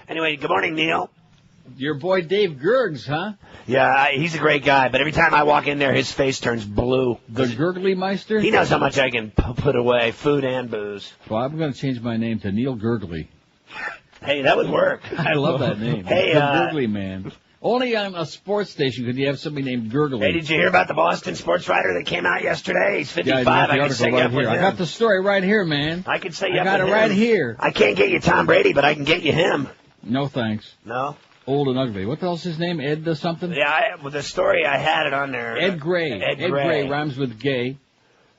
Anyway, good morning, Neil. Your boy Dave Gergs, huh? Yeah, he's a great guy, but every time I walk in there, his face turns blue. The Gurgly Meister? He knows how much I can put away, food and booze. Well, I'm going to change my name to Neil Gurgly. Hey, that would work. I love that name. Hey, the Gurgly Man. Only on a sports station could you have somebody named Gurgly. Hey, did you hear about the Boston sportswriter that came out yesterday? He's 55. I can set you up with him. I got the story right here, man. I can set you up with him. I got it right here. I can't get you Tom Brady, but I can get you him. No, thanks. No? Old and ugly. What the hell's his name? Ed something? Yeah, with the story, I had it on there. Ed Gray. Ed Gray rhymes with gay.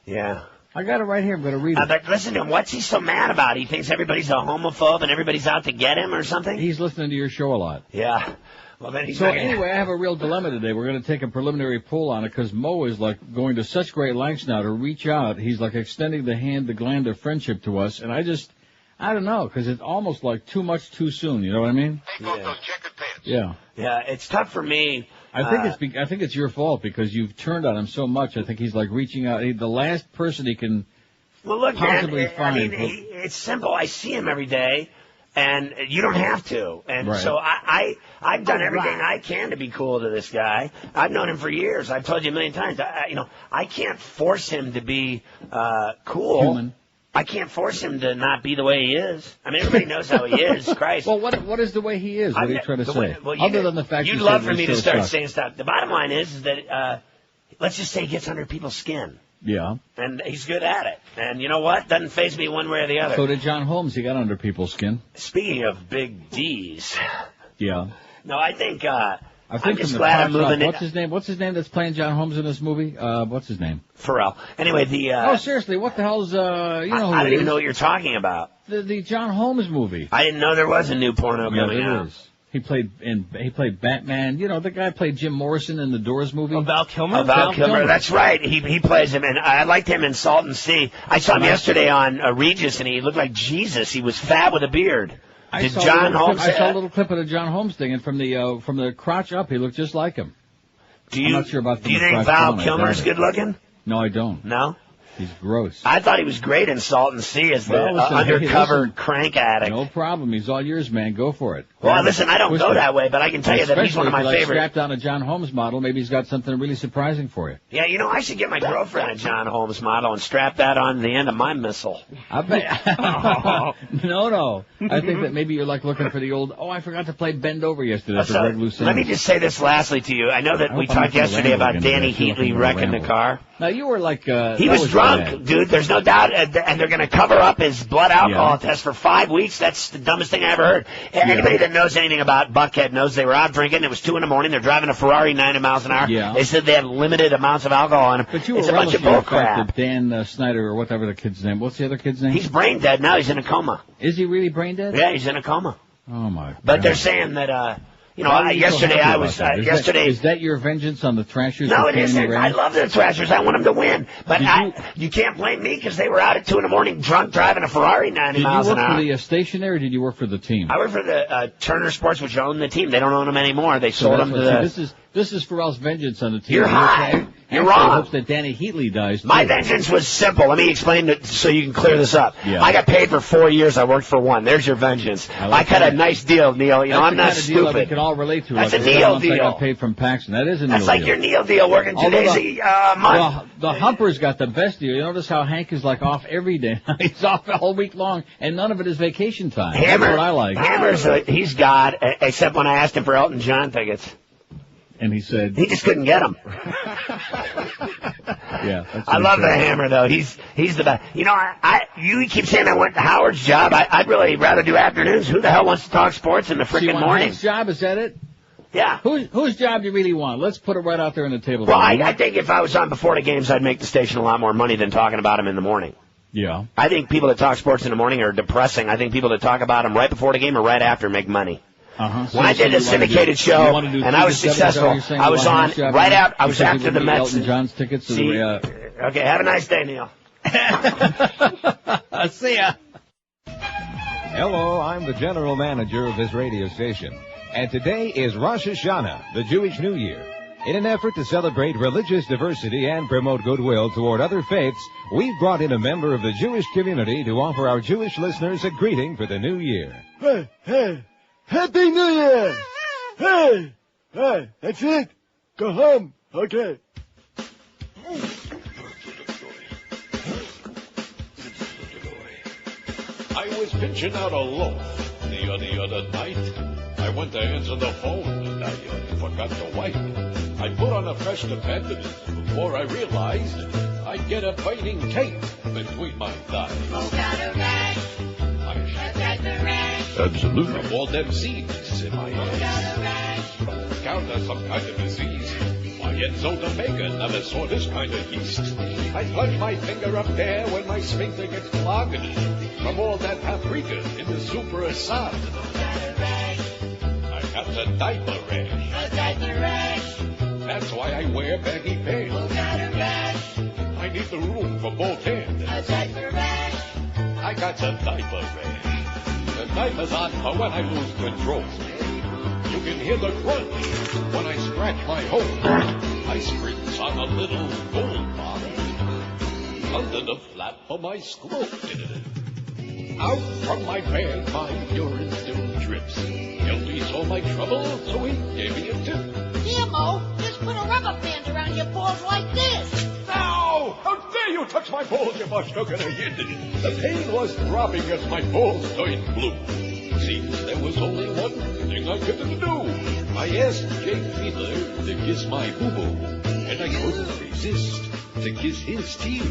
Yeah. I got it right here. I'm going to read it. But listen to him. What's he so mad about? He thinks everybody's a homophobe and everybody's out to get him or something? He's listening to your show a lot. Yeah. Well, then he's so anyway, I have a real dilemma today. We're going to take a preliminary poll on it because Moe is like going to such great lengths now to reach out. He's like extending the hand, the gland of friendship to us. And I don't know, because it's almost like too much too soon. You know what I mean? Take off those checkered pants. Yeah. Yeah, it's tough for me. I think it's your fault because you've turned on him so much. I think he's like reaching out. The last person he can possibly find. I mean, it's simple. I see him every day. And you don't have to. And so I've done everything I can to be cool to this guy. I've known him for years. I've told you a million times. I can't force him to be cool. Human. I can't force him to not be the way he is. I mean, everybody knows how he is. Christ. Well, what is the way he is? What are you trying to say? Other than the fact you'd love for me to start saying stuff. The bottom line is that let's just say he gets under people's skin. Yeah. And he's good at it. And you know what? Doesn't faze me one way or the other. So did John Holmes. He got under people's skin. Speaking of big D's. Yeah. No, I think I'm just from glad I'm moving in. What's his name that's playing John Holmes in this movie? What's his name? Ferrall. Anyway, oh, seriously, what the hell's, I don't even know what you're talking about. The John Holmes movie. I didn't know there was a new porno coming out. Is. He played Batman. You know, the guy played Jim Morrison in the Doors movie. Oh, Val Kilmer? Val Kilmer, that's right. He plays him, and I liked him in Salt and Sea. I saw him yesterday on Regis, and he looked like Jesus. He was fat with a beard. I saw a little clip of the John Holmes thing, and from the crotch up, he looked just like him. I'm not sure about do you think Val Kilmer's good looking? No, I don't. No? He's gross. I thought he was great in Salt and Sea as the undercover crank addict. No problem. He's all yours, man. Go for it. Well, listen, I don't go that way, but I can tell you that he's one of my favorites. Strapped on a John Holmes model, maybe he's got something really surprising for you. Yeah, I should get my girlfriend a John Holmes model and strap that on the end of my missile. I bet. No. I think that maybe you're like looking for the old, I forgot to play Bend Over yesterday for Greg Luceno. Let me just say this lastly to you. I know that we talked yesterday about Danny Heatley wrecking the car. Now, you were like... he was drunk, dude. There's no doubt. And they're going to cover up his blood alcohol test for 5 weeks. That's the dumbest thing I ever heard. Anybody that knows anything about Buckhead knows they were out drinking. It was 2 a.m. They're driving a Ferrari 90 miles an hour. Yeah. They said they had limited amounts of alcohol on them. But you were it's a bunch of bull crap. That Dan Snyder or whatever the kid's name. What's the other kid's name? He's brain dead now. He's in a coma. Is he really brain dead? Yeah, he's in a coma. Oh, my God. But they're saying that... yesterday I was... Is that your vengeance on the Thrashers? No, it isn't. I love the Thrashers. I want them to win. But you can't blame me because they were out at 2 a.m. drunk driving a Ferrari 90 miles an hour. Did you work for the station there or did you work for the team? I work for the Turner Sports, which owned the team. They don't own them anymore. They sold them to the... This is Ferrall's vengeance on the team. You're high. You're wrong. I hope that Danny Heatley dies, too. My vengeance was simple. Let me explain it so you can clear this up. Yeah. I got paid for 4 years. I worked for 1. There's your vengeance. I cut a nice deal, Neil. I'm not stupid. Deal that we can all relate to. That's a Neil deal. I got paid from Paxton. That is a Neil deal. That's like your Neil deal working 2 days a month. Well, the Humper's got the best deal. You notice how Hank is like off every day. He's off all week long, and none of it is vacation time. Hammer, that's what I like. Hammer's he's God, except when I asked him for Elton John tickets. And he said... He just couldn't get them. Yeah, I love the Hammer, though. He's the best. You keep saying I went to Howard's job. I'd really rather do afternoons. Who the hell wants to talk sports in the freaking morning? Hank's job, is that it? Yeah. Whose job do you really want? Let's put it right out there on the table. Well, I think if I was on before the games, I'd make the station a lot more money than talking about them in the morning. Yeah. I think people that talk sports in the morning are depressing. I think people that talk about them right before the game or right after make money. So when I did a syndicated show and I was successful, I was on right out. I was after the Mets. Elton John's tickets. Okay, have a nice day, Neil. See ya. Hello, I'm the general manager of this radio station, and today is Rosh Hashanah, the Jewish New Year. In an effort to celebrate religious diversity and promote goodwill toward other faiths, we've brought in a member of the Jewish community to offer our Jewish listeners a greeting for the new year. Hey, Happy New Year! Hey! Hey, that's it. Go home. Okay. I was pinching out a loaf the other night. I went to answer the phone and I forgot to wipe. I put on a fresh dependent before I realized I'd get a biting tape between my thighs. Oh, got a rash. Got the rash. Absolutely. From all them seeds in my eyes. Got a rash. From the count of some kind of disease. Why, Enzo Dominga never saw this kind of yeast. I plunge my finger up there when my sphincter gets clogged. From all that paprika in the super assad. I got a diaper rash. A diaper rash. That's why I wear baggy pants. Oh, got a rash. I need the room for both hands. A diaper rash. I got a diaper rash. The diaper's on for when I lose control. You can hear the crunch when I scratch my hole. I spritz on a little gold bottle under the flap of my scroll. Out from my bag, my urine still drips. Guilty saw my trouble, so he gave me a tip. Here, Mo, just put a rubber band around your balls like this. Ow! How dare you touch my balls, you mushrook and a yid! The pain was throbbing as my balls turned blue. Seems there was only one thing I could do. I asked Jake Fiedler to kiss my boo-boo, and I couldn't resist to kiss his too.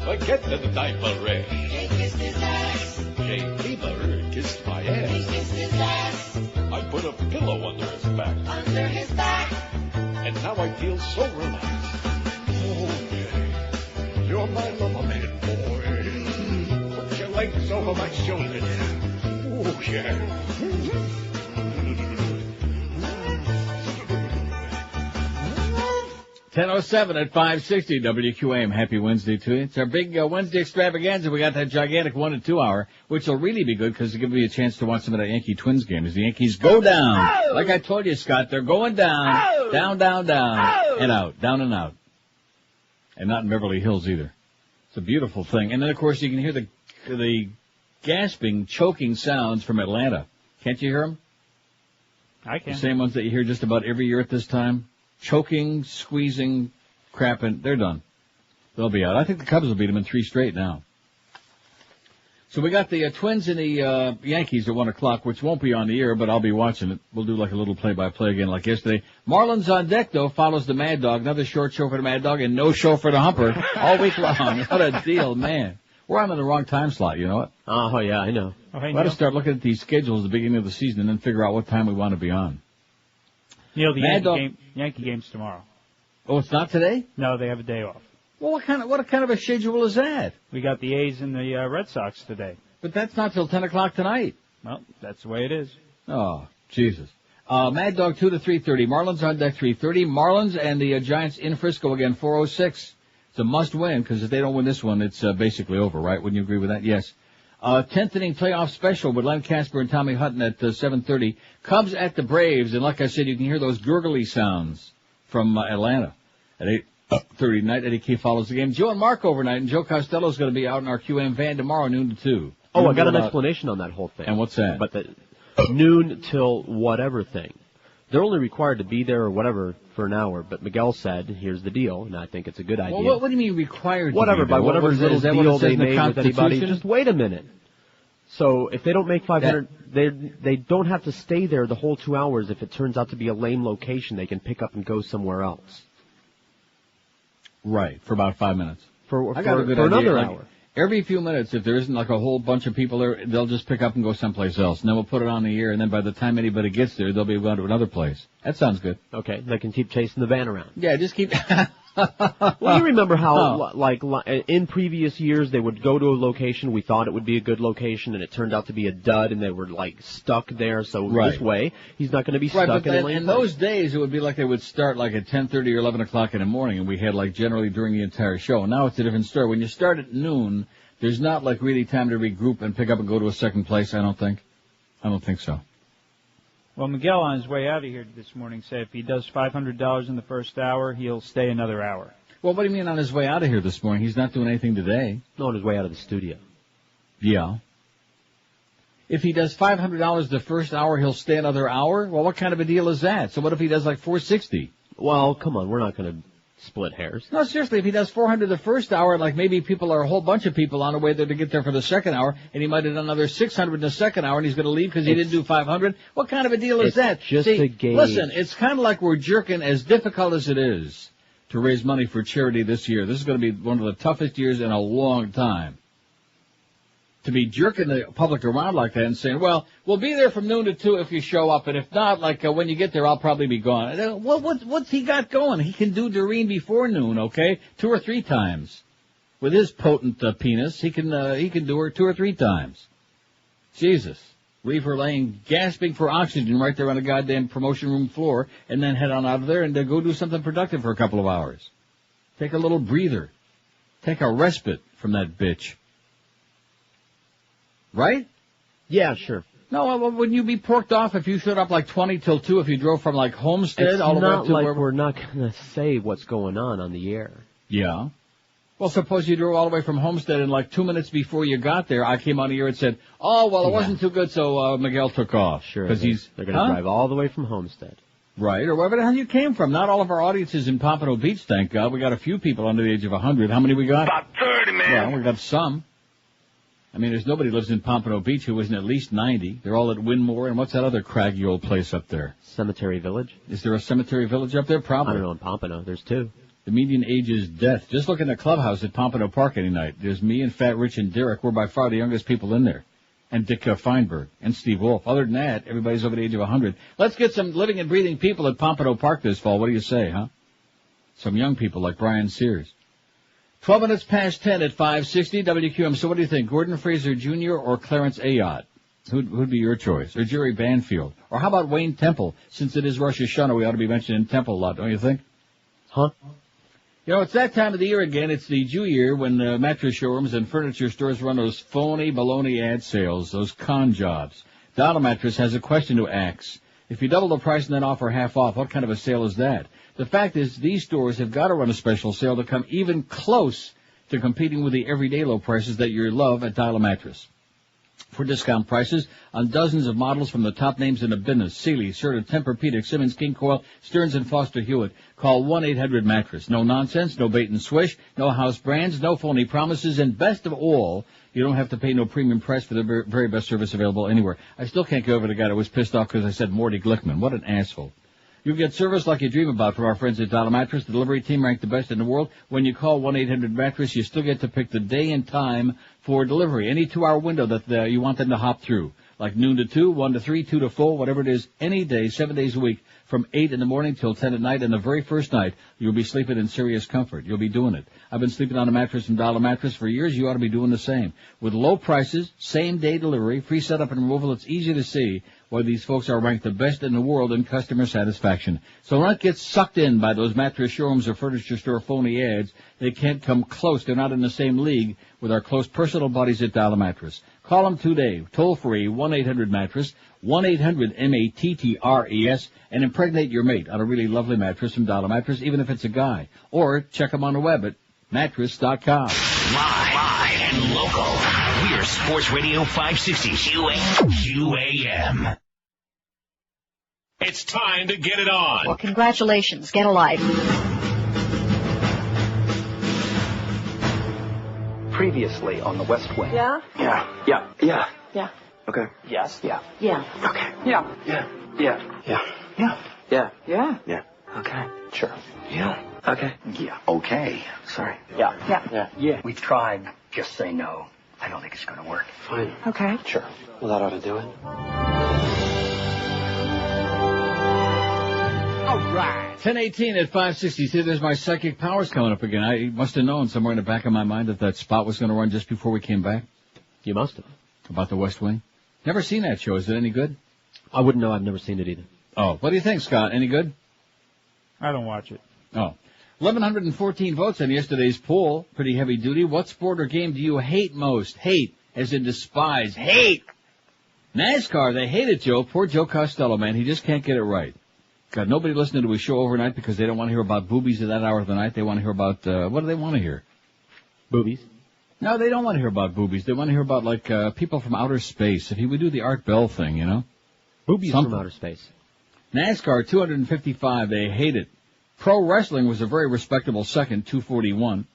Forget the diaper rash. Jake kissed his ass. Jake Fiedler kissed my ass. He kissed his ass. I put a pillow under his back. Under his back. And now I feel so relaxed. Oh, Jake, you're my lover man, boy. Put your legs over my shoulders. Oh, yeah. 10:07 at 560 WQAM. Happy Wednesday to you. It's our big Wednesday extravaganza. We got that gigantic 1 and 2 hour, which will really be good because it'll give you a chance to watch some of that Yankee Twins game as the Yankees go down. Oh! Like I told you, Scott, they're going down, oh! down, oh! and out, down and out. And not in Beverly Hills either. It's a beautiful thing. And then, of course, you can hear the gasping, choking sounds from Atlanta. Can't you hear them? I can. The same ones that you hear just about every year at this time. Choking, squeezing, crapping. They're done. They'll be out. I think the Cubs will beat them in 3 straight now. So we got the Twins and the Yankees at 1 o'clock, which won't be on the air, but I'll be watching it. We'll do like a little play-by-play again like yesterday. Marlins on deck, though, follows the Mad Dog. Another short show for the Mad Dog and no show for the Humper all week long. What a deal, man. We're on the wrong time slot, you know what? Oh, yeah, I know. Oh, hey, we got to start looking at these schedules at the beginning of the season and then figure out what time we want to be on. Neil, the Yankee game's tomorrow. Oh, it's not today? No, they have a day off. Well, what kind of a schedule is that? We got the A's and the Red Sox today. But that's not till 10 o'clock tonight. Well, that's the way it is. Oh, Jesus. Mad Dog 2 to 3:30. Marlins on deck 3:30. Marlins and the Giants in Frisco again 4:06. It's a must win because if they don't win this one, it's basically over, right? Wouldn't you agree with that? Yes. 10th inning playoff special with Len Casper and Tommy Hutton at 7:30. Cubs at the Braves, and like I said, you can hear those gurgly sounds from Atlanta at 8:30 tonight. Eddie K follows the game. Joe and Mark overnight, and Joe Costello's going to be out in our QM van tomorrow, noon to 2. Oh, I got an explanation on that whole thing. And what's that? But the noon till whatever thing. They're only required to be there or whatever for an hour, but Miguel said, here's the deal, and I think it's a good idea. Well, what do you mean required whatever, to be there? By whatever little deal they made with anybody. Constitution? Just wait a minute. So if they don't make 500, they don't have to stay there the whole 2 hours. If it turns out to be a lame location, they can pick up and go somewhere else. Right, for about 5 minutes. For another hour. Like, every few minutes, if there isn't like a whole bunch of people there, they'll just pick up and go someplace else. And then we'll put it on the air, and then by the time anybody gets there, they'll be going to another place. That sounds good. Okay, they can keep chasing the van around. Yeah, just keep... Well, you remember how, like, in previous years, they would go to a location, we thought it would be a good location, and it turned out to be a dud, and they were, like, stuck there, so this way, he's not going to be stuck in a lane. In those days, it would be like they would start, like, at 10:30 or 11 o'clock in the morning, and we had, like, generally during the entire show. Now it's a different story. When you start at noon, there's not, like, really time to regroup and pick up and go to a second place, I don't think. I don't think so. Well, Miguel, on his way out of here this morning, said if he does $500 in the first hour, he'll stay another hour. Well, what do you mean on his way out of here this morning? He's not doing anything today. No, on his way out of the studio. Yeah. if he does $500 the first hour, he'll stay another hour? Well, what kind of a deal is that? So what if he does like $460? Well, come on, we're not going to split hairs. No, seriously, if he does $400 the first hour, like maybe people are a whole bunch of people on the way there to get there for the second hour, and he might have done another $600 in the second hour, and he's going to leave because he didn't do $500. What kind of a deal is that? Just a gauge. Listen, it's kind of like we're jerking, as difficult as it is to raise money for charity this year. This is going to be one of the toughest years in a long time. To be jerking the public around like that and saying, well, we'll be there from noon to 2 if you show up, and if not, when you get there, I'll probably be gone. Well, what's he got going? He can do Doreen before noon, okay? 2 or 3 times. With his potent penis, he can do her 2 or 3 times. Jesus. Leave her laying, gasping for oxygen right there on the goddamn promotion room floor, and then head on out of there and go do something productive for a couple of hours. Take a little breather. Take a respite from that bitch. Right? Yeah, sure. No, well, wouldn't you be porked off if you showed up like 20 till 2 if you drove from like Homestead all the way up to where we're not going to say what's going on the air. Yeah. Well, suppose you drove all the way from Homestead and like 2 minutes before you got there, I came on the air and said, oh, well, it wasn't too good, so Miguel took off. Sure. Because they're going to drive all the way from Homestead. Right, or wherever the hell you came from. Not all of our audience is in Pompano Beach, thank God. We got a few people under the age of 100. How many we got? About 30, man. Well, we got some. I mean, there's nobody lives in Pompano Beach who isn't at least 90. They're all at Winmore, and what's that other craggy old place up there? Cemetery Village. Is there a Cemetery Village up there? Probably. I don't know, in Pompano, there's 2. The median age is death. Just look in the clubhouse at Pompano Park any night. There's me and Fat Rich and Derek. We're by far the youngest people in there. And Dick Feinberg and Steve Wolf. Other than that, everybody's over the age of 100. Let's get some living and breathing people at Pompano Park this fall. What do you say, huh? Some young people like Brian Sears. 12 minutes past 10 at 560 WQM. So what do you think, Gordon Fraser Jr. or Clarence Ayotte? Who'd be your choice? Or Jerry Banfield? Or how about Wayne Temple? Since it is Rosh Hashanah, we ought to be mentioning Temple a lot, don't you think? Huh? You know, it's that time of the year again. It's the Jew year when mattress showrooms and furniture stores run those phony baloney ad sales, those con jobs. Dollar Mattress has a question to ask. If you double the price and then offer half off, what kind of a sale is that? The fact is, these stores have got to run a special sale to come even close to competing with the everyday low prices that you love at Dollar Mattress. For discount prices on dozens of models from the top names in the business, Sealy, Serta, Tempur-Pedic, Simmons, King Coil, Stearns & Foster Hewitt. Call 1-800-MATTRESS. No nonsense, no bait and swish, no house brands, no phony promises, and best of all, you don't have to pay no premium price for the very best service available anywhere. I still can't get over the guy that was pissed off because I said Morty Glickman. What an asshole. You get service like you dream about from our friends at Dollar Mattress. The delivery team ranked the best in the world. When you call 1-800-MATTRESS, you still get to pick the day and time for delivery. Any 2-hour window that you want them to hop through. Like noon to 2, 1 to 3, 2 to 4, whatever it is, any day, 7 days a week, from 8 in the morning till 10 at night. And the very first night, you'll be sleeping in serious comfort. You'll be doing it. I've been sleeping on a mattress from Dollar Mattress for years. You ought to be doing the same. With low prices, same-day delivery, free setup and removal, it's easy to see why these folks are ranked the best in the world in customer satisfaction. So don't get sucked in by those mattress showrooms or furniture store phony ads. They can't come close. They're not in the same league with our close personal buddies at Dollar Mattress. Call them today, toll-free, 1-800-MATTRESS, 1-800-MATTRES, and impregnate your mate on a really lovely mattress from Dollar Mattress, even if it's a guy. Or check them on the web at mattress.com. Live and local. We're Sports Radio 560 QAM. It's time to get it on. Well, congratulations. Get a life. Previously on the West Wing. Yeah? Yeah. Okay. Yes. Yeah. Yeah. Okay. Yeah. Yeah. Yeah. Yeah. Yeah. Yeah. Yeah. Yeah. Okay. Sure. Yeah. Okay. Yeah. Okay. Sorry. Yeah. Yeah. Yeah. Yeah. We tried. Just say no. I don't think it's going to work. Fine. Okay. Sure. Well, that ought to do it. All right. 10:18 at 560. See, there's my psychic powers coming up again. I must have known somewhere in the back of my mind that spot was going to run just before we came back. You must have. About the West Wing. Never seen that show. Is it any good? I wouldn't know. I've never seen it either. Oh, what do you think, Scott? Any good? I don't watch it. Oh. 1,114 votes on yesterday's poll. Pretty heavy duty. What sport or game do you hate most? Hate, as in despise. Hate! NASCAR, they hate it, Joe. Poor Joe Costello, man. He just can't get it right. God, nobody listening to his show overnight because they don't want to hear about boobies at that hour of the night. They want to hear about, what do they want to hear? Boobies. No, they don't want to hear about boobies. They want to hear about, like, people from outer space. If he would do the Art Bell thing, you know? Boobies from outer space. NASCAR, 255. They hate it. Pro wrestling was a very respectable second, 241.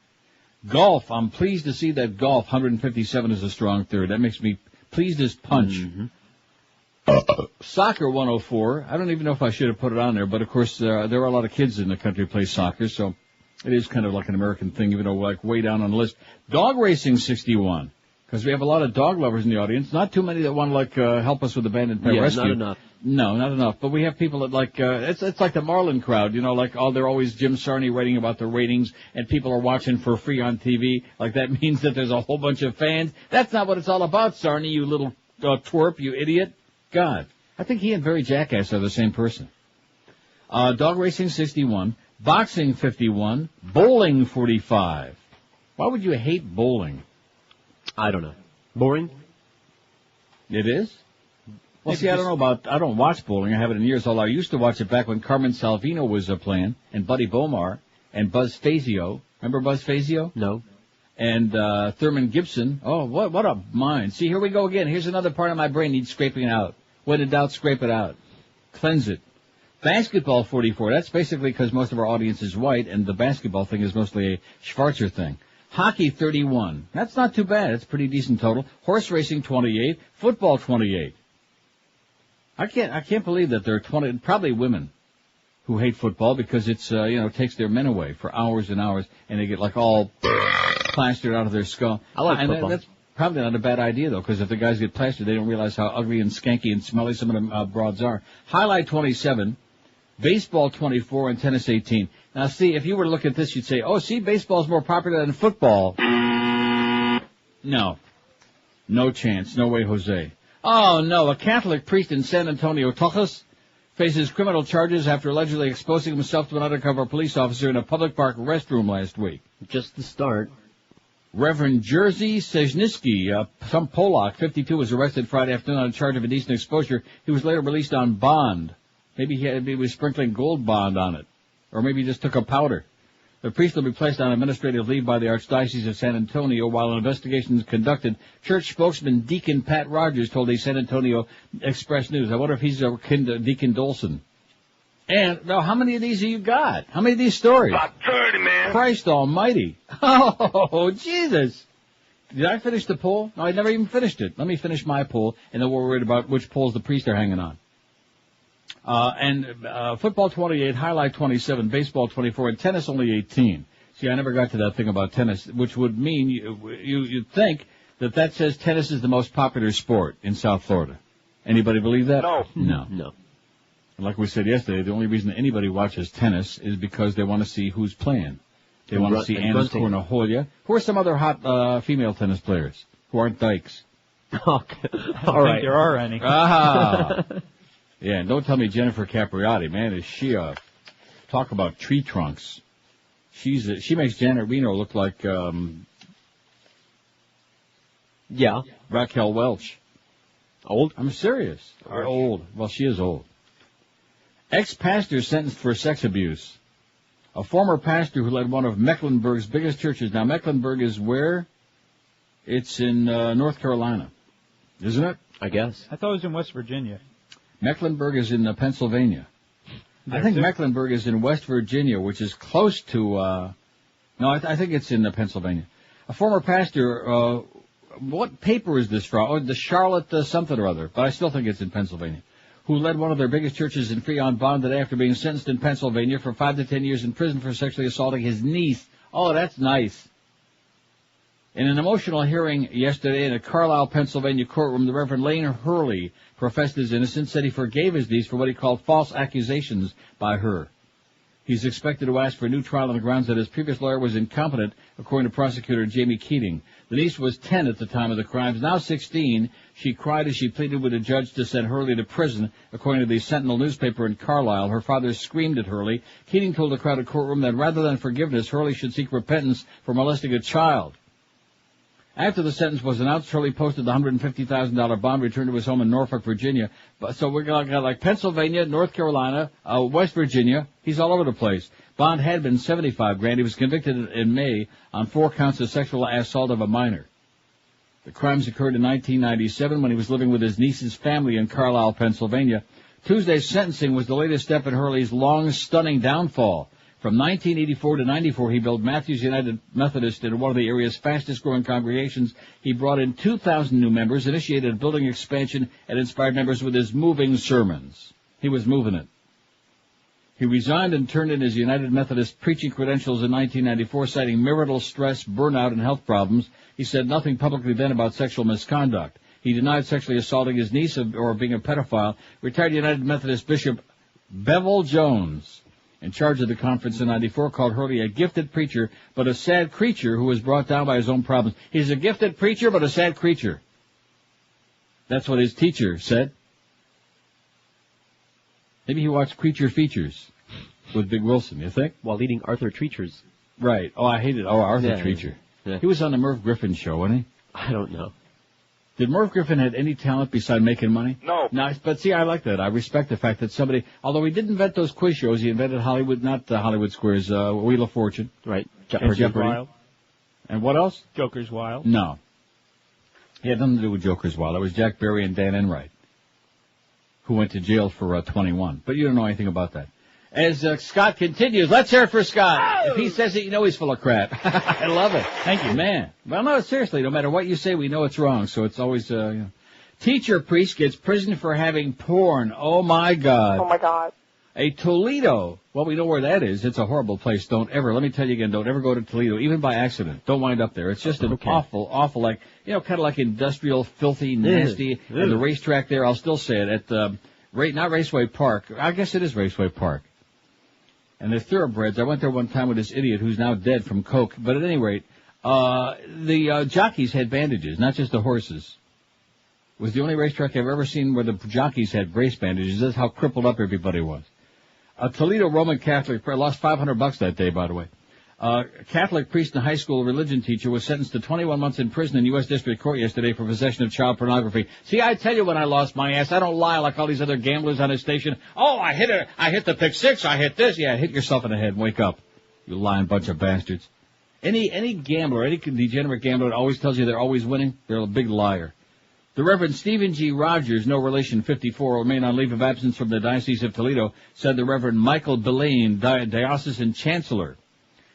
Golf, I'm pleased to see that golf, 157 is a strong third. That makes me pleased as punch. Mm-hmm. Soccer, 104. I don't even know if I should have put it on there, but of course there are a lot of kids in the country who play soccer, so it is kind of like an American thing, even though we're like way down on the list. Dog racing, 61. Because we have a lot of dog lovers in the audience. Not too many that want to, like, help us with abandoned pet rescue. Not enough. No, not enough. But we have people that, like, it's like the Marlin crowd, you know, like, they're always Jim Sarney writing about the ratings, and people are watching for free on TV. Like, that means that there's a whole bunch of fans. That's not what it's all about, Sarney, you little twerp, you idiot. God. I think he and Barry Jackass are the same person. Dog racing, 61. Boxing, 51. Bowling, 45. Why would you hate bowling? I don't know. Boring? It is? Well, see, I don't watch bowling. I haven't in years, although I used to watch it back when Carmen Salvino was playing, and Buddy Bomar, and Buzz Fazio. Remember Buzz Fazio? No. And Thurman Gibson. Oh, what a mind. See, here we go again. Here's another part of my brain needs scraping out. When in doubt, scrape it out. Cleanse it. Basketball, 44. That's basically because most of our audience is white, and the basketball thing is mostly a Schwarzer thing. Hockey, 31. That's not too bad. It's pretty decent total. Horse racing, 28. Football, 28. I can't believe that there are 20, probably women who hate football because it's, takes their men away for hours and hours, and they get, like, all plastered out of their skull. I like football. That's probably not a bad idea, though, because if the guys get plastered, they don't realize how ugly and skanky and smelly some of them broads are. Highlight, 27. Baseball, 24, and tennis, 18. Now, see, if you were to look at this, you'd say, oh, see, baseball's more popular than football. No. No chance. No way, Jose. Oh, no, a Catholic priest in San Antonio, Texas, faces criminal charges after allegedly exposing himself to an undercover police officer in a public park restroom last week. Just the start. Reverend Jerzy Sejniski, some Polak, 52, was arrested Friday afternoon on a charge of indecent exposure. He was later released on bond. Maybe he was sprinkling gold bond on it. Or maybe he just took a powder. The priest will be placed on administrative leave by the Archdiocese of San Antonio while an investigation is conducted. Church spokesman Deacon Pat Rogers told the San Antonio Express News. I wonder if he's akin to Deacon Dolson. And, now, how many of these have you got? How many of these stories? About 30, man. Christ almighty. Oh, Jesus. Did I finish the poll? No, I never even finished it. Let me finish my poll, and then we're worried about which polls the priests are hanging on. Football 28, highlight 27, baseball 24, and tennis only 18. See, I never got to that thing about tennis, which would mean you'd think that says tennis is the most popular sport in South Florida. Anybody believe that? No. No. Like we said yesterday, the only reason anybody watches tennis is because they want to see who's playing. They want to see Anna Kourniholia. Who are some other hot female tennis players who aren't dykes? All right. There are any. Ah. Yeah, and don't tell me Jennifer Capriati, man, is she talk about tree trunks. She makes Janet Reno look like Raquel Welch. Old? I'm serious. Old. Well, she is old. Ex-pastor sentenced for sex abuse. A former pastor who led one of Mecklenburg's biggest churches. Now, Mecklenburg is where? It's in North Carolina, isn't it? I guess. I thought it was in West Virginia. Mecklenburg is in Pennsylvania. I think Mecklenburg is in West Virginia, which is close to, I think it's in Pennsylvania. A former pastor, what paper is this from? Oh, the Charlotte something or other, but I still think it's in Pennsylvania, who led one of their biggest churches in free on bond today after being sentenced in Pennsylvania for 5 to 10 years in prison for sexually assaulting his niece. Oh, that's nice. In an emotional hearing yesterday in a Carlisle, Pennsylvania courtroom, the Reverend Lane Hurley professed his innocence, said he forgave his niece for what he called false accusations by her. He's expected to ask for a new trial on the grounds that his previous lawyer was incompetent, according to prosecutor Jamie Keating. The niece was 10 at the time of the crimes, now 16. She cried as she pleaded with a judge to send Hurley to prison, according to the Sentinel newspaper in Carlisle. Her father screamed at Hurley. Keating told the crowded courtroom that rather than forgiveness, Hurley should seek repentance for molesting a child. After the sentence was announced, Hurley posted the $150,000 bond, returned to his home in Norfolk, Virginia. So we're got like Pennsylvania, North Carolina, West Virginia. He's all over the place. Bond had been $75,000. He was convicted in May on 4 counts of sexual assault of a minor. The crimes occurred in 1997 when he was living with his niece's family in Carlisle, Pennsylvania. Tuesday's sentencing was the latest step in Hurley's long, stunning downfall. From 1984 to 94, he built Matthews United Methodist into one of the area's fastest-growing congregations. He brought in 2,000 new members, initiated a building expansion, and inspired members with his moving sermons. He was moving it. He resigned and turned in his United Methodist preaching credentials in 1994, citing marital stress, burnout, and health problems. He said nothing publicly then about sexual misconduct. He denied sexually assaulting his niece or being a pedophile. Retired United Methodist Bishop Bevel Jones, in charge of the conference in 94, called Hurley a gifted preacher, but a sad creature who was brought down by his own problems. He's a gifted preacher, but a sad creature. That's what his teacher said. Maybe he watched Creature Features with Big Wilson, you think? While eating Arthur Treacher's. Right. Oh, I hated Arthur Treacher. Yeah. He was on the Merv Griffin show, wasn't he? I don't know. Did Merv Griffin have any talent beside making money? No. But see, I like that. I respect the fact that somebody, although he didn't invent those quiz shows, he invented Hollywood, not Hollywood Squares, Wheel of Fortune. Right. Jeopardy. Wild. And what else? Joker's Wild. No. He had nothing to do with Joker's Wild. It was Jack Barry and Dan Enright, who went to jail for 21. But you don't know anything about that. As Scott continues, let's hear it for Scott. Oh! If he says it, you know he's full of crap. I love it. Thank you. Man. Well, no, seriously, no matter what you say, we know it's wrong. So it's always, Teacher priest gets prison for having porn. Oh, my God. Oh, my God. A Toledo. Well, we know where that is. It's a horrible place. Don't ever, let me tell you again, don't ever go to Toledo, even by accident. Don't wind up there. It's just an awful, like, kind of like industrial, filthy, nasty. And the racetrack there, I'll still say it, at, not Raceway Park. I guess it is Raceway Park. And they're thoroughbreds. I went there one time with this idiot who's now dead from coke. But at any rate, the jockeys had bandages, not just the horses. It was the only racetrack I've ever seen where the jockeys had brace bandages. That's how crippled up everybody was. A Toledo Roman Catholic lost $500 that day, by the way. A Catholic priest and high school religion teacher was sentenced to 21 months in prison in U.S. District Court yesterday for possession of child pornography. See, I tell you when I lost my ass, I don't lie like all these other gamblers on his station. Oh, I hit the pick six, I hit this. Yeah, hit yourself in the head and wake up. You lying bunch of bastards. Any gambler, any degenerate gambler that always tells you they're always winning, they're a big liar. The Reverend Stephen G. Rogers, no relation, 54, remained on leave of absence from the Diocese of Toledo, said the Reverend Michael Belaine, diocesan chancellor.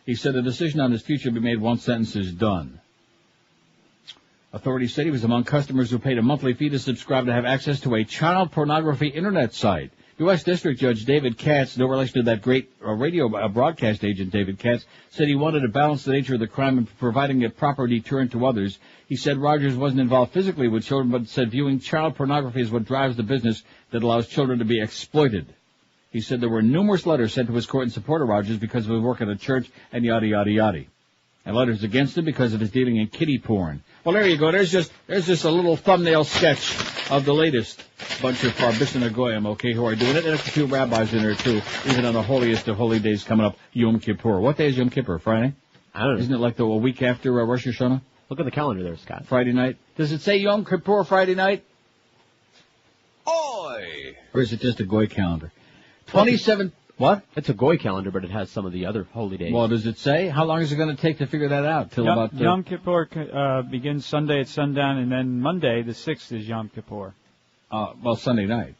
He said a decision on his future will be made once sentence is done. Authorities said he was among customers who paid a monthly fee to subscribe to have access to a child pornography internet site. U.S. District Judge David Katz, no relation to that great radio broadcast agent David Katz, said he wanted to balance the nature of the crime and providing a proper deterrent to others. He said Rogers wasn't involved physically with children, but said viewing child pornography is what drives the business that allows children to be exploited. He said there were numerous letters sent to his court in support of Rogers because of his work at a church and yada, yada, yada. And letters against him because of his dealing in kiddie porn. Well, there you go. There's just a little thumbnail sketch of the latest bunch of Farbissina Goyim, who are doing it. And there's a few rabbis in there, too, even on the holiest of holy days coming up, Yom Kippur. What day is Yom Kippur? Friday? I don't know. Isn't it like a week after Rosh Hashanah? Look at the calendar there, Scott. Friday night. Does it say Yom Kippur Friday night? Oi! Or is it just a Goy calendar? 27... What? It's a Goy calendar, but it has some of the other holy days. Well, does it say? How long is it going to take to figure that out? Till about Yom Kippur begins Sunday at sundown, and then Monday, the 6th, is Yom Kippur. Well, Sunday night.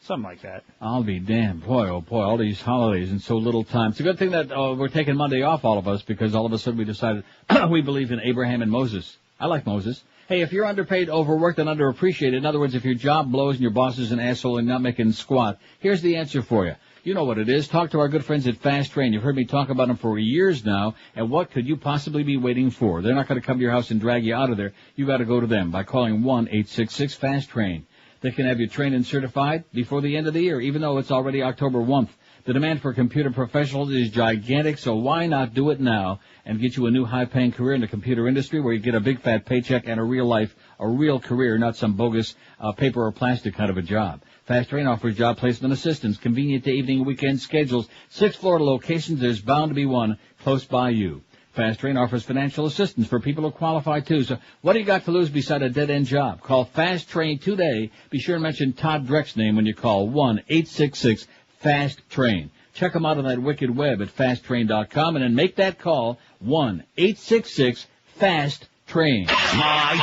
Something like that. I'll be damned. Boy, oh boy, all these holidays in so little time. It's a good thing that we're taking Monday off, all of us, because all of a sudden we decided we believe in Abraham and Moses. I like Moses. Hey, if you're underpaid, overworked, and underappreciated, in other words, if your job blows and your boss is an asshole and not making squat, here's the answer for you. You know what it is. Talk to our good friends at Fast Train. You've heard me talk about them for years now, and what could you possibly be waiting for? They're not going to come to your house and drag you out of there. You got to go to them by calling 1-866-FAST-TRAIN. They can have you trained and certified before the end of the year, even though it's already October 1st. The demand for computer professionals is gigantic, so why not do it now and get you a new high-paying career in the computer industry where you get a big fat paycheck and a real life, a real career, not some bogus paper or plastic kind of a job. Fast Train offers job placement assistance, convenient to evening and weekend schedules, 6 Florida locations. There's bound to be one close by you. Fast Train offers financial assistance for people who qualify too. So what do you got to lose beside a dead-end job? Call Fast Train today. Be sure to mention Todd Dreck's name when you call 1-866-FAST-TRAIN. Check them out on that wicked web at fasttrain.com and then make that call, 1-866-FAST-TRAIN. Live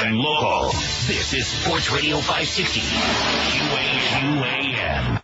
and local. This is Sports Radio 560. QAM.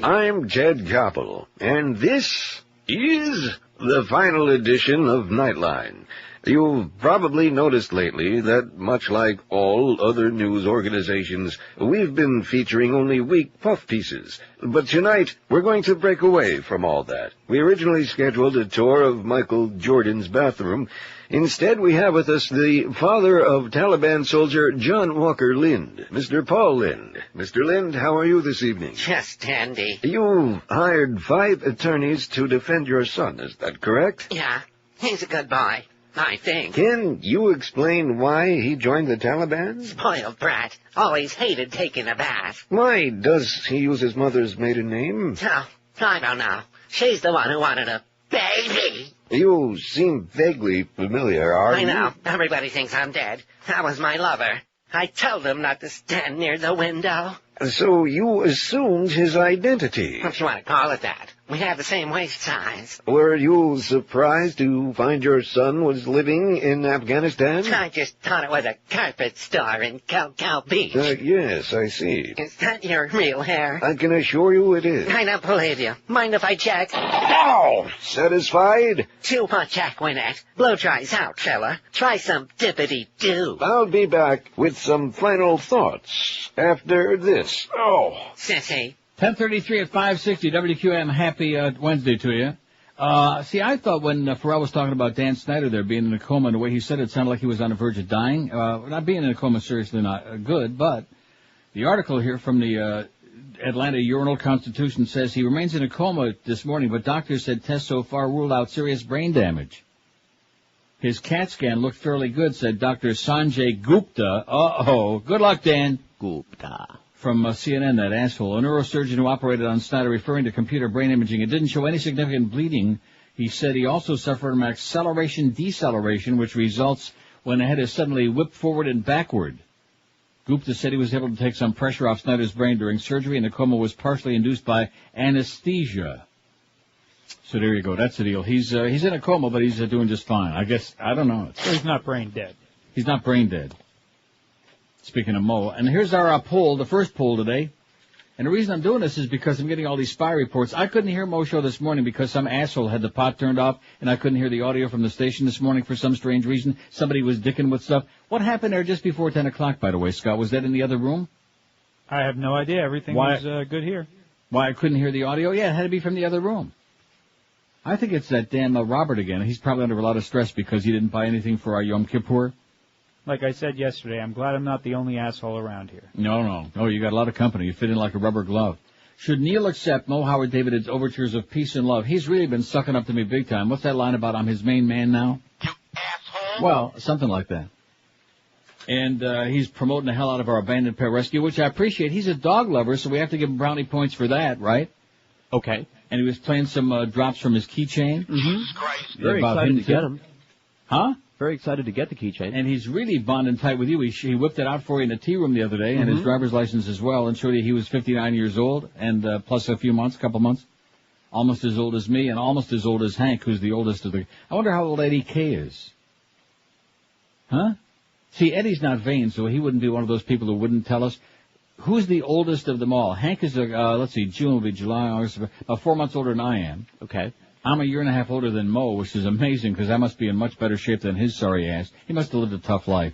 I'm Ted Koppel, and this is the final edition of Nightline. You've probably noticed lately that, much like all other news organizations, we've been featuring only weak puff pieces. But tonight, we're going to break away from all that. We originally scheduled a tour of Michael Jordan's bathroom. Instead, we have with us the father of Taliban soldier John Walker Lind, Mr. Paul Lind. Mr. Lind, how are you this evening? Just dandy. You hired 5 attorneys to defend your son, is that correct? Yeah, he's a good boy, I think. Can you explain why he joined the Taliban? Spoiled brat. Always hated taking a bath. Why does he use his mother's maiden name? Oh, I don't know. She's the one who wanted a baby. You seem vaguely familiar, are you? I know. Everybody thinks I'm dead. That was my lover. I told him not to stand near the window. So you assumed his identity. If you want to call it that. We have the same waist size. Were you surprised to find your son was living in Afghanistan? I just thought it was a carpet store in Cocoa Beach. Yes, I see. Is that your real hair? I can assure you it is. I don't believe you. Mind if I check? Ow! Satisfied? Too much Aquanet. Blow dries out, fella. Try some dippity-doo. I'll be back with some final thoughts after this. Oh. Sissy. 10:33 at 560 WQM. Happy Wednesday to you. See, I thought when Ferrall was talking about Dan Snyder there being in a coma, and the way he said it sounded like he was on the verge of dying. Not being in a coma, seriously not good, but the article here from the Atlanta Journal-Constitution says he remains in a coma this morning, but doctors said tests so far ruled out serious brain damage. His CAT scan looked fairly good, said Dr. Sanjay Gupta. Uh-oh. Good luck, Dan. Gupta. From CNN, that asshole. A neurosurgeon who operated on Snyder, referring to computer brain imaging. It didn't show any significant bleeding. He said he also suffered from acceleration-deceleration, which results when the head is suddenly whipped forward and backward. Gupta said he was able to take some pressure off Snyder's brain during surgery, and the coma was partially induced by anesthesia. So there you go. That's the deal. He's in a coma, but he's doing just fine. I guess, I don't know. So he's not brain dead. He's not brain dead. Speaking of Moe. And here's our poll, the first poll today. And the reason I'm doing this is because I'm getting all these spy reports. I couldn't hear Moe's show this morning because some asshole had the pot turned off, and I couldn't hear the audio from the station this morning for some strange reason. Somebody was dicking with stuff. What happened there just before 10 o'clock, by the way, Scott? Was that in the other room? I have no idea. Everything was good here. Why I couldn't hear the audio? Yeah, it had to be from the other room. I think it's that damn Robert again. He's probably under a lot of stress because he didn't buy anything for our Yom Kippur. Like I said yesterday, I'm glad I'm not the only asshole around here. No. Oh, you got a lot of company. You fit in like a rubber glove. Should Neil accept Moe Howard David's overtures of peace and love? He's really been sucking up to me big time. What's that line about I'm his main man now? You asshole. Well, something like that. And he's promoting the hell out of our abandoned pet rescue, which I appreciate. He's a dog lover, so we have to give him brownie points for that, right? Okay. And he was playing some drops from his keychain. Mm-hmm. Very excited to get him. Huh? Very excited to get the keychain. And he's really bonding tight with you. He whipped it out for you in the tea room the other day, and his driver's license as well, and showed you he was 59 years old, and plus a couple months. Almost as old as me, and almost as old as Hank, who's the oldest of the... I wonder how old Eddie K is. Huh? See, Eddie's not vain, so he wouldn't be one of those people who wouldn't tell us. Who's the oldest of them all? Hank is, let's see, June will be July, August, about 4 months older than I am. Okay. I'm a year and a half older than Moe, which is amazing because I must be in much better shape than his sorry ass. He must have lived a tough life.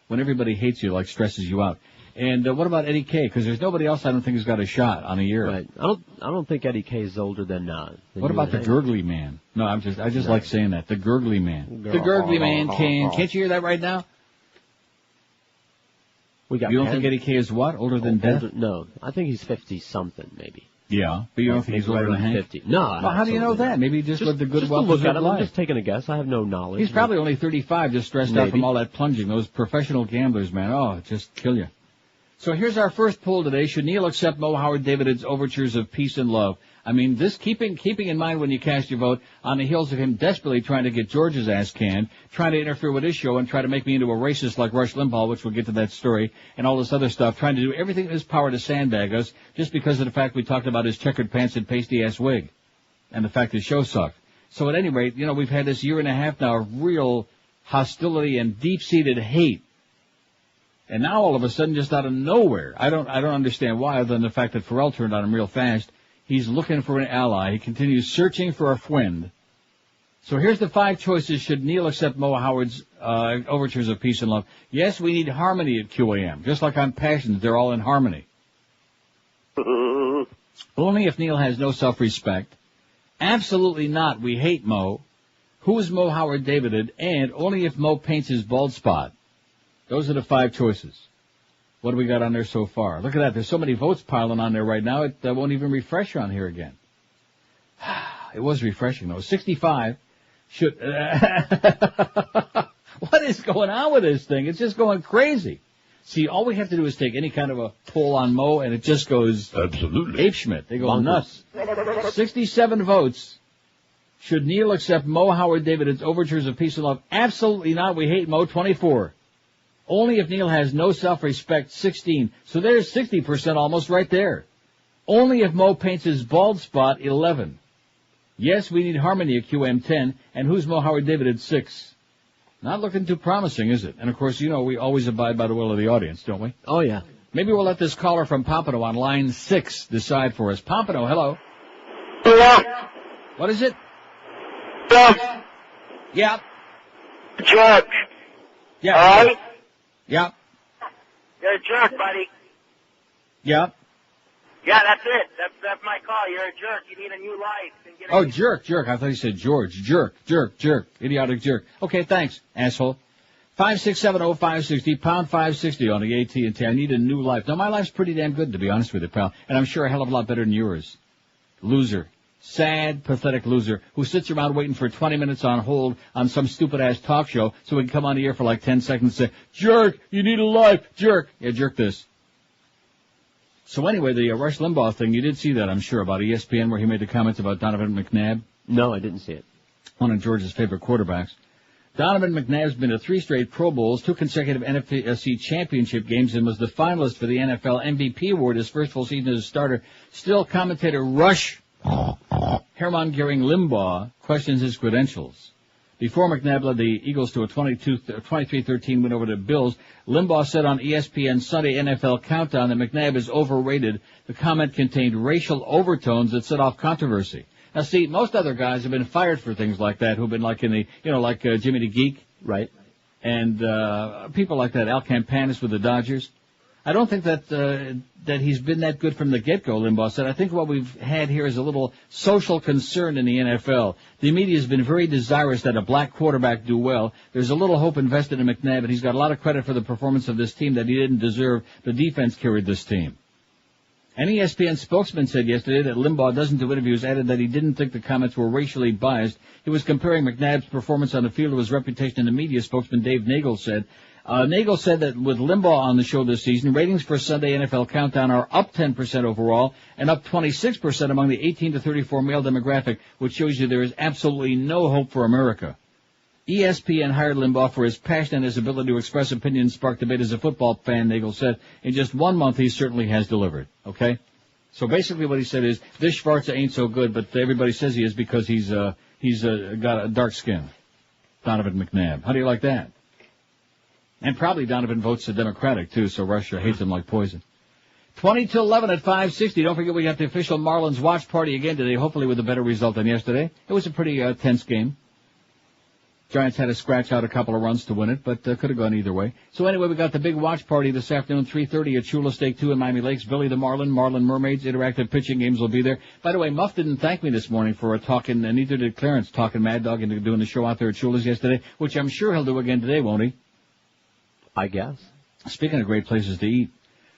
When everybody hates you, like stresses you out. And what about Eddie K? Because there's nobody else I don't think has got a shot on a year. Right. I don't think Eddie K is older than what about the gurgly man? No, I just like saying that. The gurgly man. The gurgly man can't you hear that right now? You don't think Eddie K is what? Older than death? No. I think he's 50-something, maybe. Yeah, but you don't think he's older than Hank? 50. No. Well, how do you know that? Maybe he just lived a good, well-fulfilled life. I'm just taking a guess. I have no knowledge. He's probably only 35, just stressed out from all that plunging. Those professional gamblers, man. Oh, just kill you. So here's our first poll today. Should Neil accept Moe Howard David's overtures of peace and love? I mean, this keeping in mind when you cast your vote on the heels of him desperately trying to get George's ass canned, trying to interfere with his show and try to make me into a racist like Rush Limbaugh, which we'll get to that story, and all this other stuff, trying to do everything in his power to sandbag us just because of the fact we talked about his checkered pants and pasty-ass wig and the fact his show sucked. So at any rate, you know, we've had this year and a half now of real hostility and deep-seated hate. And now all of a sudden, just out of nowhere, I don't understand why, other than the fact that Ferrall turned on him real fast. He's looking for an ally. He continues searching for a friend. So here's the 5 choices should Neil accept Moe Howard's overtures of peace and love. Yes, we need harmony at QAM. Just like on Passions, they're all in harmony. Only if Neil has no self-respect. Absolutely not. We hate Moe. Who is Moe Howard David? And only if Moe paints his bald spot. Those are the 5 choices. What do we got on there so far? Look at that. There's so many votes piling on there right now, it won't even refresh on here again. It was refreshing, though. 65 should... What is going on with this thing? It's just going crazy. See, all we have to do is take any kind of a poll on Moe, and it just goes... Absolutely. Apeshmit. They go nuts. 67 votes. Should Neil accept Moe Howard David's overtures of peace and love? Absolutely not. We hate Moe. 24. Only if Neil has no self-respect, 16. So there's 60% almost right there. Only if Moe paints his bald spot, 11. Yes, we need harmony at QM, 10. And who's Moe Howard David at 6? Not looking too promising, is it? And of course, you know, we always abide by the will of the audience, don't we? Oh, yeah. Maybe we'll let this caller from Pompano on line 6 decide for us. Pompano, hello. Yeah. What is it? Yeah. Yeah. George. Yeah. All right? Yeah. You're a jerk, buddy. Yeah. Yeah, that's it. That's my call. You're a jerk. You need a new life. Oh, jerk. I thought you said George. Jerk. Idiotic jerk. Okay, thanks, asshole. 5670560, pound 560 on the AT&T. I need a new life. Now, my life's pretty damn good, to be honest with you, pal. And I'm sure a hell of a lot better than yours. Loser. Sad, pathetic loser who sits around waiting for 20 minutes on hold on some stupid-ass talk show so he can come on the air for like 10 seconds and say, jerk, you need a life, jerk. Yeah, jerk this. So anyway, the Rush Limbaugh thing, you did see that, I'm sure, about ESPN where he made the comments about Donovan McNabb. No, I didn't see it. One of George's favorite quarterbacks. Donovan McNabb's been to 3 straight Pro Bowls, 2 consecutive NFC championship games, and was the finalist for the NFL MVP award his first full season as a starter. Still, commentator Rush Herman Gering Limbaugh questions his credentials. Before McNabb led the Eagles to a 23-13 win over the Bills, Limbaugh said on ESPN's Sunday NFL Countdown that McNabb is overrated. The comment contained racial overtones that set off controversy. Now, see, most other guys have been fired for things like that who've been like in the, like Jimmy the Geek. Right. And people like that, Al Campanis with the Dodgers. I don't think that he's been that good from the get-go, Limbaugh said. I think what we've had here is a little social concern in the NFL. The media has been very desirous that a black quarterback do well. There's a little hope invested in McNabb, and he's got a lot of credit for the performance of this team that he didn't deserve. The defense carried this team. An ESPN spokesman said yesterday that Limbaugh doesn't do interviews, added that he didn't think the comments were racially biased. He was comparing McNabb's performance on the field to his reputation in the media, spokesman Dave Nagel said. Nagel said that with Limbaugh on the show this season, ratings for Sunday NFL Countdown are up 10% overall and up 26% among the 18 to 34 male demographic, which shows you there is absolutely no hope for America. ESPN hired Limbaugh for his passion and his ability to express opinions and spark debate as a football fan, Nagel said. In just 1 month, he certainly has delivered. Okay? So basically what he said is, this Schwarzer ain't so good, but everybody says he is because he's got a dark skin. Donovan McNabb. How do you like that? And probably Donovan votes the Democratic, too, so Russia hates him like poison. 20-11 at 560. Don't forget we got the official Marlins watch party again today, hopefully with a better result than yesterday. It was a pretty tense game. Giants had to scratch out a couple of runs to win it, but could have gone either way. So anyway, we got the big watch party this afternoon, 3:30 at Chula Steak 2 in Miami Lakes. Billy the Marlin Mermaids, interactive pitching games will be there. By the way, Muff didn't thank me this morning for talking, and neither did Clarence, talking Mad Dog into doing the show out there at Chula's yesterday, which I'm sure he'll do again today, won't he? I guess. Speaking of great places to eat,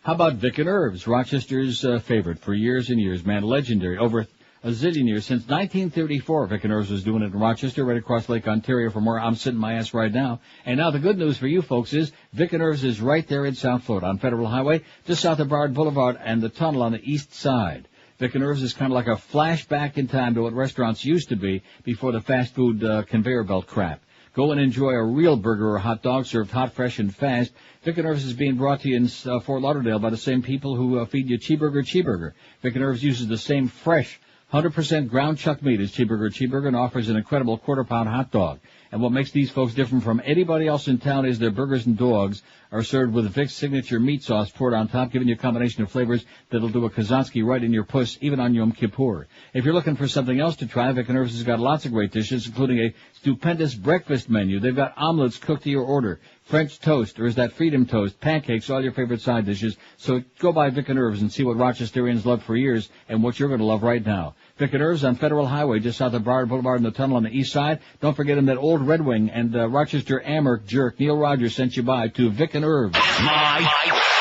how about Vic and Irv's, Rochester's favorite for years and years, man, legendary, over a zillion years. Since 1934, Vic and Irv's was doing it in Rochester, right across Lake Ontario from where I'm sitting my ass right now. And now the good news for you folks is Vic and Irv's is right there in South Florida on Federal Highway, just south of Broward Boulevard and the tunnel on the east side. Vic and Irv's is kind of like a flashback in time to what restaurants used to be before the fast food conveyor belt crap. Go and enjoy a real burger or hot dog served hot, fresh, and fast. Vic and Irv's is being brought to you in Fort Lauderdale by the same people who feed you Cheeseburger. Vic and Irv's uses the same fresh, 100% ground chuck meat as Cheeseburger and offers an incredible quarter-pound hot dog. And what makes these folks different from anybody else in town is their burgers and dogs are served with Vic's signature meat sauce poured on top, giving you a combination of flavors that'll do a Kazansky right in your puss, even on Yom Kippur. If you're looking for something else to try, Vic and Irv's has got lots of great dishes, including a stupendous breakfast menu. They've got omelets cooked to your order, French toast, or is that freedom toast, pancakes, all your favorite side dishes. So go by Vic and Irv's and see what Rochesterians loved for years and what you're going to love right now. Vic and Irv's on Federal Highway, just south of Broward Boulevard in the tunnel on the east side. Don't forget him, that old Red Wing and Rochester Amherst jerk Neil Rogers sent you by to Vic and Irv's. Live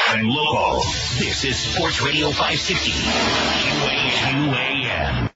and local. This is Sports Radio 560. QAM.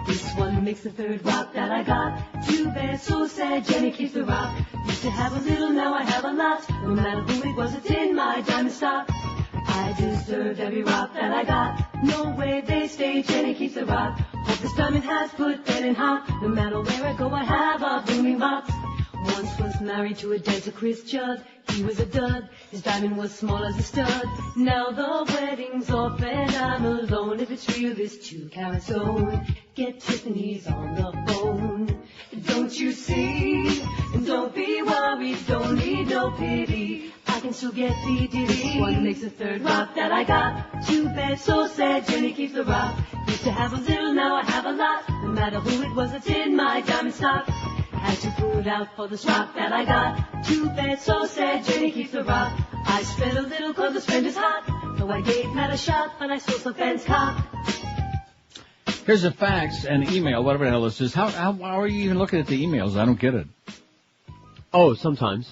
This one makes the third rock that I got. Too bad, so sad, Jenny keeps the rock. Used to have a little, now I have a lot. No matter who it was, it's in my diamond stock. I deserved every rock that I got. No way they stay, Jenny keeps the rock. Hope this diamond has put Ben in hot. No matter where I go, I have a booming box. Once was married to a dancer, Chris Judd. He was a dud, his diamond was small as a stud. Now the wedding's off and I'm alone. If it's real, this 2-carat stone. Get Tiffany's on the phone. Don't you see? Don't be worried, don't need no pity. I can still get the ditty. One makes the third rock that I got. Too bad, so sad, Jenny keeps the rock. Used to have a little, now I have a lot. No matter who it was, it's in my diamond stock. Had to put out for this rock that I got. Too bad, so sad, Jenny keeps the rock. I spent a little cause the spend is hot. So I gave Matt a shot, but I saw some fence cop. Here's a fax and email, whatever the hell this is. How are you even looking at the emails? I don't get it. Oh, sometimes.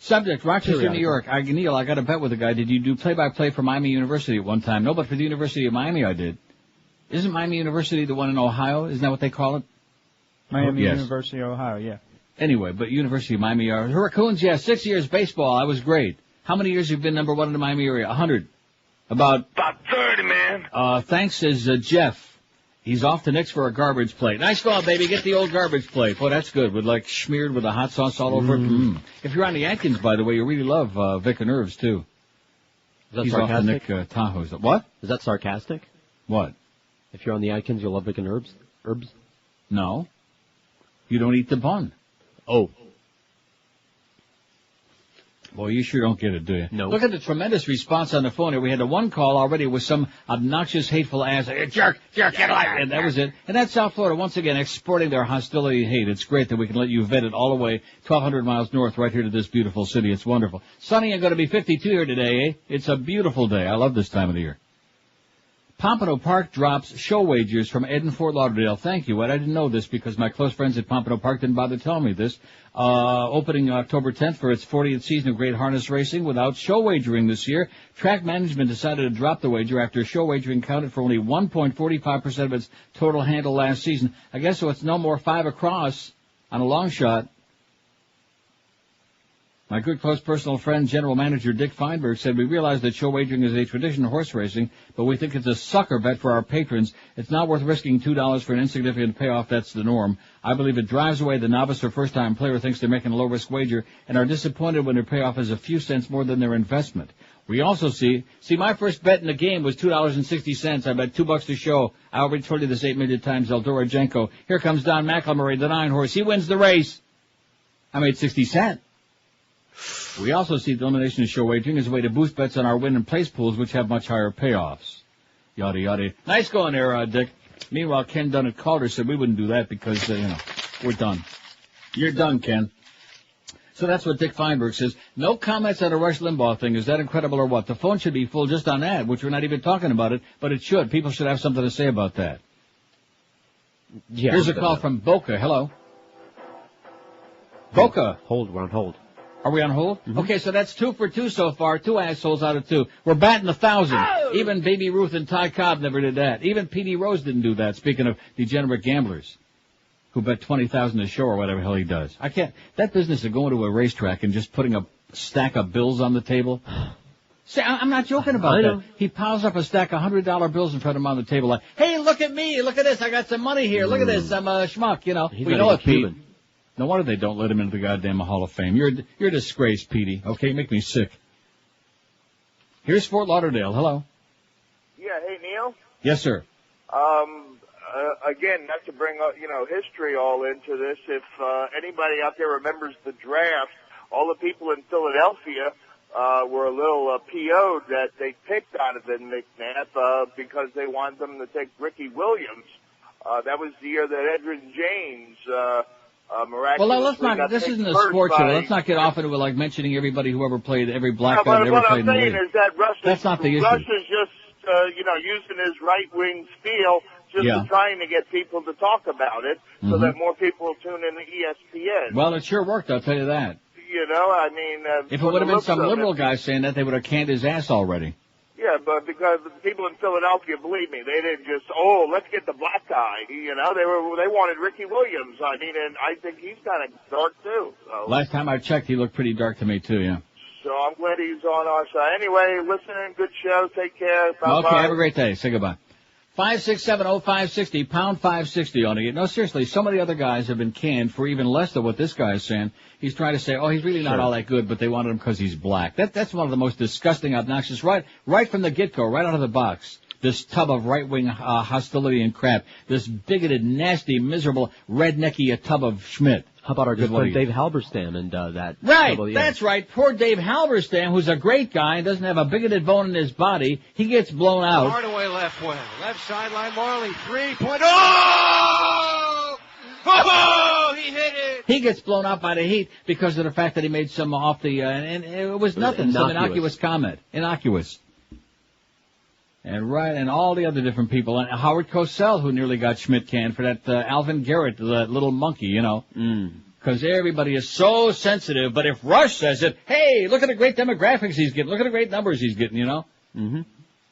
Subject, Rochester, New York. Neil, I got a bet with a guy. Did you do play-by-play for Miami University at one time? No, but for the University of Miami I did. Isn't Miami University the one in Ohio? Isn't that what they call it? Miami Yes. University, Ohio, yeah. Anyway, but University of Miami are Hurricanes, yeah, 6 years baseball. I was great. How many years have you been number one in the Miami area? 100. About 30, man. Thanks, says Jeff. He's off to Knicks for a garbage plate. Nice call, baby. Get the old garbage plate. Boy, that's good. With smeared with the hot sauce all over it. If you're on the Atkins, by the way, you really love Vic and Irv's too. Is that He's sarcastic? off to Nick Tahoe's. What? Is that sarcastic? What? If you're on the Atkins, you'll love Vic and Herbs? No. You don't eat the bun. Oh. Boy, you sure don't get it, do you? No. Look at the tremendous response on the phone here. We had a one call already with some obnoxious, hateful ass. Hey, jerk, get alive. And that was it. And that's South Florida, once again, exporting their hostility and hate. It's great that we can let you vet it all the way 1,200 miles north right here to this beautiful city. It's wonderful. Sunny and going to be 52 here today, eh? It's a beautiful day. I love this time of the year. Pompano Park drops show wagers from Ed in Fort Lauderdale. Thank you, Ed. I didn't know this because my close friends at Pompano Park didn't bother telling me this. Opening October 10th for its 40th season of great harness racing without show wagering this year. Track management decided to drop the wager after show wagering counted for only 1.45% of its total handle last season. I guess so it's no more 5 across on a long shot. My good close personal friend, General Manager Dick Feinberg, said, we realize that show wagering is a tradition of horse racing, but we think it's a sucker bet for our patrons. It's not worth risking $2 for an insignificant payoff. That's the norm. I believe it drives away the novice or first-time player who thinks they're making a low-risk wager and are disappointed when their payoff is a few cents more than their investment. We also see my first bet in the game was $2.60. I bet $2 to show. I already told you this 8 million times, Eldora Jenko. Here comes Don McElmurray, the 9-horse. He wins the race. I made 60 cents. We also see the elimination of show wagering as a way to boost bets on our win and place pools, which have much higher payoffs. Yada, yada. Nice going there, Dick. Meanwhile, Ken Dunn at Calder said we wouldn't do that because, we're done. You're done, Ken. So that's what Dick Feinberg says. No comments on a Rush Limbaugh thing. Is that incredible or what? The phone should be full just on that, which we're not even talking about it, but it should. People should have something to say about that. Yeah, here's a call from Boca. Hello. Boca. Hold, we're on hold. Are we on hold? Mm-hmm. Okay, so that's 2 for 2 so far. 2 assholes out of 2. We're batting 1,000. Oh! Even Baby Ruth and Ty Cobb never did that. Even Petey Rose didn't do that, speaking of degenerate gamblers who bet 20,000 a show or whatever the hell he does. I can't. That business of going to a racetrack and just putting a stack of bills on the table. See, I'm not joking about that. He piles up a stack of $100 bills in front of him on the table like, hey, look at me. Look at this. I got some money here. Look at this. I'm a schmuck, you know. We know it, Pete. No wonder they don't let him into the goddamn Hall of Fame. You're a disgrace, Petey. Okay, make me sick. Here's Fort Lauderdale. Hello. Yeah, hey, Neil. Yes, sir. Again, not to bring history all into this. If anybody out there remembers the draft, all the people in Philadelphia were a little PO'd that they picked Donovan McNabb because they wanted them to take Ricky Williams. That was the year that Edgerrin James miraculously let's not. This isn't a sports show. Let's not get off into like mentioning everybody who ever played, every black guy that ever played in the league. What I'm saying is that that's not the issue. Russ is just using his right wing spiel just trying to get people to talk about it so that more people will tune in to ESPN. Well, it sure worked. I'll tell you that. You know, I mean, if it would have been some liberal guy saying that, they would have canned his ass already. Yeah, but because the people in Philadelphia, believe me, they didn't just, let's get the black guy. You know, they wanted Ricky Williams. I mean, and I think he's kind of dark too. So. Last time I checked, he looked pretty dark to me too. Yeah. So I'm glad he's on our side. Anyway, listening, good show. Take care. Bye-bye. Okay, have a great day. Say goodbye. 5670560, pound 560 on it. No, seriously, so many other guys have been canned for even less than what this guy is saying. He's trying to say, he's really not all that good, but they wanted him because he's black. That's one of the most disgusting, obnoxious, right from the get-go, right out of the box. This tub of right-wing hostility and crap. This bigoted, nasty, miserable, rednecky tub of Schmidt. How about our good friend Dave Halberstam and that? Right, that's right. Poor Dave Halberstam, who's a great guy and doesn't have a bigoted bone in his body. He gets blown out. Hardaway left wing. Left sideline, Marley, 3-point. Oh, he hit it. He gets blown out by the Heat because of the fact that he made some off the, and it was nothing, some innocuous comment. Innocuous. And all the other different people. And Howard Cosell, who nearly got Schmidt canned for that Alvin Garrett, that little monkey, you know. Because everybody is so sensitive. But if Rush says it, hey, look at the great demographics he's getting. Look at the great numbers he's getting, you know.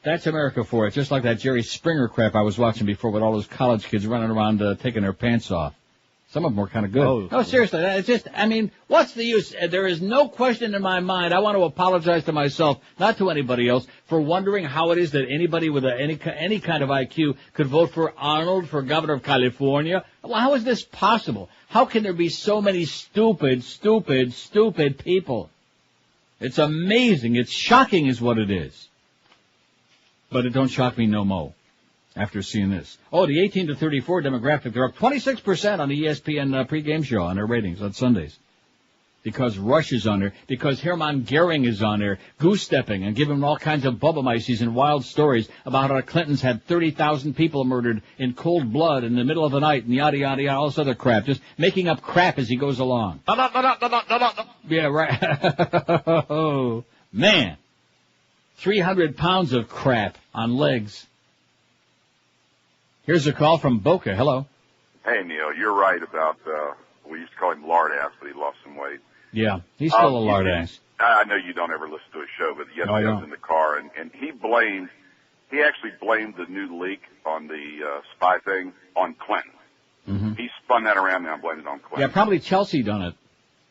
That's America for it. Just like that Jerry Springer crap I was watching before with all those college kids running around taking their pants off. Some of them were kind of good. No, seriously, it's just, I mean, what's the use? There is no question in my mind. I want to apologize to myself, not to anybody else, for wondering how it is that anybody with any kind of IQ could vote for Arnold for governor of California. Well, how is this possible? How can there be so many stupid people? It's amazing. It's shocking is what it is. But it don't shock me no more. After seeing this. The 18 to 34 demographic, they're up 26% on the ESPN pregame show on their ratings on Sundays. Because Rush is on there, because Hermann Goering is on there, goose-stepping and giving all kinds of bubble-mices and wild stories about how the Clintons had 30,000 people murdered in cold blood in the middle of the night and yada, yada, yada, all this other crap. Just making up crap as he goes along. Yeah, right. Oh, man. 300 pounds of crap on legs. Here's a call from Boca. Hello. Hey, Neil, you're right about, we used to call him lard ass, but he lost some weight. Yeah, he's still a lard ass. I know you don't ever listen to his show, but yesterday I was in the car, and he actually blamed the new leak on the spy thing on Clinton. He spun that around now and blamed it on Clinton. Yeah, probably Chelsea done it.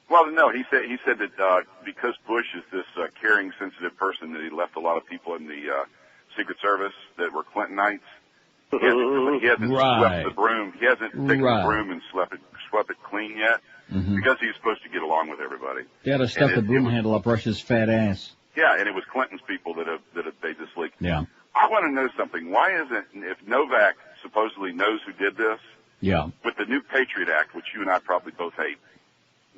Well, no, he said that because Bush is this caring, sensitive person, that he left a lot of people in the Secret Service that were Clintonites. He hasn't swept the broom. He hasn't taken the broom and swept it clean yet because he's supposed to get along with everybody. They had to stuff the broom handle up Rush's fat ass. Yeah, and it was Clinton's people that made this leak. Yeah. I want to know something. Why isn't, if Novak supposedly knows who did this, with the new Patriot Act, which you and I probably both hate,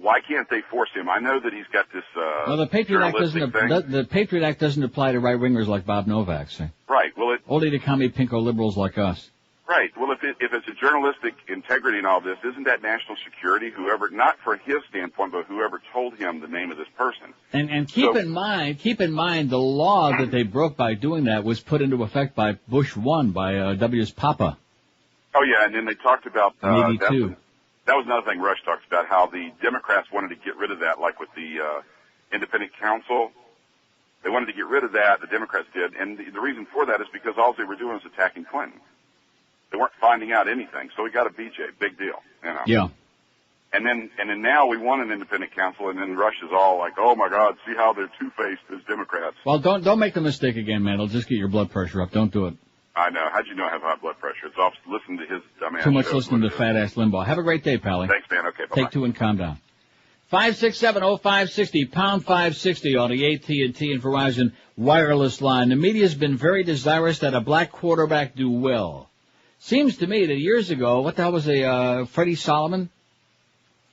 why can't they force him? I know that he's got this well, the Patriot Act doesn't apply to right wingers like Bob Novak. See? Right. Well, only to commie pinko liberals like us. Right. Well, if it's a journalistic integrity and all this, isn't that national security? Whoever, not for his standpoint, but whoever told him the name of this person. And keep in mind, the law that they broke by doing that was put into effect by Bush 1, by W's Papa. Oh yeah, and then they talked about maybe 2. that was another thing Rush talks about, how the Democrats wanted to get rid of that, like with the independent counsel. They wanted to get rid of that, the Democrats did, and the reason for that is because all they were doing was attacking Clinton. They weren't finding out anything, so we got a BJ, big deal, you know. Yeah. And then now we want an independent counsel, and then Rush is all like, oh my God, see how they're two-faced as Democrats. Well, don't make the mistake again, man. It'll just get your blood pressure up. Don't do it. I know. How'd you know I have high blood pressure? It's off listening to his dumbass Too much shows. listening to fat-ass Limbaugh. Have a great day, Pally. Thanks, man. Okay, bye-bye. Take two and calm down. 567-0560, pound 560 on the AT&T and Verizon wireless line. The media's been very desirous that a black quarterback do well. Seems to me that years ago, what the hell was Freddie Solomon?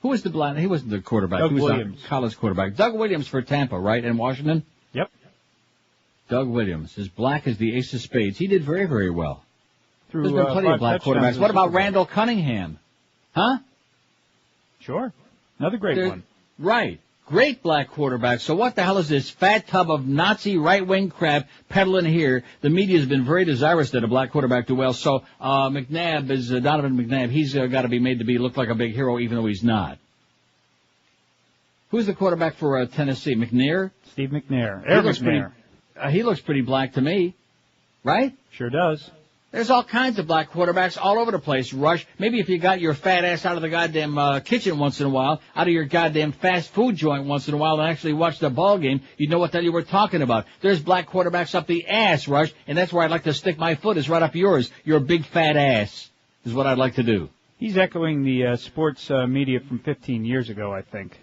Who was the black? He wasn't the quarterback. Doug he was Williams. the college quarterback. Doug Williams for Tampa, right, in Washington? Yep. Doug Williams, as black as the ace of spades. He did very, very well. There's been plenty 5 of black touchdowns quarterbacks. in What the about Super Bowl. Randall Cunningham? Huh? Sure. Another great one. Right. Great black quarterback. So what the hell is this fat tub of Nazi right-wing crap peddling here? The media has been very desirous that a black quarterback do well. So McNabb is Donovan McNabb. He's got to be made to look like a big hero, even though he's not. Who's the quarterback for Tennessee? McNair? Steve McNair. He looks pretty black to me, right? Sure does. There's all kinds of black quarterbacks all over the place, Rush. Maybe if you got your fat ass out of the goddamn kitchen once in a while, out of your goddamn fast food joint once in a while, and actually watch the ball game, you'd know what the hell you were talking about. There's black quarterbacks up the ass, Rush, and that's where I'd like to stick my foot, is right up yours. Your big fat ass is what I'd like to do. He's echoing the sports media from 15 years ago, I think.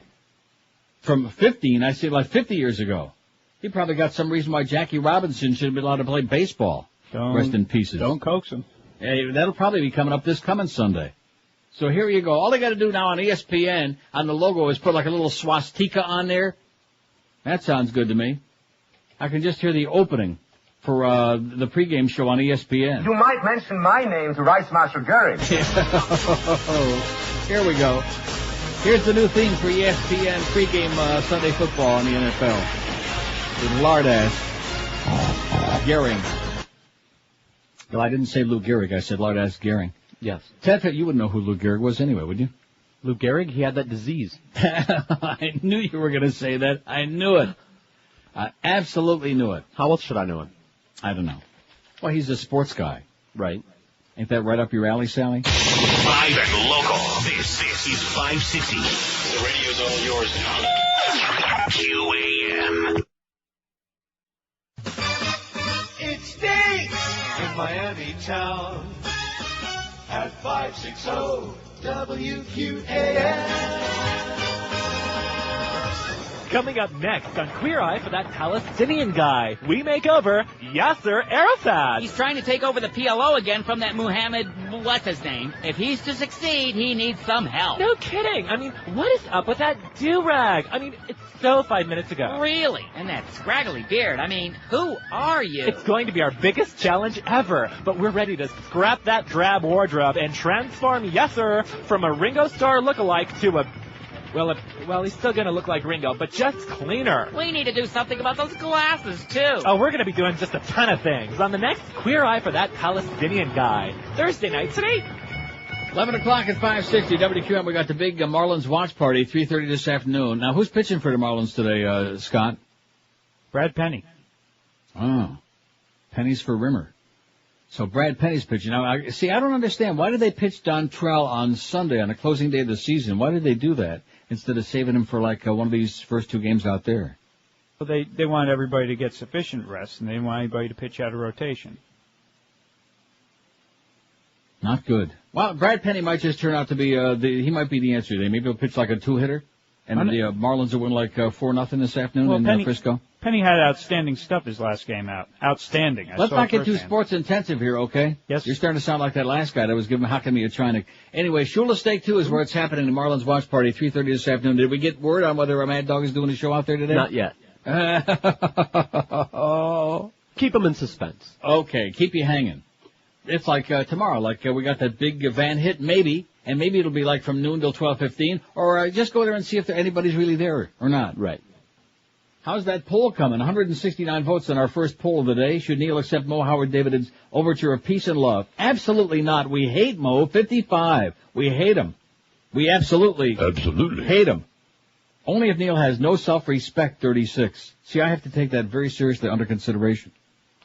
From 15, I say like 50 years ago. He probably got some reason why Jackie Robinson should have been allowed to play baseball. Rest in pieces. Don't coax him. Hey, that'll probably be coming up this coming Sunday. So here you go. All they got to do now on ESPN, on the logo, is put like a little swastika on there. That sounds good to me. I can just hear the opening for the pregame show on ESPN. You might mention my name to Rice Marshal Gehrig. Here we go. Here's the new theme for ESPN pregame Sunday football in the NFL. With Lardass Gehrig. Well, I didn't say Lou Gehrig. I said Lardass Gehrig. Yes. Ted, you wouldn't know who Lou Gehrig was anyway, would you? Lou Gehrig? He had that disease. I knew you were going to say that. I knew it. I absolutely knew it. How else should I know him? I don't know. Well, he's a sports guy. Right. Ain't that right up your alley, Sally? Live and local. This is 560. The radio's all yours now. QAM. It stinks in Miami town at 560 WQAM. Coming up next on Queer Eye for that Palestinian guy, we make over Yasser Arafat. He's trying to take over the PLO again from that Muhammad, what's his name? If he's to succeed, he needs some help. No kidding. I mean, what is up with that do-rag? I mean, it's so 5 minutes ago. Really? And that scraggly beard. I mean, who are you? It's going to be our biggest challenge ever, but we're ready to scrap that drab wardrobe and transform Yasser from a Ringo Starr lookalike to a... Well, he's still going to look like Ringo, but just cleaner. We need to do something about those glasses, too. Oh, we're going to be doing just a ton of things on the next Queer Eye for that Palestinian guy. Thursday nights at 8. 11 o'clock at 560 WQM. We got the big Marlins watch party, 3:30 this afternoon. Now, who's pitching for the Marlins today, Scott? Brad Penny. Oh, Penny's for Rimmer. So Brad Penny's pitching. Now, I don't understand. Why did they pitch Dontrell on Sunday, on the closing day of the season? Why did they do that instead of saving him for, like, one of these first two games out there? Well, they want everybody to get sufficient rest, and they want anybody to pitch out of rotation. Not good. Well, Brad Penny might just turn out to be, he might be the answer today. Maybe he'll pitch like a two-hitter, and the Marlins will win like 4-0 this afternoon in Frisco. Penny had outstanding stuff his last game out. Outstanding. Let's not get too sports intensive here, okay? Yes. You're starting to sound like that last guy that was giving Hakimi. Anyway, Shula Steak 2 is where it's happening. The Marlins watch party, 3:30 this afternoon. Did we get word on whether Mad Dog is doing a show out there today? Not yet. Keep them in suspense. Okay, keep you hanging. It's like tomorrow, we got that big van hit, maybe, and maybe it'll be like from noon till 12:15, or just go there and see if anybody's really there or not. Right. How's that poll coming? 169 votes on our first poll of the day. Should Neil accept Moe Howard David's overture of peace and love? Absolutely not. We hate Moe. 55. We hate him. We absolutely hate him. Only if Neil has no self-respect, 36. See, I have to take that very seriously under consideration.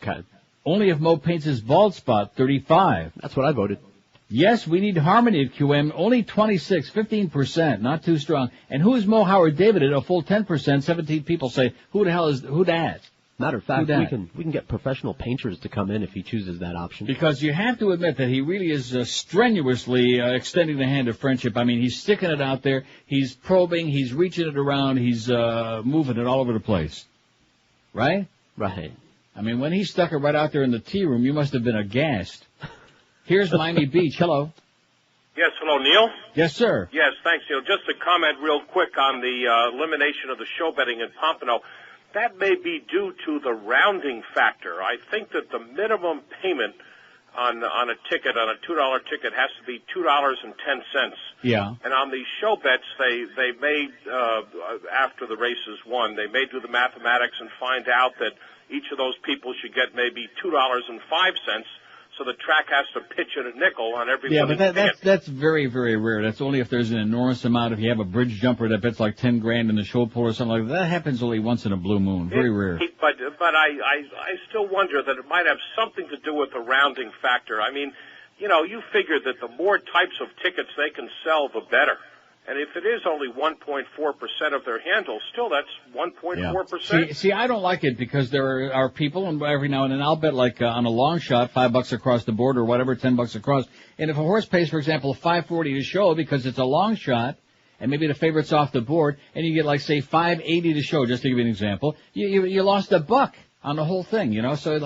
Okay. Only if Mo paints his bald spot, 35. That's what I voted. Yes, we need harmony at QM. Only 26, 15%, not too strong. And who is Moe Howard David at a full 10%? 17 people say, who that? Matter of fact, we can get professional painters to come in if he chooses that option. Because you have to admit that he really is strenuously extending the hand of friendship. I mean, he's sticking it out there. He's probing. He's reaching it around. He's moving it all over the place. Right? Right. I mean, when he stuck it right out there in the tea room, you must have been aghast. Here's Miami Beach. Hello. Yes, hello, Neil? Yes, sir. Yes, thanks, Neil. Just to comment real quick on the elimination of the show betting in Pompano. That may be due to the rounding factor. I think that the minimum payment on a ticket, on a $2 ticket, has to be $2.10. Yeah. And on these show bets, they may, after the race is won, they may do the mathematics and find out that each of those people should get maybe $2.05. So the track has to pitch in a nickel on every. Yeah, but that's very, very rare. That's only if there's an enormous amount. If you have a bridge jumper that bets like 10 grand in the show pool or something like that, that happens only once in a blue moon. Very rare. But I still wonder that it might have something to do with the rounding factor. I mean, you figure that the more types of tickets they can sell, the better. And if it is only 1.4% of their handle, still that's 1.4%. Yeah. See, I don't like it because there are people, and every now and then I'll bet like on a long shot, $5 across the board or whatever, $10 across. And if a horse pays, for example, $5.40 to show because it's a long shot, and maybe the favorite's off the board, and you get like say $5.80 to show, just to give you an example, you lost $1 on the whole thing, So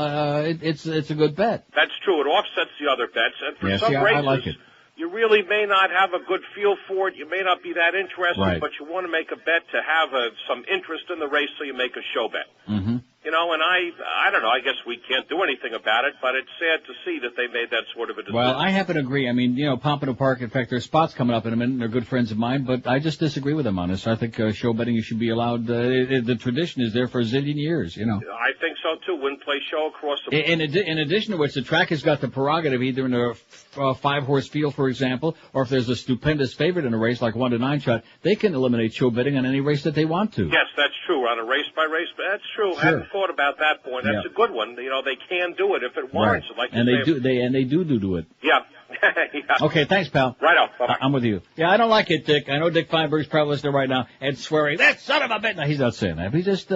it's a good bet. That's true. It offsets the other bets, and for some races, I like it. You really may not have a good feel for it. You may not be that interested, right. But you want to make a bet to have some interest in the race, so you make a show bet. Mm-hmm. And I don't know. I guess we can't do anything about it, but it's sad to see that they made that sort of a decision. Well, I happen to agree. I mean, Pompano Park, in fact, there's spots coming up in a minute. They're good friends of mine, but I just disagree with them on this. I think show betting you should be allowed. The tradition is there for a zillion years, I think so, too. Win, play, show across the board. In addition to which, the track has got the prerogative, either in a 5-horse field, for example, or if there's a stupendous favorite in a race like 1-9 shot, they can eliminate show betting on any race that they want to. Yes, that's true. On a race-by-race, that's true. Sure. I hadn't thought about that point. That's a good one. They can do it if it warrants it. Like and they do it. Yeah. Yeah. Okay, thanks, pal. Right on. Bye-bye. I'm with you. Yeah, I don't like it, Dick. I know Dick Feinberg's probably listening right now and swearing, that son of a bitch. No, he's not saying that. He just,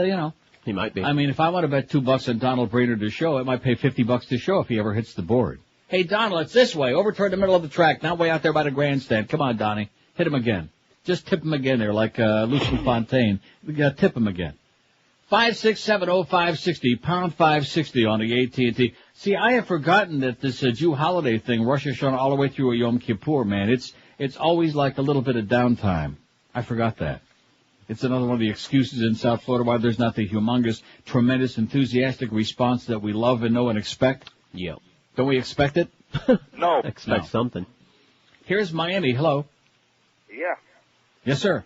He might be. I mean, if I want to bet $2 on Donald Brainerd to show, it might pay $50 to show if he ever hits the board. Hey, Donald, it's this way. Over toward the middle of the track, not way out there by the grandstand. Come on, Donnie. Hit him again. Just tip him again there, like Lucien Fontaine. We got to tip him again. 5670560, pound 560 on the AT&T. See, I have forgotten that this Jew holiday thing, Rosh Hashanah all the way through a Yom Kippur, man. It's always like a little bit of downtime. I forgot that. It's another one of the excuses in South Florida why there's not the humongous, tremendous, enthusiastic response that we love and know and expect. Yeah. Don't we expect it? No. Expect something. Here's Miami. Hello. Yeah. Yes, sir.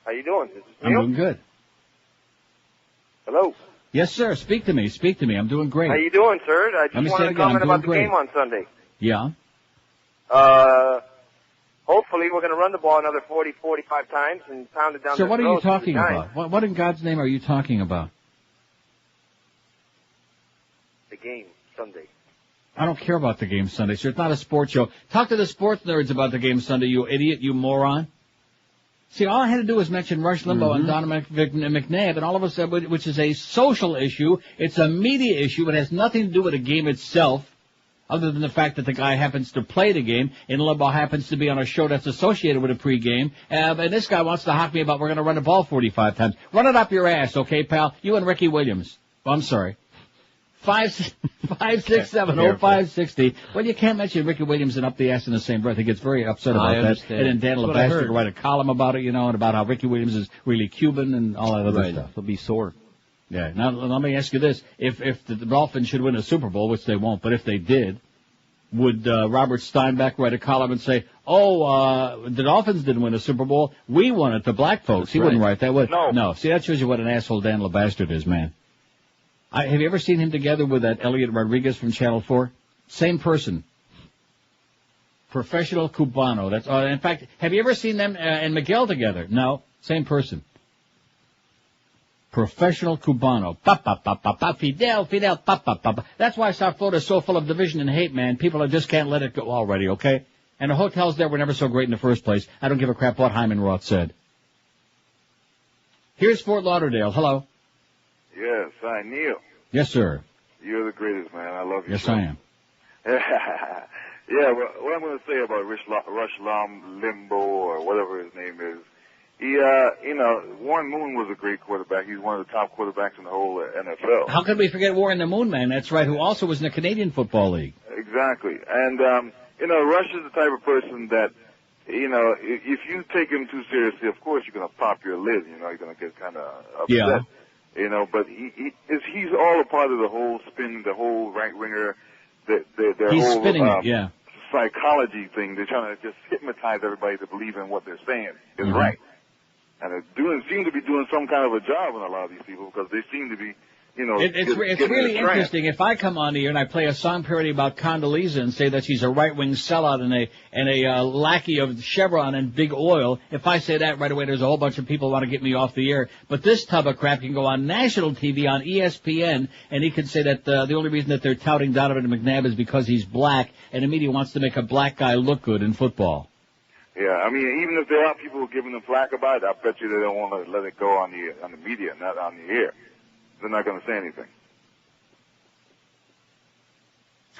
How you doing? This is I'm Neil. doing good. Hello. Yes, sir. Speak to me. I'm doing great. How you doing, sir? I Let me just say wanted it to again. I'm comment about the doing game great. on Sunday. Yeah. Hopefully we're going to run the ball another 40, 45 times and pound it down So the what are you throats of the talking Giants. about? What in God's name are you talking about? The game Sunday. I don't care about the game Sunday, sir. It's not a sports show. Talk to the sports nerds about the game Sunday, you idiot, you moron. See, all I had to do was mention Rush Limbaugh and Donovan McNabb, and all of a sudden, which is a social issue, it's a media issue, it has nothing to do with the game itself, other than the fact that the guy happens to play the game, and Limbaugh happens to be on a show that's associated with a pregame, and this guy wants to hock me about we're going to run the ball 45 times. Run it up your ass, okay, pal? You and Ricky Williams. Well, I'm sorry. 5670560. Well, you can't mention Ricky Williams and up the ass in the same breath. He gets very upset about that. And then Dan LeBaster can write a column about it, and about how Ricky Williams is really Cuban and all that other stuff. He'll be sore. Yeah. Now, let me ask you this. If the Dolphins should win a Super Bowl, which they won't, but if they did, would Robert Steinbeck write a column and say, the Dolphins didn't win a Super Bowl, we won it, the black folks? He wouldn't write that, would he? No. See, that shows you what an asshole Dan LeBaster is, man. Have you ever seen him together with that Elliot Rodriguez from Channel 4? Same person. Professional Cubano. That's in fact, have you ever seen them and Miguel together? No, same person. Professional Cubano. Pa pa pa pa pa. Fidel. Pa pa pa pa. That's why South Florida is so full of division and hate, man. People just can't let it go already. Okay. And the hotels there were never so great in the first place. I don't give a crap what Hyman Roth said. Here's Fort Lauderdale. Hello. Yes, hi, Neil. Yes, sir. You're the greatest, man. I love you. Yes, I am. Yeah, well, what I'm going to say about Rush Limbaugh, or whatever his name is, he, Warren Moon was a great quarterback. He's one of the top quarterbacks in the whole NFL. How could we forget Warren the Moon Man? That's right, who also was in the Canadian Football League. Exactly. And, Rush is the type of person that, if you take him too seriously, of course you're going to pop your lid, you're going to get kind of upset. Yeah. But he's all a part of the whole spin, the whole right-winger, their he's whole spinning it, yeah. psychology thing. They're trying to just hypnotize everybody to believe in what they're saying is right. And they seem to be doing some kind of a job on a lot of these people because they seem to be, It's really interesting. If I come on here and I play a song parody about Condoleezza and say that she's a right-wing sellout and a lackey of Chevron and big oil, if I say that right away, there's a whole bunch of people who want to get me off the air. But this tub of crap can go on national TV on ESPN, and he can say that the only reason that they're touting Donovan McNabb is because he's black, and the media wants to make a black guy look good in football. Yeah, I mean, even if there are people giving them flack about it, I bet you they don't want to let it go on the media, not on the air. They're not going to say anything.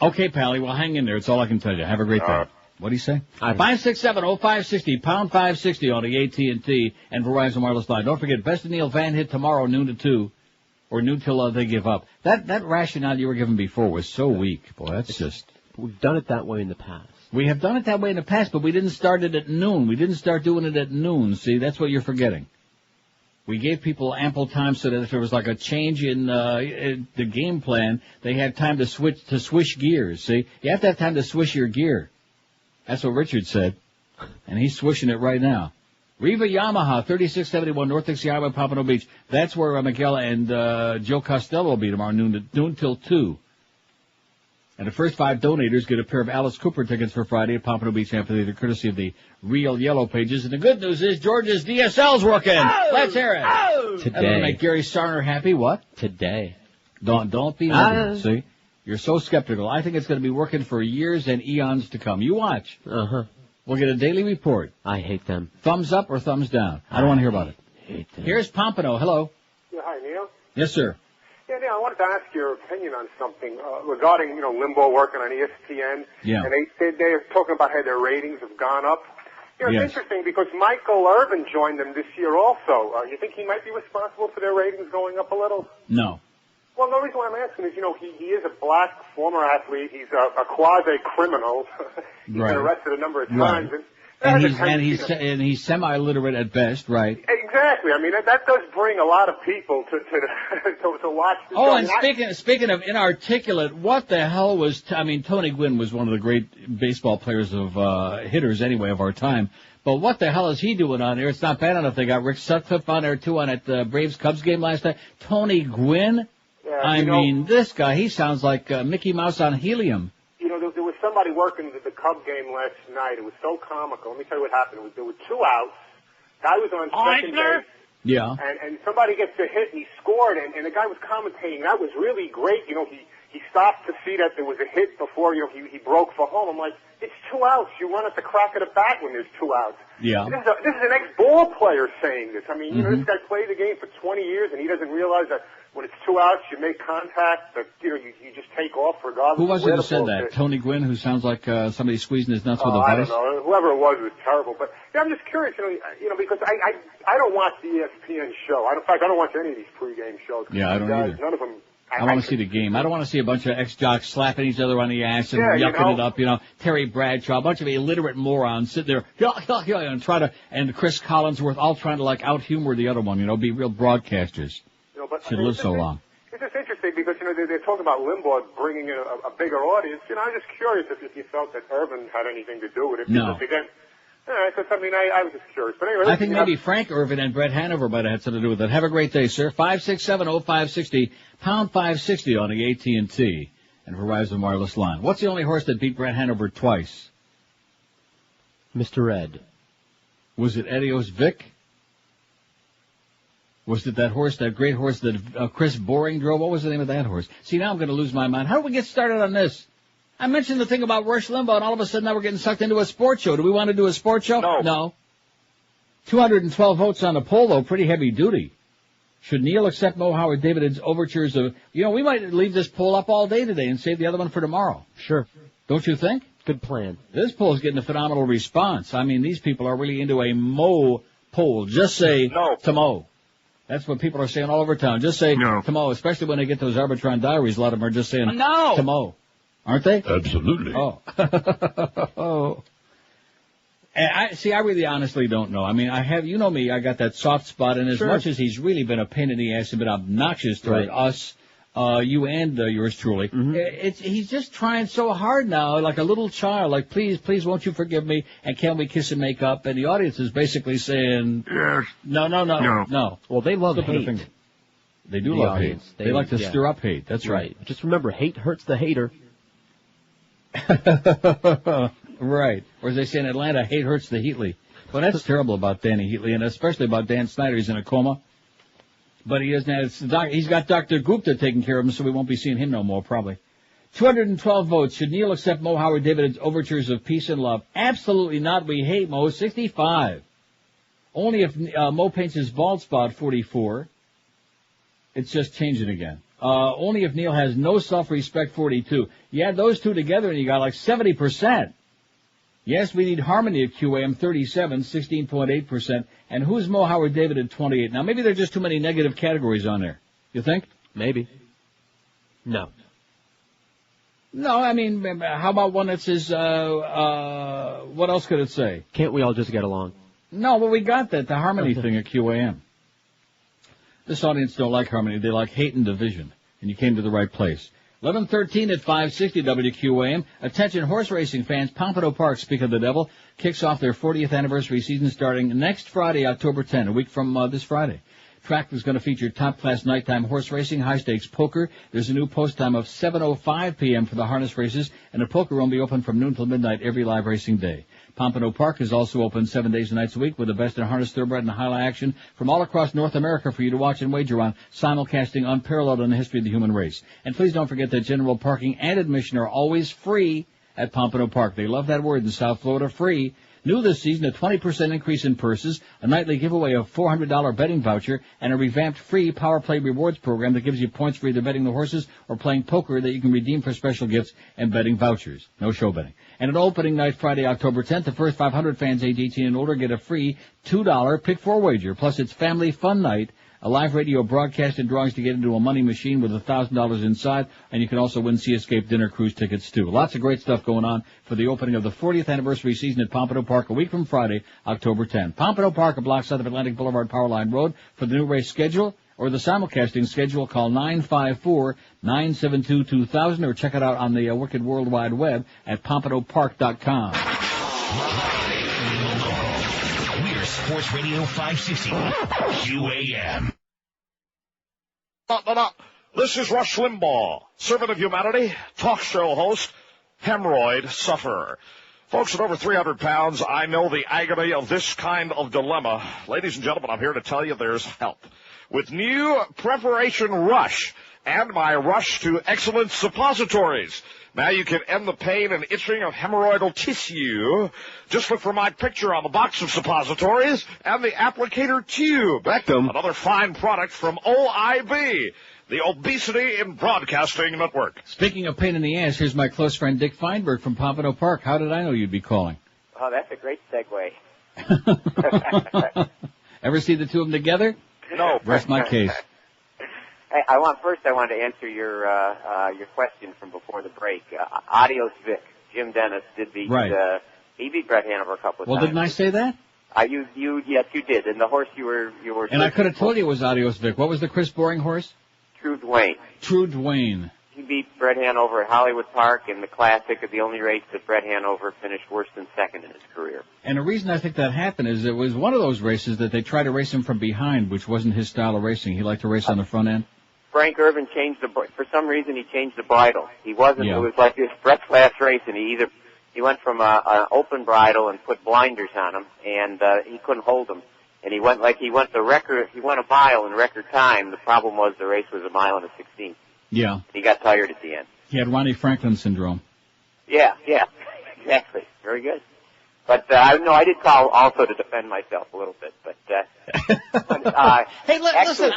Okay, Pally, well, hang in there. It's all I can tell you. Have a great day. What do you say? 567-0560, pound 560 on the AT&T and Verizon Wireless line. Don't forget, Best of Neil Van hit tomorrow, noon to 2, or noon till they give up. That rationale you were given before was so weak. Boy, that's just... We've done it that way in the past. We have done it that way in the past, but we didn't start it at noon. We didn't start doing it at noon. See, that's what you're forgetting. We gave people ample time so that if there was like a change in the game plan, they had time to swish gears. See, you have to have time to swish your gear. That's what Richard said, and he's swishing it right now. Riva Yamaha, 3671 North Dixie Highway, Pompano Beach. That's where Miguel and Joe Costello will be tomorrow noon till 2. And the first 5 donators get a pair of Alice Cooper tickets for Friday at Pompano Beach Amphitheater, courtey of the Real Yellow Pages. And the good news is George's DSL's working. Let's hear it. Today. That'll make Gary Sarner happy. What? Today. Don't be negative. See? You're so skeptical. I think it's going to be working for years and eons to come. You watch. Uh-huh. We'll get a daily report. I hate them. Thumbs up or thumbs down? I don't want to hear about it. Hate them. Here's Pompano. Hello. Yeah, hi, Neil. Yes, sir. Yeah, Neil, I wanted to ask your opinion on something regarding, Limbaugh working on ESPN. Yeah. And they're talking about how their ratings have gone up. It's interesting because Michael Irvin joined them this year also. You think he might be responsible for their ratings going up a little? No. Well, the reason why I'm asking is, he is a black former athlete. He's a quasi-criminal. He's been arrested a number of times. And he's semi-literate at best, right? Exactly. I mean, that does bring a lot of people to watch the show. Oh, and speaking of inarticulate, what the hell was... Tony Gwynn was one of the great baseball players of hitters, anyway, of our time. But what the hell is he doing on there? It's not bad enough they got Rick Sutcliffe on there, too, on at the Braves-Cubs game last night. Tony Gwynn? Yeah, this guy, he sounds like Mickey Mouse on helium. There was somebody working the Cub game last night. It was so comical. Let me tell you what happened. There were 2 outs. Guy was on second base. Yeah. And somebody gets a hit and he scored, and the guy was commentating. That was really great. He stopped to see that there was a hit before, he broke for home. I'm like, it's 2 outs. You run at the crack of the bat when there's 2 outs. Yeah. This is an ex-ball player saying this. This guy played the game for 20 years, and he doesn't realize that when it's 2 outs, you make contact, that, you just take off regardless. Who was it who said that? Tony Gwynn, who sounds like somebody squeezing his nuts with a vice? I don't know. Whoever it was terrible. But I'm just curious, because I don't watch the ESPN show. In fact, I don't watch any of these pregame shows. Yeah, I don't either. None of them. I want to see the game. I don't want to see a bunch of ex-jocks slapping each other on the ass and yucking it up, Terry Bradshaw, a bunch of illiterate morons sit there, and Chris Collinsworth all trying to out-humor the other one, be real broadcasters. Should live so long. It's just interesting because, they're talking about Limbaugh bringing in a bigger audience. I'm just curious if you felt that Irvin had anything to do with it. No. Again, I was just curious. But anyway, I think maybe Frank Irvin and Brett Hanover might have had something to do with it. Have a great day, sir. 567-0560, pound 560 on the AT&T and Verizon Wireless line. What's the only horse that beat Brett Hanover twice? Mr. Ed. Was it Edios Vic? Was it that horse, that great horse that Chris Boring drove? What was the name of that horse? See, now I'm going to lose my mind. How do we get started on this? I mentioned the thing about Rush Limbaugh, and all of a sudden now we're getting sucked into a sports show. Do we want to do a sports show? No. 212 votes on the poll, though, pretty heavy duty. Should Neil accept Moe Howard David's overtures of... we might leave this poll up all day today and save the other one for tomorrow. Sure. Don't you think? Good plan. This poll is getting a phenomenal response. I mean, these people are really into a Moe poll. Just say to Moe. That's what people are saying all over town. Just say to Moe, especially when they get those Arbitron diaries. A lot of them are just saying to Moe. Aren't they? Absolutely. Oh. And I really honestly don't know. I mean, you know me, I got that soft spot, and as much as he's really been a pain in the ass and been obnoxious toward us, you and yours truly, he's just trying so hard now, like a little child, like, please, won't you forgive me, and can we kiss and make up? And the audience is basically saying, yes. No. Well, they love hate. They do love hate. They like to stir up hate. That's right. Just remember, hate hurts the hater. Right. Or as they say in Atlanta, hate hurts the Heatley. Well, that's terrible about Danny Heatley, and especially about Dan Snyder. He's in a coma. But he's got Dr. Gupta taking care of him, so we won't be seeing him no more, probably. 212 votes. Should Neil accept Moe Howard David's overtures of peace and love? Absolutely not. We hate Moe. 65. Only if Moe paints his bald spot, 44. It's just changing again. Only if Neil has no self-respect, 42. You add those two together and you got like 70%. Yes, we need harmony at QAM, 37, 16.8%. And who's Moe Howard David at 28? Now, maybe there are just too many negative categories on there. You think? Maybe. No. No, I mean, how about one that says, what else could it say? Can't we all just get along? No, well, we got that, the harmony thing at QAM. This audience don't like harmony. They like hate and division. And you came to the right place. 11:13 at 560 WQAM. Attention horse racing fans. Pompano Park, Speak of the Devil, kicks off their 40th anniversary season starting next Friday, October 10, a week from this Friday. Track is going to feature top-class nighttime horse racing, high-stakes poker. There's a new post time of 7:05 p.m. for the harness races, and the poker room will be open from noon till midnight every live racing day. Pompano Park is also open 7 days and nights a week with the best in harness, thoroughbred, and highlight action from all across North America for you to watch and wager on, simulcasting unparalleled in the history of the human race. And please don't forget that general parking and admission are always free at Pompano Park. They love that word in South Florida, free. New this season, a 20% increase in purses, a nightly giveaway of $400 betting voucher, and a revamped free Power Play Rewards program that gives you points for either betting the horses or playing poker that you can redeem for special gifts and betting vouchers. No show betting. And an opening night Friday, October 10th, the first 500 fans age 18 and older get a free $2 Pick 4 wager. Plus, it's Family Fun Night, a live radio broadcast and drawings to get into a money machine with $1,000 inside, and you can also win Sea Escape dinner cruise tickets, too. Lots of great stuff going on for the opening of the 40th anniversary season at Pompano Park a week from Friday, October 10. Pompano Park, a block south of Atlantic Boulevard Powerline Road. For the new race schedule or the simulcasting schedule, call 954-972-2000 or check it out on the Wicked World Wide Web at pompanopark.com. We're Sports Radio 560 QAM. This is Rush Limbaugh, servant of humanity, talk show host, hemorrhoid sufferer. Folks, at over 300 pounds, I know the agony of this kind of dilemma. Ladies and gentlemen, I'm here to tell you there's help. With new Preparation Rush and my Rush to Excellence suppositories. Now you can end the pain and itching of hemorrhoidal tissue. Just look for my picture on the box of suppositories and the applicator tube. Another fine product from OIB, the Obesity in Broadcasting Network. Speaking of pain in the ass, here's my close friend Dick Feinberg from Pompano Park. How did I know you'd be calling? Oh, that's a great segue. Ever see the two of them together? No. Rest my case. Hey, I want to answer your question from before the break. Adios Vic. Jim Dennis did beat he beat Brett Hanover a couple of times. Well, didn't I say that? Yes, you did. And the horse you were. And I could have told you it was Adios Vic. What was the Chris Boring horse? True Dwayne. True Dwayne. He beat Brett Hanover at Hollywood Park in the Classic, the only race that Brett Hanover finished worse than second in his career. And the reason I think that happened is it was one of those races that they tried to race him from behind, which wasn't his style of racing. He liked to race on the front end. Frank Irvin for some reason he changed the bridle. He wasn't, it was like this Brett's last race, and he either He went from an open bridle and put blinders on him, and he couldn't hold them. And he went a mile in record time. The problem was the race was a mile and a 16th. Yeah. He got tired at the end. He had Ronnie Franklin syndrome. Yeah, exactly. Very good. But I did call also to defend myself a little bit. But hey, listen,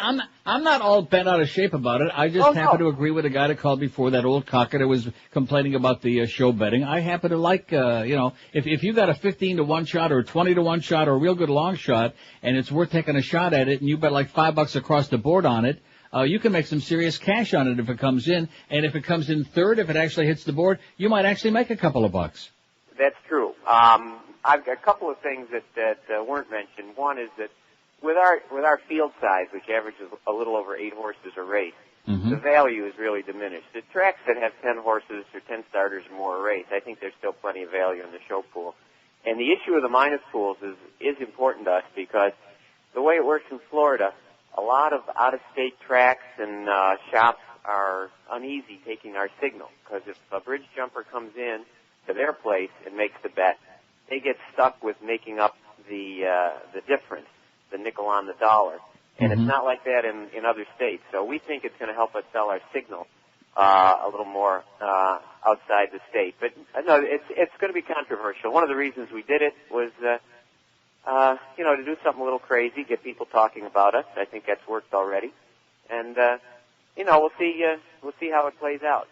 I'm not all bent out of shape about it. I just happen to agree with a guy that called before, that old cocker that was complaining about the show betting. I happen to like, if you got a 15-to-1 shot or a 20-to-1 shot or a real good long shot, and it's worth taking a shot at it, and you bet like $5 across the board on it, you can make some serious cash on it if it comes in. And if it comes in third, if it actually hits the board, you might actually make a couple of bucks. That's true. I've got a couple of things that weren't mentioned. One is that with our field size, which averages a little over 8 horses a race, the value is really diminished. The tracks that have 10 horses or 10 starters or more a race, I think there's still plenty of value in the show pool. And the issue of the minus pools is important to us because the way it works in Florida, a lot of out-of-state tracks and shops are uneasy taking our signal because if a bridge jumper comes in to their place and makes the bet, they get stuck with making up the difference, the nickel on the dollar. And it's not like that in other states. So we think it's going to help us sell our signal a little more outside the state. But no, it's going to be controversial. One of the reasons we did it was to do something a little crazy, get people talking about us. I think that's worked already. And we'll see how it plays out.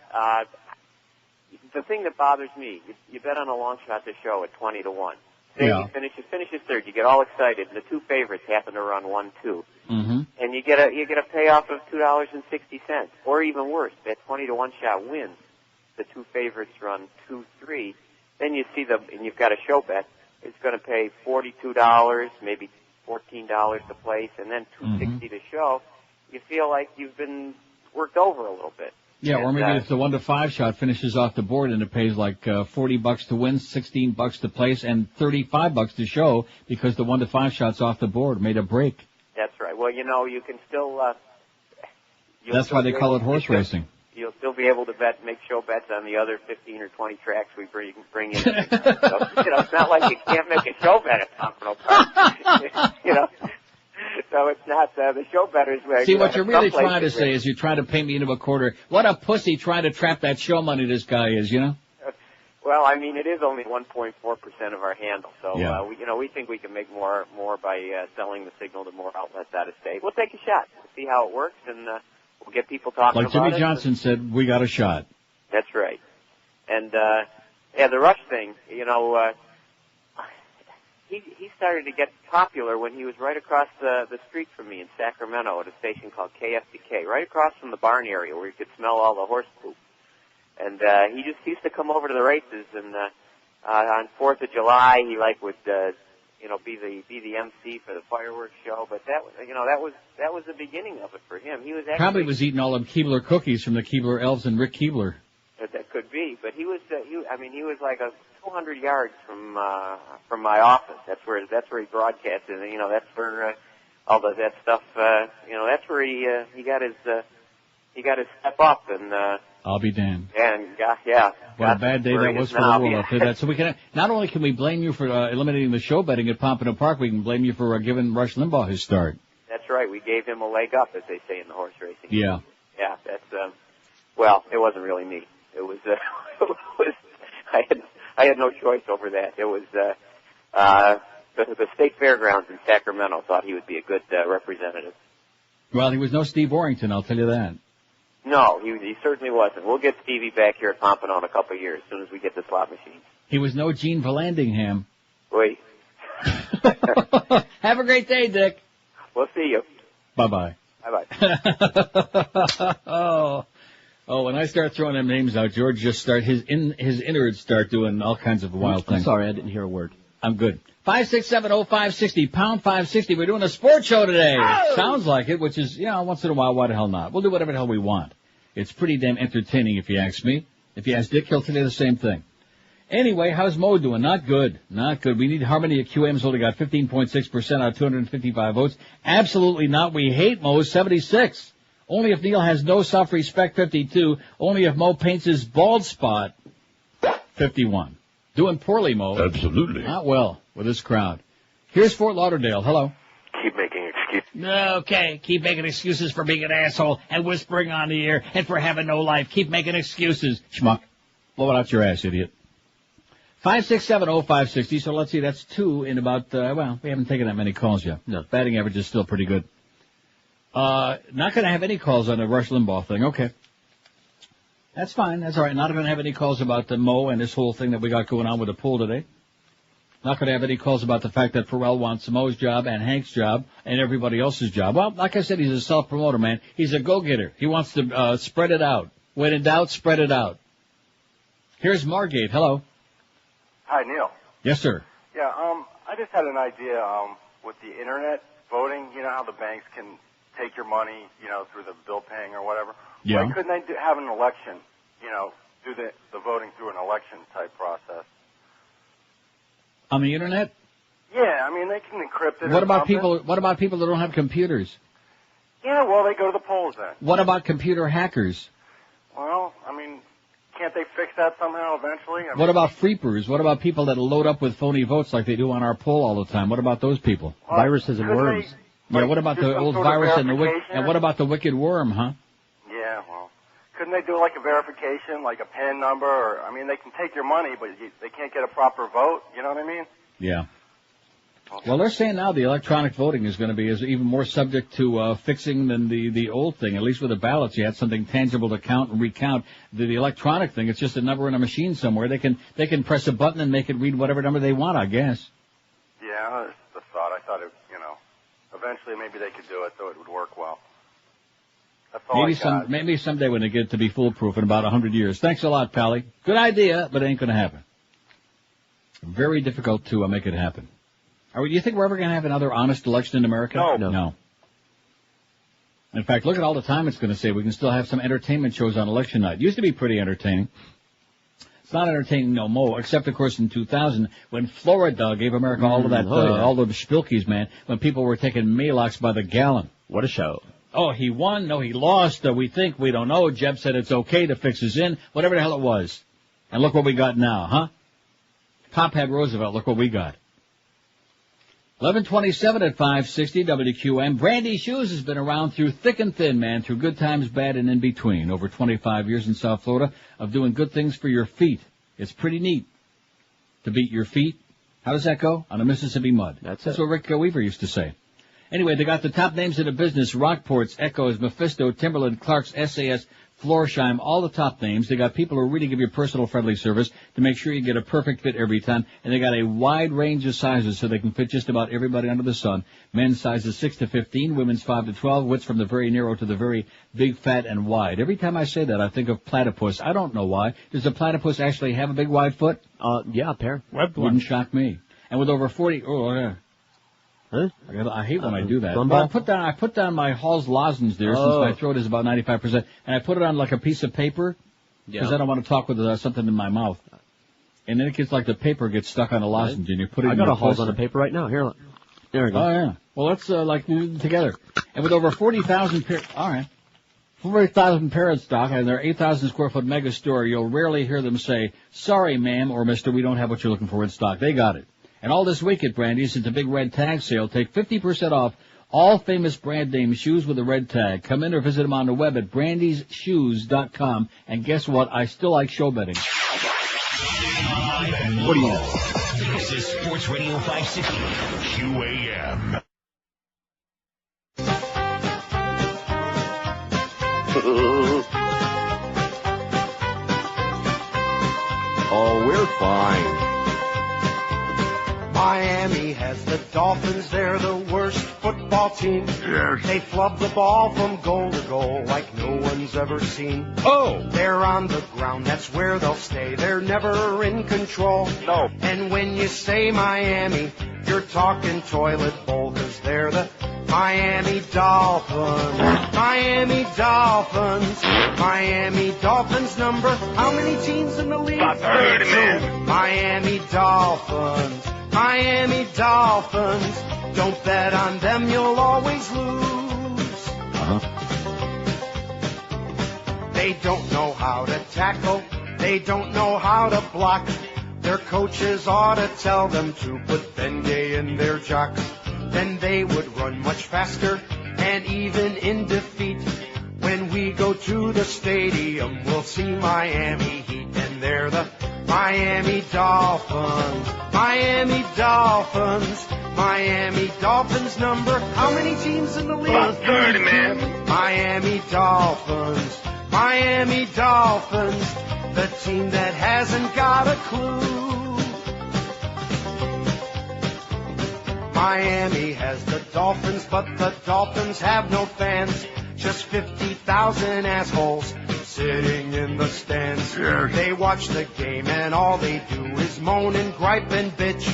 The thing that bothers me, you bet on a long shot to show at 20-to-1. Say you finish third, you get all excited, and the 2 favorites happen to run 1-2. And you get a payoff of $2.60, or even worse, that 20-to-1 shot wins. The 2 favorites run 2-3. Then you see and you've got a show bet. It's going to pay $42, maybe $14 to place, and then $2.60 to show. You feel like you've been worked over a little bit. Yeah, or maybe if the 1-to-5 shot finishes off the board and it pays like $40 to win, $16 to place, and $35 to show because the 1-to-5 shot's off the board, made a break. That's right. Well, you can still. That's why they call it horse racing. You'll still be able to make show bets on the other 15 or 20 tracks we bring in. So, it's not like you can't make a show bet at Pompano Park. So it's not the show bettors. See, what you're really trying to say is you're trying to paint me into a corner. What a pussy trying to trap that show money this guy is, Well, I mean, it is only 1.4% of our handle. So, we think we can make more by selling the signal to more outlets out of state. We'll take a shot. We'll see how it works, and we'll get people talking about it. Like Jimmy Johnson said, we got a shot. That's right. And, the Rush thing, he started to get popular when he was right across the street from me in Sacramento at a station called KFDK, right across from the barn area where you could smell all the horse poop. And he just used to come over to the races, and on 4th of July he would be the MC for the fireworks show. But that was the beginning of it for him. He was probably was eating all them Keebler cookies from the Keebler elves and Rick Keebler. That could be, but he was like 200 yards from my office. That's where he broadcasted. And, that's where all that stuff. That's where he got his step up. And I'll be damned. And what a bad day that was for the world. I'll tell you that. So we can not only can we blame you for eliminating the show betting at Pompano Park, we can blame you for giving Rush Limbaugh his start. That's right. We gave him a leg up, as they say in the horse racing. Yeah. Yeah. That's well, it wasn't really me. It was I had no choice over that. It was the state fairgrounds in Sacramento thought he would be a good representative. Well, he was no Steve Orrington, I'll tell you that. No, he certainly wasn't. We'll get Stevie back here at Pompano in a couple of years as soon as we get the slot machines. He was no Gene Vallandingham. Wait. Have a great day, Dick. We'll see you. Bye-bye. Bye-bye. Oh, when I start throwing them names out, George just his innards start doing all kinds of wild things. I'm sorry, I didn't hear a word. I'm good. 5670560, pound 560. We're doing a sports show today. Oh! Sounds like it, which is, once in a while, why the hell not? We'll do whatever the hell we want. It's pretty damn entertaining if you ask me. If you ask Dick, he'll tell you the same thing. Anyway, how's Moe doing? Not good. Not good. We need Harmony at QM's only got 15.6% out of 255 votes. Absolutely not. We hate Moe, 76. Only if Neil has no self-respect, 52. Only if Moe paints his bald spot, 51. Doing poorly, Mo. Absolutely. Not well with this crowd. Here's Fort Lauderdale. Hello. Keep making excuses. Okay, keep making excuses for being an asshole and whispering on the air and for having no life. Keep making excuses. Schmuck. Blow it out your ass, idiot. 5670560. So let's see, that's 2 in about, we haven't taken that many calls yet. No. Batting average is still pretty good. Not going to have any calls on the Rush Limbaugh thing. Okay. That's fine. That's all right. Not going to have any calls about the Moe and this whole thing that we got going on with the pool today. Not going to have any calls about the fact that Ferrall wants Moe's job and Hank's job and everybody else's job. Well, like I said, he's a self-promoter, man. He's a go-getter. He wants to spread it out. When in doubt, spread it out. Here's Margate. Hello. Hi, Neil. Yes, sir. Yeah, I just had an idea with the internet voting. You know how the banks can take your money, through the bill paying or whatever. Yeah. Why couldn't they have an election? Do the voting through an election type process. On the internet? Yeah, I mean they can encrypt it. What about people that don't have computers? Yeah, well they go to the polls then. What about computer hackers? Well, I mean, can't they fix that somehow eventually? What about freepers? What about people that load up with phony votes like they do on our poll all the time? What about those people? Viruses and worms. Yeah, what about the old virus and what about the wicked worm, huh? Yeah, well, couldn't they do like a verification, like a PIN number? Or, I mean, they can take your money, but they can't get a proper vote. You know what I mean? Yeah. Well, they're saying now the electronic voting is going to be even more subject to fixing than the old thing. At least with the ballots, you had something tangible to count and recount. The electronic thing, it's just a number in a machine somewhere. They can press a button and make it read whatever number they want, I guess. Yeah, that's the thought. I thought it, eventually maybe they could do it so it would work well. That's all Maybe someday when they get to be foolproof in about 100 years. Thanks a lot, Pally. Good idea, but it ain't going to happen. Very difficult to make it happen. Do you think we're ever going to have another honest election in America? No. In fact, look at all the time it's going to save. We can still have some entertainment shows on election night. It used to be pretty entertaining. It's not entertaining no more, except, of course, in 2000, when Florida gave America all of that, all the spilkies, man, when people were taking Maalox by the gallon. What a show. Oh, he won. No, he lost. We think. We don't know. Jeb said it's okay to fix his in. Whatever the hell it was. And look what we got now, huh? Pop had Roosevelt. Look what we got. 11:27 at 560 WQM. Brandy Shoes has been around through thick and thin, man, through good times, bad, and in between. Over 25 years in South Florida of doing good things for your feet. It's pretty neat to beat your feet. How does that go? On the Mississippi mud. That's what Rick Weaver used to say. Anyway, they got the top names in the business: Rockports, Echoes, Mephisto, Timberland, Clark's, SAS, Florsheim, all the top names. They got people who really give you personal friendly service to make sure you get a perfect fit every time. And they got a wide range of sizes so they can fit just about everybody under the sun. Men's sizes 6 to 15, women's 5 to 12, widths from the very narrow to the very big, fat, and wide. Every time I say that, I think of platypus. I don't know why. Does a platypus actually have a big, wide foot? Yeah, a pair. Wouldn't shock me. And with over 40, Huh? I hate when I do that. But I put down my Hall's lozenge there since my throat is about 95%, and I put it on like a piece of paper because I don't want to talk with something in my mouth. And then it gets like the paper gets stuck on a lozenge, and you put it. I got a Hall's on the paper right now. Here, there we go. Oh yeah. Well, let's like move together. And with over 40,000 pairs, 40,000 pair in stock, and their 8,000 square foot mega store, you'll rarely hear them say, "Sorry, ma'am" or "Mister, we don't have what you're looking for in stock." They got it. And all this week at Brandy's, it's a big red tag sale. Take 50% off all famous brand name shoes with a red tag. Come in or visit them on the web at brandysshoes.com. And guess what? I still like show betting. What do you know? This is Sports Radio 560 QAM. Oh, we're fine. Miami has the Dolphins, they're the worst football team. Yes. They flub the ball from goal to goal like no one's ever seen. Oh! They're on the ground, that's where they'll stay. They're never in control. No. And when you say Miami, you're talking toilet bowl, 'cause they're the Miami Dolphins. Miami Dolphins. Miami Dolphins number. How many teams in the league? About 30, man. Miami Dolphins. Miami Dolphins. Don't bet on them, you'll always lose. They don't know how to tackle. They don't know how to block. Their coaches ought to tell them to put Bengay in their jocks. Then they would run much faster, and even in defeat. When we go to the stadium, we'll see Miami Heat, and they're the Miami Dolphins. Miami Dolphins. Miami Dolphins number. How many teams in the league? About 30, man. Miami Dolphins. Miami Dolphins. The team that hasn't got a clue. Miami has the Dolphins, but the Dolphins have no fans. Just 50,000 assholes sitting in the stands. Yes. They watch the game and all they do is moan and gripe and bitch.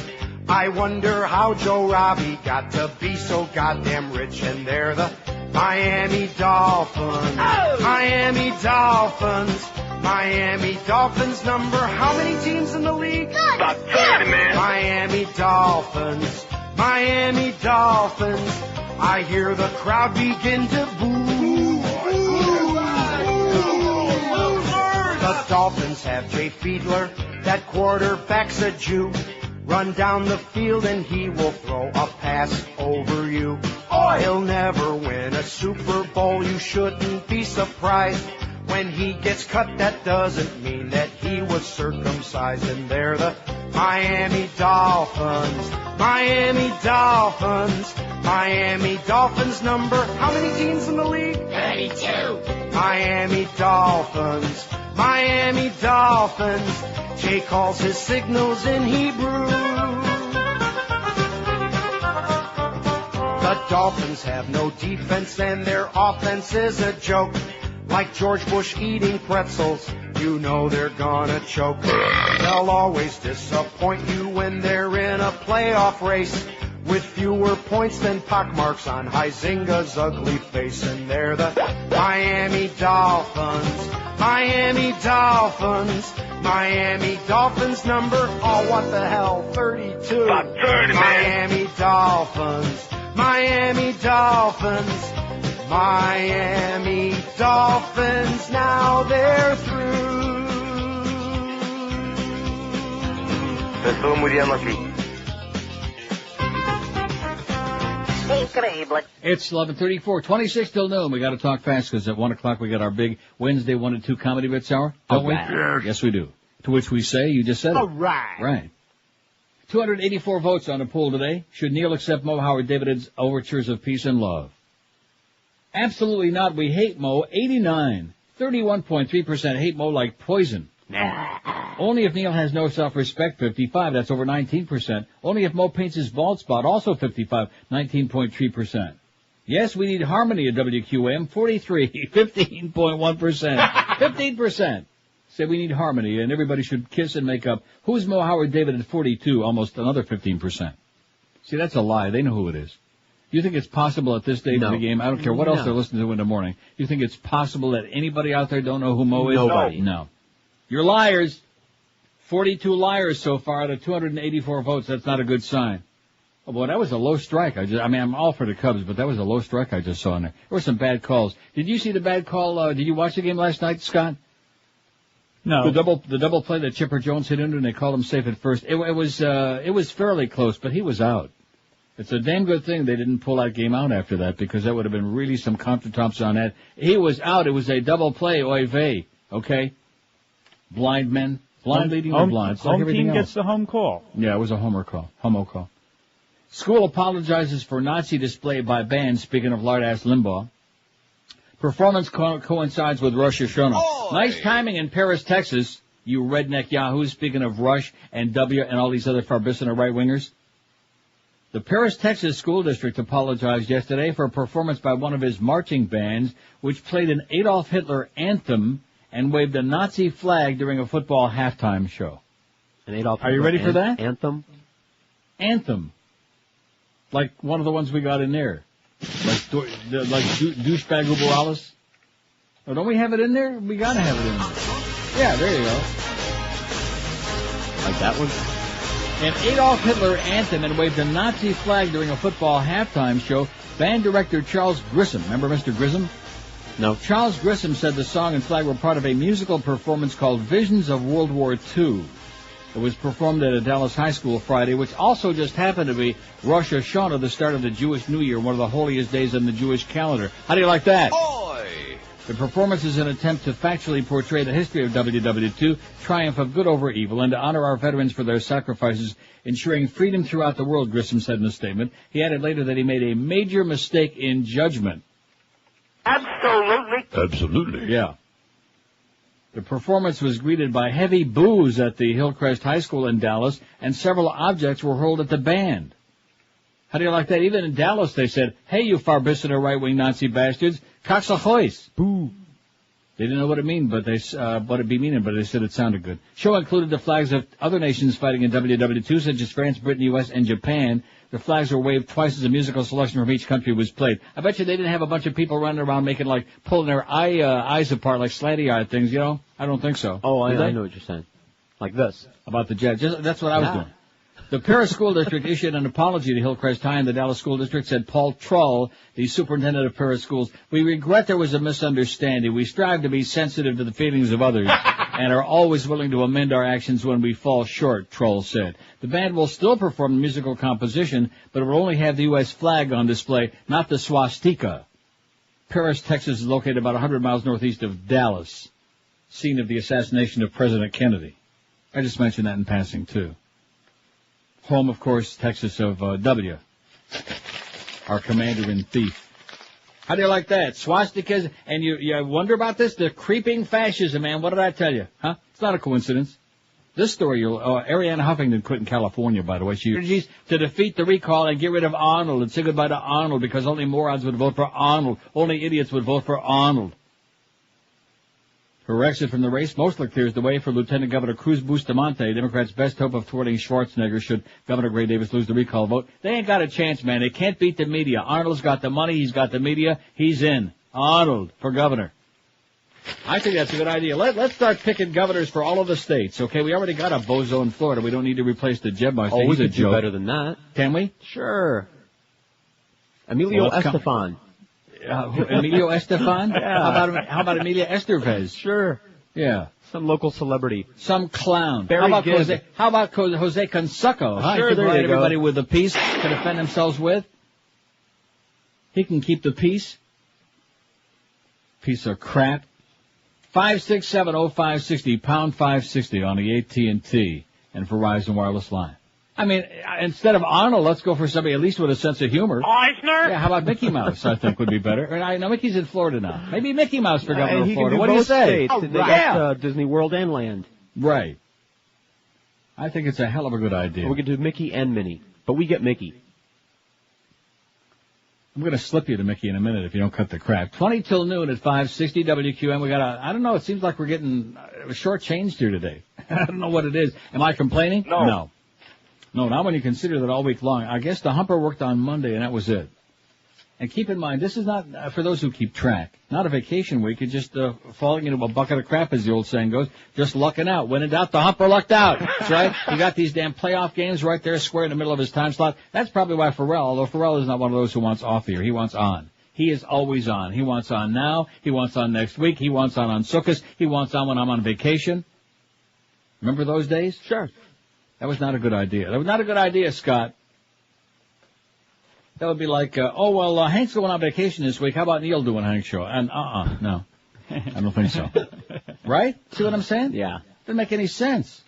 I wonder how Joe Robbie got to be so goddamn rich. And they're the Miami Dolphins. Oh! Miami Dolphins. Miami Dolphins number. How many teams in the league? About 30, man. Miami Dolphins. Miami Dolphins. I hear the crowd begin to boo. The Dolphins have Jay Fiedler. That quarterback's a Jew. Run down the field and he will throw a pass over you. He'll never win a Super Bowl. You shouldn't be surprised. When he gets cut, that doesn't mean that he was circumcised. And they're the Miami Dolphins. Miami Dolphins. Miami Dolphins number. How many teams in the league? 32. Miami Dolphins. Miami Dolphins. Jay calls his signals in Hebrew. The Dolphins have no defense and their offense is a joke. Like George Bush eating pretzels, you know they're gonna choke. They'll always disappoint you when they're in a playoff race, with fewer points than pockmarks on Huizinga's ugly face. And they're the Miami Dolphins. Miami Dolphins. Miami Dolphins number. Oh, what the hell? 32. About 30, man. Miami Dolphins. Miami Dolphins. Miami Dolphins, now they're through. Se estuvo muriendo aquí. Increíble. It's 11:34, 26 till noon. We got to talk fast because at 1 o'clock we got our big Wednesday 1 to 2 comedy bits hour. Don't we? Yes. Yes, we do. To which we say, you just said it. All right. Right. 284 votes on the poll today. Should Neil accept Moe Howard David's overtures of peace and love? Absolutely not. We hate Moe. 89. 31.3% hate Moe like poison. Only if Neil has no self-respect. 55. That's over 19%. Only if Moe paints his bald spot. Also 55. 19.3%. Yes, we need harmony at WQM. 43. 15.1%. 15%. Say we need harmony and everybody should kiss and make up. Who's Moe Howard David at 42? Almost another 15%. See, that's a lie. They know who it is. You think it's possible at this stage of the game? I don't care what else they're listening to in the morning. You think it's possible that anybody out there don't know who Moe is? Nobody. No. You're liars. 42 liars so far out of 284 votes. That's not a good sign. Oh boy, that was a low strike. I'm all for the Cubs, but that was a low strike I just saw in there. There were some bad calls. Did you see the bad call? Did you watch the game last night, Scott? No. The double play that Chipper Jones hit into and they called him safe at first. It was fairly close, but he was out. It's a damn good thing they didn't pull that game out after that because that would have been really some countertops on that. He was out. It was a double play, oy vey. Okay? Blind men. Blind leading the blind. It's like home everything team else. gets the home call. Yeah, it was a homo call. School apologizes for Nazi display by band, speaking of lard-ass Limbaugh. Performance coincides with Rosh Hashanah. Oh, nice timing in Paris, Texas, you redneck yahoos, speaking of Rush and W and all these other Farbissina right-wingers. The Paris, Texas school district apologized yesterday for a performance by one of his marching bands, which played an Adolf Hitler anthem and waved a Nazi flag during a football halftime show. An Adolf Are you ready for that? Anthem? Anthem. Like one of the ones we got in there. Like douchebag Uber Alice. Oh, don't we have it in there? We gotta have it in there. Yeah, there you go. Like that one? An Adolf Hitler anthem and waved a Nazi flag during a football halftime show. Band director Charles Grissom. Remember Mr. Grissom? No. Charles Grissom said the song and flag were part of a musical performance called Visions of World War II. It was performed at a Dallas high school Friday, which also just happened to be Rosh Hashanah, the start of the Jewish New Year, one of the holiest days on the Jewish calendar. How do you like that? Oy! The performance is an attempt to factually portray the history of WW2, triumph of good over evil, and to honor our veterans for their sacrifices, ensuring freedom throughout the world, Grissom said in a statement. He added later that he made a major mistake in judgment. Absolutely. Absolutely. Yeah. The performance was greeted by heavy boos at the Hillcrest High School in Dallas, and several objects were hurled at the band. How do you like that? Even in Dallas, they said, "Hey, you Farbissina right-wing Nazi bastards, Coxahois." Boo. They didn't know what it meant, but they said it sounded good. Show included the flags of other nations fighting in WW2, such as France, Britain, U.S., and Japan. The flags were waved twice as a musical selection from each country was played. I bet you they didn't have a bunch of people running around pulling their eyes apart like slanty-eyed things, you know? I don't think so. Oh, I know what you're saying. Like this. About the jet. That's what I was doing. The Paris School District issued an apology to Hillcrest High, and the Dallas School District said, Paul Trull, the superintendent of Paris Schools, "We regret there was a misunderstanding. We strive to be sensitive to the feelings of others and are always willing to amend our actions when we fall short," Trull said. The band will still perform the musical composition, but it will only have the U.S. flag on display, not the swastika. Paris, Texas is located about 100 miles northeast of Dallas, scene of the assassination of President Kennedy. I just mentioned that in passing, too. Home, of course, Texas of W, our commander-in-thief. How do you like that? Swastikas, and you wonder about this? The creeping fascism, man. What did I tell you? Huh? It's not a coincidence. This story, Arianna Huffington quit in California, by the way. She urges to defeat the recall and get rid of Arnold and say goodbye to Arnold because only morons would vote for Arnold. Only idiots would vote for Arnold. Her exit from the race mostly clears the way for Lieutenant Governor Cruz Bustamante, Democrats' best hope of thwarting Schwarzenegger should Governor Gray Davis lose the recall vote. They ain't got a chance, man. They can't beat the media. Arnold's got the money. He's got the media. He's in. Arnold for governor. I think that's a good idea. Let's start picking governors for all of the states, okay? We already got a bozo in Florida. We don't need to replace the Jeb Meister. Oh, we He's could do better than that. Can we? Sure. Emilio Estefan. Emilio Estefan? Yeah. How about Emilia Estevez? Sure. Yeah. Some local celebrity. Some clown. Barry How about Jose Canseco? Sure, he can there provide you go. everybody with a piece to defend themselves with. He can keep the peace. Piece of crap. 5670560, pound 560 on the AT&T and Verizon wireless line. I mean, instead of Arnold, let's go for somebody at least with a sense of humor. Eisner? Yeah, how about Mickey Mouse, I think would be better. I know Mickey's in Florida now. Maybe Mickey Mouse for governor of Florida. What do you say? Oh, they got Disney World and Land. Right. I think it's a hell of a good idea. We could do Mickey and Minnie, but we get Mickey. I'm going to slip you to Mickey in a minute if you don't cut the crap. 20 till noon at 560 WQM. We got I don't know, it seems like we're getting shortchanged here today. I don't know what it is. Am I complaining? No. No, not when you consider that all week long. I guess the humper worked on Monday, and that was it. And keep in mind, this is not, for those who keep track, not a vacation week. It's just falling into a bucket of crap, as the old saying goes. Just lucking out. When in doubt, the humper lucked out. That's right. You got these damn playoff games right there square in the middle of his time slot. That's probably why Ferrall, although Ferrall is not one of those who wants off here. He wants on. He is always on. He wants on now. He wants on next week. He wants on Sukkot. He wants on when I'm on vacation. Remember those days? Sure. That was not a good idea. That was not a good idea, Scott. That would be like, Hank's going on vacation this week. How about Neil doing Hank's show? And no. I don't think so. Right? See what I'm saying? Yeah. Doesn't make any sense.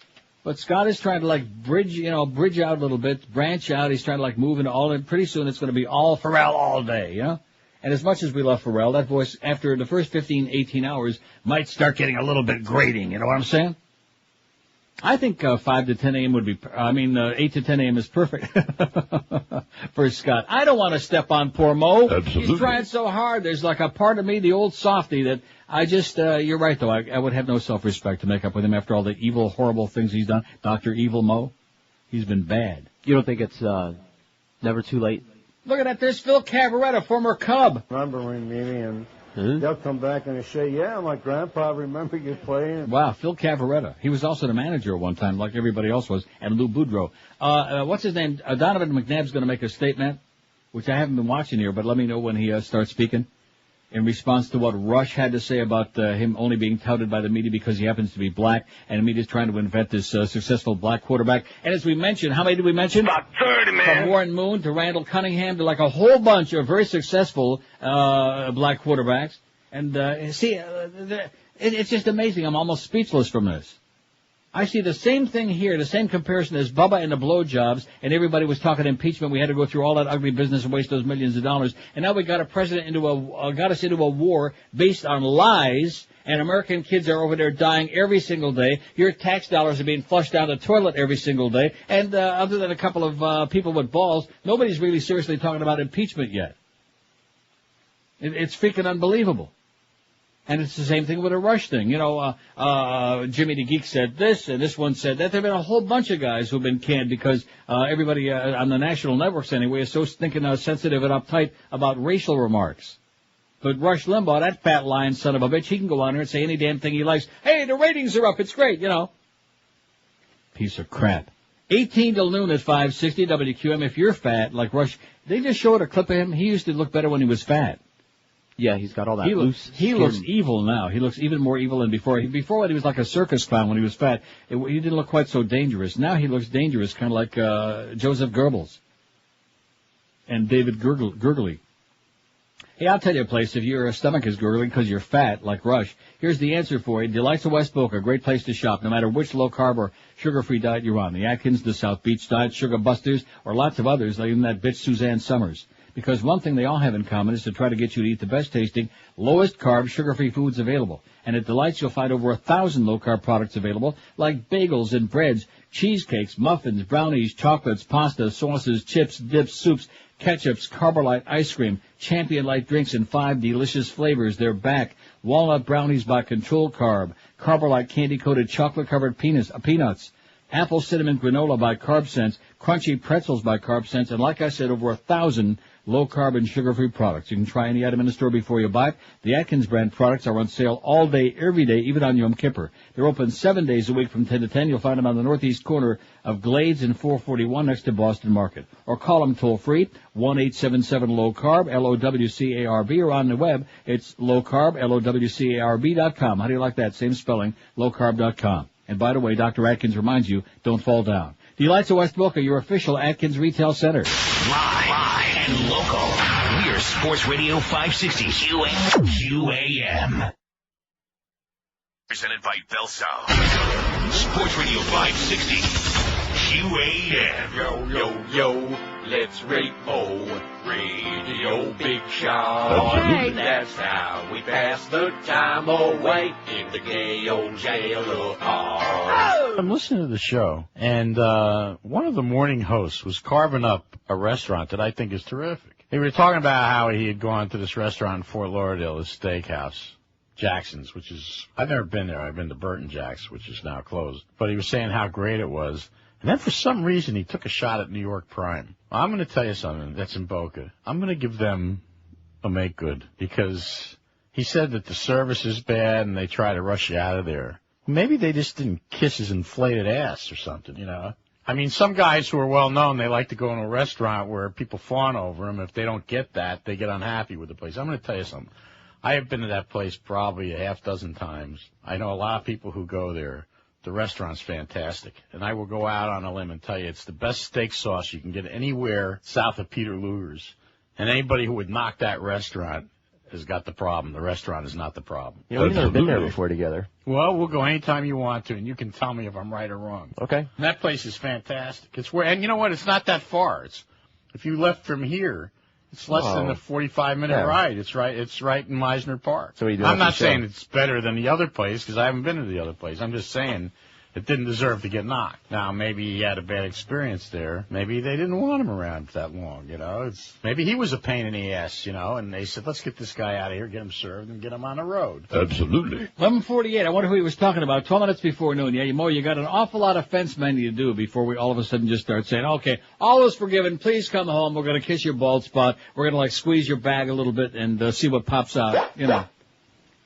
But Scott is trying to bridge out a little bit, branch out. He's trying to move into all in. Pretty soon it's going to be all Ferrall all day, you know? And as much as we love Ferrall, that voice, after the first 15, 18 hours, might start getting a little bit grating. You know what I'm saying? I think 5 to 10 a.m. would be, 8 to 10 a.m. is perfect for Scott. I don't want to step on poor Moe. Absolutely. He's trying so hard. There's a part of me, the old softy, that I just, you're right though, I would have no self-respect to make up with him after all the evil, horrible things he's done. Dr. Evil Moe, he's been bad. You don't think it's never too late? Look at that, there's Phil Cavaretta, former Cub. Remembering me, and they'll come back and they say, yeah, my grandpa remember you playing. Wow, Phil Cavaretta. He was also the manager at one time, like everybody else was, and Lou Boudreau. What's his name? Donovan McNabb's going to make a statement, which I haven't been watching here, but let me know when he starts speaking. in response to what Rush had to say about him only being touted by the media because he happens to be black, and the media's trying to invent this successful black quarterback. And as we mentioned, how many did we mention? About 30, man. From Warren Moon to Randall Cunningham to like a whole bunch of very successful black quarterbacks. And it's just amazing. I'm almost speechless from this. I see the same thing here, the same comparison as Bubba and the blowjobs, and everybody was talking impeachment. We had to go through all that ugly business and waste those millions of dollars. And now we got a president got us into a war based on lies, and American kids are over there dying every single day. Your tax dollars are being flushed down the toilet every single day. And other than a couple of people with balls, nobody's really seriously talking about impeachment yet. It's freaking unbelievable. And it's the same thing with a Rush thing. You know, Jimmy the Geek said this, and this one said that. There have been a whole bunch of guys who have been canned because everybody on the national networks anyway is so stinking sensitive and uptight about racial remarks. But Rush Limbaugh, that fat lying son of a bitch, he can go on there and say any damn thing he likes. Hey, the ratings are up. It's great, you know. Piece of crap. 18 till noon at 560 WQM. If you're fat, like Rush, they just showed a clip of him. He used to look better when he was fat. Yeah, he's got all that loose skin. He looks evil now. He looks even more evil than before. Before, when he was like a circus clown when he was fat, he didn't look quite so dangerous. Now he looks dangerous, kind of like Joseph Goebbels and David Gurgley. Hey, I'll tell you a place, if your stomach is gurgling because you're fat, like Rush, here's the answer for you. Delights of West Boca, a great place to shop, no matter which low-carb or sugar-free diet you're on. The Atkins, the South Beach diet, Sugar Busters, or lots of others, like even that bitch Suzanne Summers. Because one thing they all have in common is to try to get you to eat the best-tasting, lowest-carb, sugar-free foods available. And at Delights, you'll find over 1,000 low-carb products available, like bagels and breads, cheesecakes, muffins, brownies, chocolates, pasta, sauces, chips, dips, soups, ketchups, Carbolite ice cream, Champion Light drinks in 5 delicious flavors. They're back. Walnut brownies by Control Carb, Carbolite candy-coated chocolate-covered peanuts, apple cinnamon granola by Carb Sense, crunchy pretzels by Carb Sense, and like I said, over 1,000 low-carb and sugar-free products. You can try any item in the store before you buy it. The Atkins brand products are on sale all day, every day, even on Yom Kippur. They're open 7 days a week from 10 to 10. You'll find them on the northeast corner of Glades and 441 next to Boston Market. Or call them toll-free, 1-877-LOW-CARB, LOWCARB, or on the web, it's low-carb, LOWCARB.com. How do you like that? Same spelling, lowcarb.com. And by the way, Dr. Atkins reminds you, don't fall down. Delights of West Boca, your official Atkins retail center. Live and local. We're Sports Radio 560 QAM. Presented by Belsau. Sports Radio 560 QAM. Yo, yo, yo, let's rate Moe. Radio Big Shot. Absolutely. That's how we pass the time away in the gay old jail of ours. I'm listening to the show, and one of the morning hosts was carving up a restaurant that I think is terrific. They were talking about how he had gone to this restaurant in Fort Lauderdale, this steakhouse, Jackson's, which is, I've never been there. I've been to Burton Jack's, which is now closed. But he was saying how great it was. And then for some reason, he took a shot at New York Prime. Well, I'm going to tell you something that's in Boca. I'm going to give them a make good because he said that the service is bad and they try to rush you out of there. Maybe they just didn't kiss his inflated ass or something, you know. I mean, some guys who are well-known, they like to go in a restaurant where people fawn over them. If they don't get that, they get unhappy with the place. I'm going to tell you something. I have been to that place probably a half dozen times. I know a lot of people who go there. The restaurant's fantastic. And I will go out on a limb and tell you it's the best steak sauce you can get anywhere south of Peter Luger's. And anybody who would knock that restaurant has got the problem. The restaurant is not the problem. You know, we've never been there before together. Well, we'll go anytime you want to, and you can tell me if I'm right or wrong. Okay. And that place is fantastic. It's where, and you know what? It's not that far. It's if you left from here, it's less than a 45-minute ride. It's right in Meisner Park. So I'm not saying it's better than the other place because I haven't been to the other place. I'm just saying it didn't deserve to get knocked. Now, maybe he had a bad experience there. Maybe they didn't want him around that long, you know. Maybe he was a pain in the ass, you know, and they said, let's get this guy out of here, get him served, and get him on the road. Absolutely. 11:48. I wonder who he was talking about. 12 minutes before noon. Yeah, Moe, you got an awful lot of fence mending to do before we all of a sudden just start saying, okay, all is forgiven. Please come home. We're going to kiss your bald spot. We're going to, like, squeeze your bag a little bit and see what pops out, you know.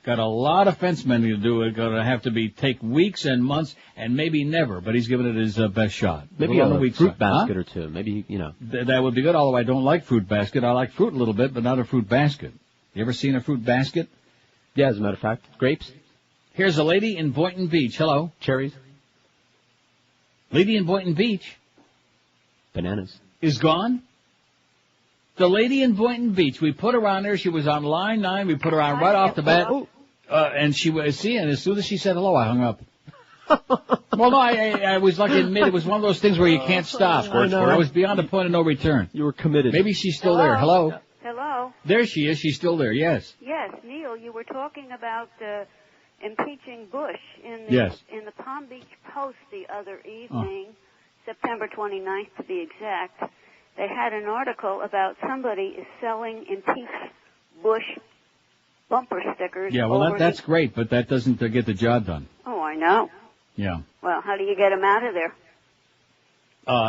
Got a lot of fence mending to do. It's going to have to take weeks and months and maybe never, but he's giving it his best shot. Maybe on a fruit basket or two. Maybe, you know. That would be good, although I don't like fruit basket. I like fruit a little bit, but not a fruit basket. You ever seen a fruit basket? Yeah, as a matter of fact. Grapes? Here's a lady in Boynton Beach. Hello. Cherries? Lady in Boynton Beach. Bananas. Is gone? The lady in Boynton Beach. We put her on there. She was on line 9. We put her on right off the bat. And she was, and as soon as she said hello, I hung up. Well, no, I was like in mid. It was one of those things where you can't stop. Where I was beyond the point of no return. You were committed. Maybe she's still there. Hello? Hello? There she is. She's still there. Yes. Yes, Neil, you were talking about impeaching Bush in the Palm Beach Post the other evening, September 29th to be exact. They had an article about somebody is selling impeach Bush bumper stickers. Yeah, well, that's great, but that doesn't get the job done. Oh, I know. Yeah. Well, how do you get them out of there?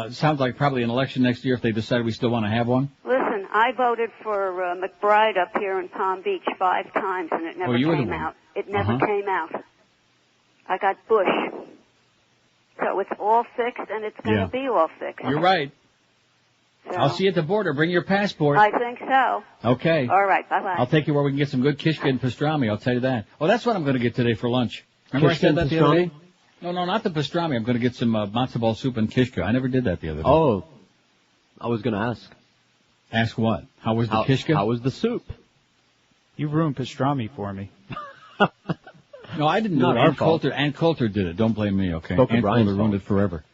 It sounds like probably an election next year if they decide we still want to have one. Listen, I voted for McBride up here in Palm Beach 5 times, and it never came out. It never came out. I got Bush. So it's all fixed, and it's going to be all fixed. You're right. So, I'll see you at the border. Bring your passport. I think so. Okay. All right, bye-bye. I'll take you where we can get some good kishka and pastrami, I'll tell you that. Oh, that's what I'm going to get today for lunch. Remember I said that the other day? No, not the pastrami. I'm going to get some matzo ball soup and kishka. I never did that the other day. Oh, I was going to ask. Ask what? How was the kishka? How was the soup? You ruined pastrami for me. No, I didn't do it. Ann Coulter did it. Don't blame me, okay? Ann Coulter ruined it forever.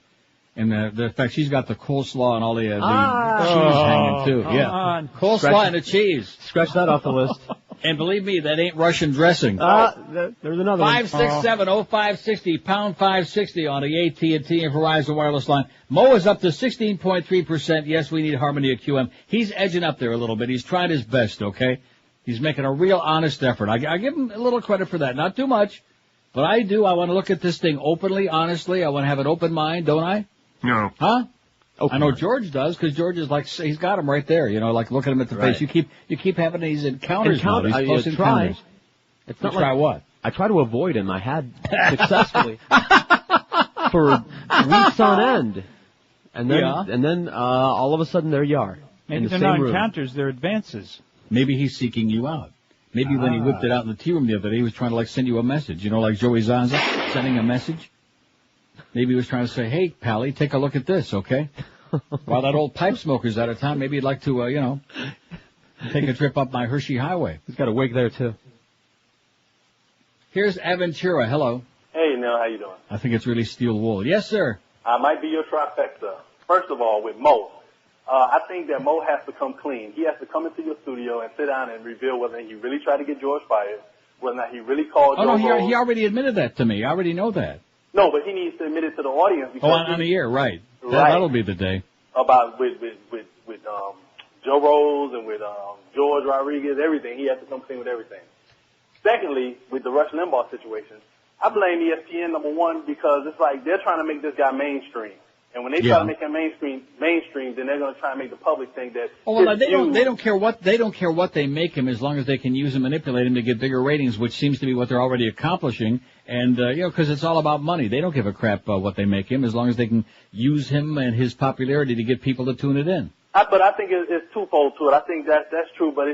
And the fact she's got the coleslaw and all the cheese hanging too. Yeah, coleslaw and the cheese. Scratch that off the list. And believe me, that ain't Russian dressing. There's another one. 567-0560, pound 560 on the AT&T and Verizon wireless line. Moe is up to 16.3%. Yes, we need harmony at QM. He's edging up there a little bit. He's tried his best, okay? He's making a real honest effort. I give him a little credit for that. Not too much, but I do. I want to look at this thing openly, honestly. I want to have an open mind, don't I? No. Huh? I know George does, because George is like, he's got him right there, like looking him at the face. You keep having these encounters now, these close encounters. It's not try what? I try to avoid him. I had successfully for weeks on end. And then all of a sudden there you are. Maybe they're not encounters, they're advances. Maybe he's seeking you out. Maybe when he whipped it out in the tea room the other day, he was trying to send you a message, like Joey Zanza sending a message. Maybe he was trying to say, hey, Pally, take a look at this, okay? While that old pipe smoker's out of town, maybe he'd like to, take a trip up my Hershey Highway. He's got a wig there, too. Here's Aventura. Hello. Hey, Neil, how you doing? I think it's really steel wool. Yes, sir. I might be your trifecta. First of all, with Moe, I think that Moe has to come clean. He has to come into your studio and sit down and reveal whether he really tried to get George fired, whether or not he really called Joe Rose. He already admitted that to me. I already know that. No, but he needs to admit it to the audience. Because on the air, right. That'll be the day. About with Joe Rose and with George Rodriguez, everything. He has to come clean with everything. Secondly, with the Rush Limbaugh situation, I blame ESPN, number one, because it's like they're trying to make this guy mainstream. And when they try to make him mainstream, then they're going to try and make the public think that. Oh, well, they don't care what they make him as long as they can use him, manipulate him to get bigger ratings, which seems to be what they're already accomplishing. And because it's all about money, they don't give a crap what they make him as long as they can use him and his popularity to get people to tune it in. But I think it's twofold to it. I think that's true, but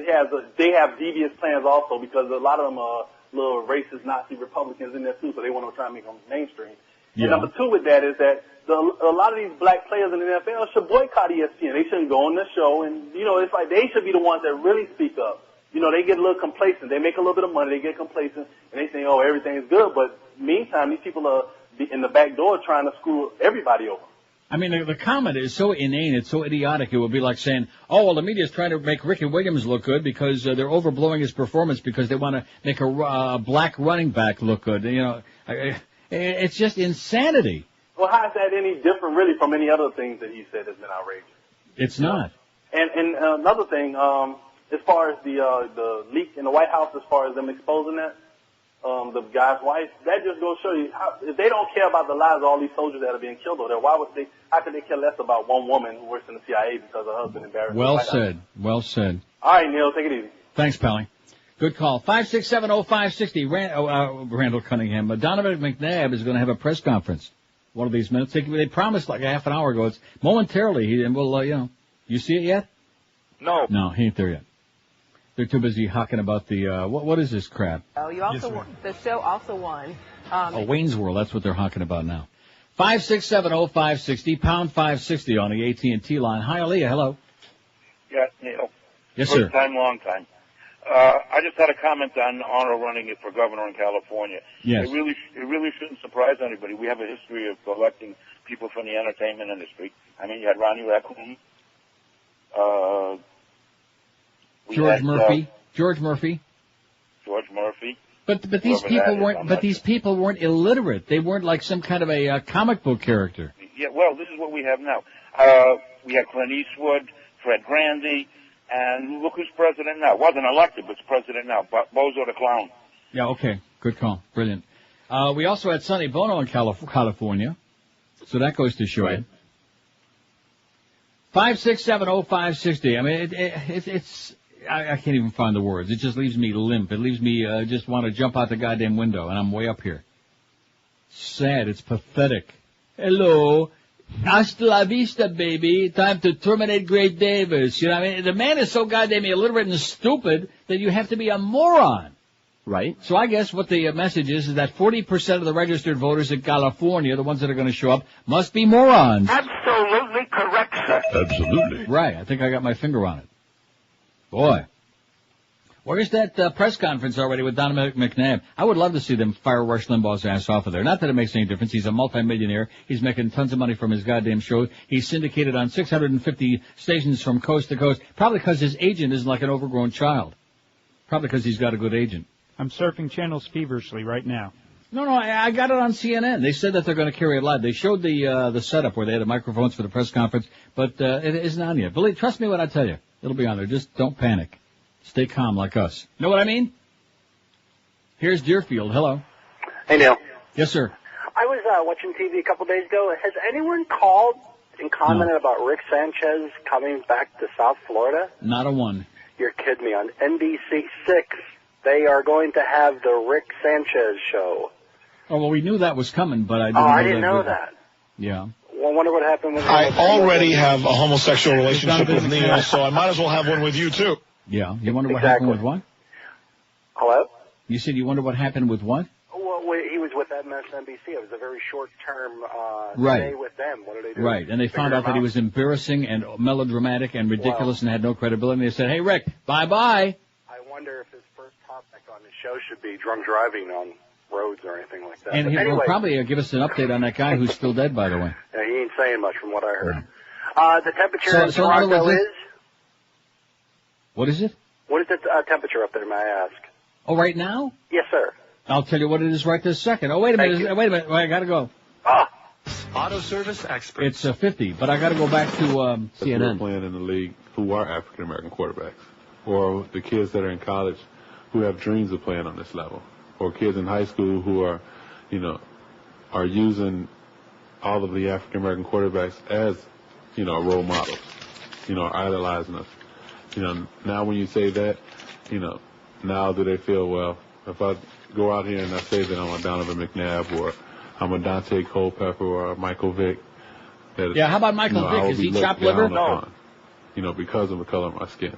they have devious plans also because a lot of them are little racist Nazi Republicans in there too, so they want to try and make them mainstream. Yeah. And number two with that is that a lot of these black players in the NFL should boycott ESPN. They shouldn't go on the show, and it's like they should be the ones that really speak up. They get a little complacent. They make a little bit of money, they get complacent, and they think, oh, everything's good. But meantime, these people are in the back door trying to screw everybody over. I mean, the comment is so inane, it's so idiotic. It would be like saying, oh, well, the media's trying to make Ricky Williams look good because they're overblowing his performance because they want to make a black running back look good. It's just insanity. Well, how is that any different, really, from any other things that he said has been outrageous? It's not. And another thing, as far as the leak in the White House, as far as them exposing that, the guy's wife, that just goes to show you how, if they don't care about the lives of all these soldiers that are being killed over there, how could they care less about one woman who works in the CIA because her husband embarrassed her? Well said. Well said. All right, Neil, take it easy. Thanks, Pally. Good call. 567-0560. Randall Cunningham. Donovan McNabb is going to have a press conference one of these minutes. They promised like a half an hour ago. It's momentarily. And we'll, you see it yet? No. No, he ain't there yet. They're too busy hawking about the, what is this crap? Oh, you also the show also won. Wayne's World, that's what they're hawking about now. 5670560, pound 560 on the AT&T line. Hi, Aaliyah, hello. Yeah, Neil. Yes, sir. First time, long time. I just had a comment on Arno running it for governor in California. Yes. It really shouldn't surprise anybody. We have a history of electing people from the entertainment industry. I mean, you had Ronnie Raccoon. George Murphy. But these people weren't illiterate. They weren't like some kind of a comic book character. Yeah, well, this is what we have now. We had Clint Eastwood, Fred Grandy, and look who's president now. Wasn't elected, but is president now. Bozo the Clown. Yeah, okay. Good call. Brilliant. We also had Sonny Bono in California. So that goes to show you. 5670560. I mean, it's I can't even find the words. It just leaves me limp. It leaves me just want to jump out the goddamn window, and I'm way up here. Sad. It's pathetic. Hello. Hasta la vista, baby. Time to terminate Great Davis. You know what I mean? The man is so goddamn illiterate and stupid that you have to be a moron. Right. So I guess what the message is that 40% of the registered voters in California, the ones that are going to show up, must be morons. Absolutely correct, sir. Absolutely. Right. I think I got my finger on it. Boy. Where's that press conference already with Donovan McNabb? I would love to see them fire Rush Limbaugh's ass off of there. Not that it makes any difference. He's a multimillionaire. He's making tons of money from his goddamn show. He's syndicated on 650 stations from coast to coast. Probably because his agent isn't like an overgrown child. Probably because he's got a good agent. I'm surfing channels feverishly right now. No, I got it on CNN. They said that they're going to carry it live. They showed the setup where they had the microphones for the press conference, but it isn't on yet. Trust me when I tell you. It'll be on there. Just don't panic. Stay calm like us. Know what I mean? Here's Deerfield. Hello. Hey, Neil. Yes, sir. I was watching TV a couple days ago. Has anyone called and commented about Rick Sanchez coming back to South Florida? Not a one. You're kidding me. On NBC6, they are going to have the Rick Sanchez show. Oh, well, we knew that was coming, but I didn't know that. Yeah. Well, I wonder what happened with I already have a homosexual relationship with Neil, so I might as well have one with you, too. Yeah. You wonder what happened with what? Hello? You said you wonder what happened with what? Well, he was with MSNBC. It was a very short-term stay with them. What did they do? Right. And they found out that he was embarrassing and melodramatic and ridiculous and had no credibility. And they said, hey, Rick, bye-bye. I wonder if his first topic on the show should be drunk driving on roads or anything like that. And but he anyway, will probably give us an update on that guy who's still dead, by the way. Yeah, he ain't saying much from what I heard. The temperature in Toronto is? What is it? What is the temperature up there, may I ask? Oh, right now? Yes, sir. I'll tell you what it is right this second. Oh, wait a minute. Wait a minute. I got to go. Auto service expert. It's 50, but I got to go back to CNN. Playing in the league who are African American quarterbacks, or the kids that are in college who have dreams of playing on this level, or kids in high school who are, are using all of the African American quarterbacks as, role models, idolizing us. Now when you say that, now do they feel, well, if I go out here and I say that I'm a Donovan McNabb or I'm a Dante Culpepper or a Michael Vick. Yeah, how about Michael Vick? Is he chopped liver? No. Because of the color of my skin.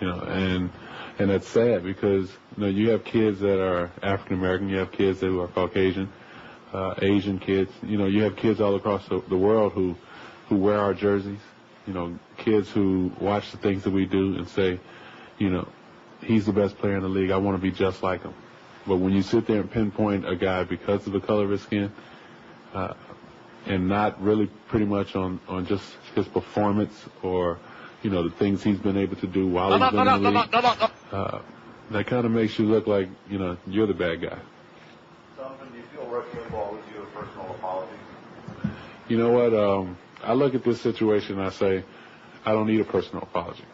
And that's sad because, you have kids that are African American, you have kids who are Caucasian, Asian kids, you have kids all across the world who wear our jerseys, kids who watch the things that we do and say, he's the best player in the league, I want to be just like him. But when you sit there and pinpoint a guy because of the color of his skin, and not really pretty much on just his performance or, the things he's been able to do while he's been in the league, that kind of makes you look like, you're the bad guy. Donovan, do you feel Rush Limbaugh owes you a personal apology? You know what? I look at this situation and I say, I don't need a personal apology.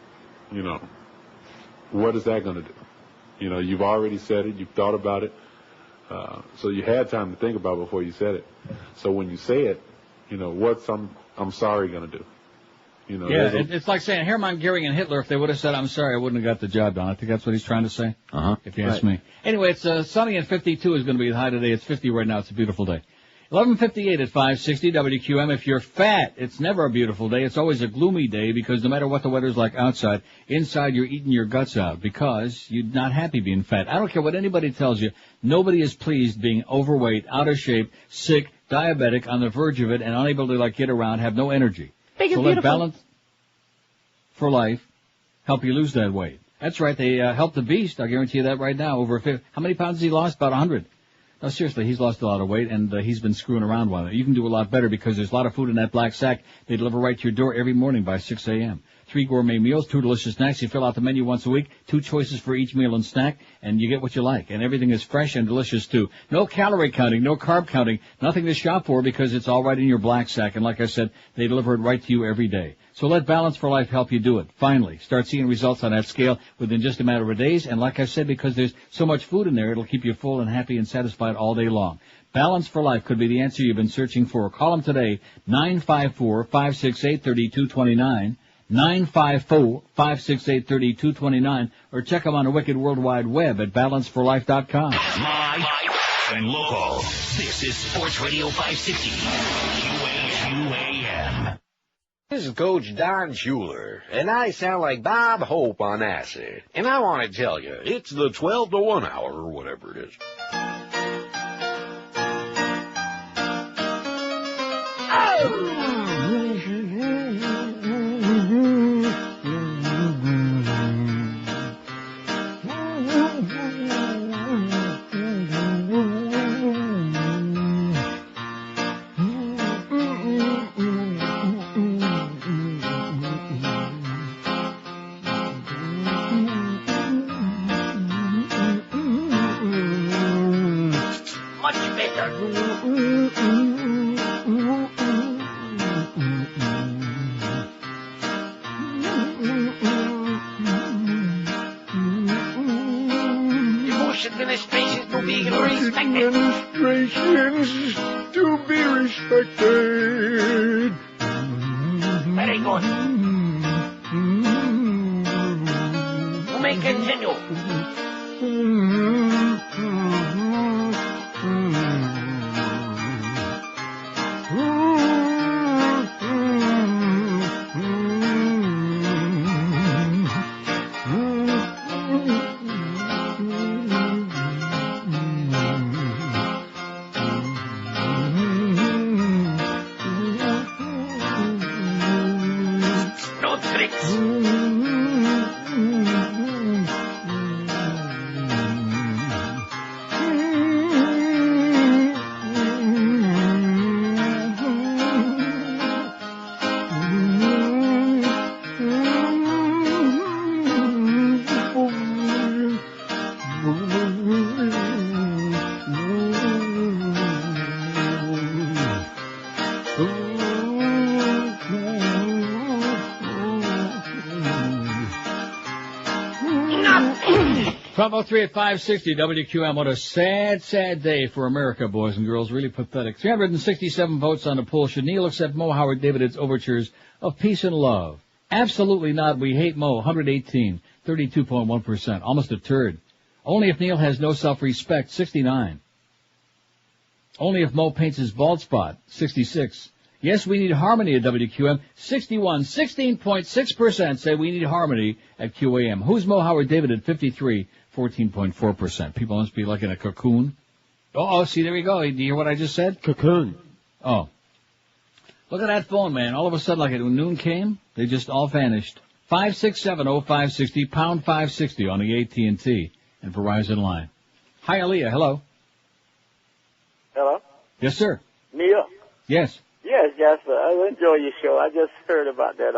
What is that going to do? You've already said it. You've thought about it. So you had time to think about it before you said it. So when you say it, what's I'm sorry going to do? It's like saying Hermann Goering and Hitler, if they would have said, I'm sorry, I wouldn't have got the job done. I think that's what he's trying to say, if you ask me. Anyway, it's sunny and 52 is going to be the high today. It's 50 right now. It's a beautiful day. 11:58 at 560 WQM. If you're fat, it's never a beautiful day. It's always a gloomy day because no matter what the weather's like outside, inside you're eating your guts out because you're not happy being fat. I don't care what anybody tells you. Nobody is pleased being overweight, out of shape, sick, diabetic, on the verge of it, and unable to get around, have no energy. So let Balance for Life help you lose that weight. That's right. They help the beast. I guarantee you that right now. How many pounds has he lost? About 100. No, seriously, he's lost a lot of weight, and he's been screwing around with it. You can do a lot better because there's a lot of food in that black sack. They deliver right to your door every morning by 6 a.m. 3 gourmet meals, 2 delicious snacks. You fill out the menu once a week, 2 choices for each meal and snack, and you get what you like. And everything is fresh and delicious, too. No calorie counting, no carb counting, nothing to shop for because it's all right in your black sack. And like I said, they deliver it right to you every day. So let Balance for Life help you do it. Finally, start seeing results on that scale within just a matter of days. And like I said, because there's so much food in there, it'll keep you full and happy and satisfied all day long. Balance for Life could be the answer you've been searching for. Call them today, 954-568-3229, 954-568-3229, or check them on the wicked World Wide Web at balanceforlife.com. Live and local. This is Sports Radio 560, QAM. This is Coach Don Schuler, and I sound like Bob Hope on acid. And I want to tell you, it's the 12 to 1 hour, or whatever it is. Administrations to be respected. Administrations to be respected. Very good. You may continue. Three at 560 WQM. What a sad, sad day for America, boys and girls. Really pathetic. 367 votes on the poll. Should Neil accept Moe Howard David's overtures of peace and love? Absolutely not. We hate Moe. 118, 32.1%. Almost a turd. Only if Neil has no self-respect. 69. Only if Moe paints his bald spot. 66. Yes, we need harmony at WQM. 61. 16.6% say we need harmony at QAM. Who's Moe Howard David at 53? 14.4%. People must be like in a cocoon. Oh, see, there we go. Do you hear what I just said? Cocoon. Oh. Look at that phone, man. All of a sudden, like when noon came, they just all vanished. 567-0560, pound 560 on the AT&T and Verizon line. Hi, Aaliyah. Hello. Hello? Yes, sir. Neil? Yes. Yes, Jasper. I enjoy your show. I just heard about that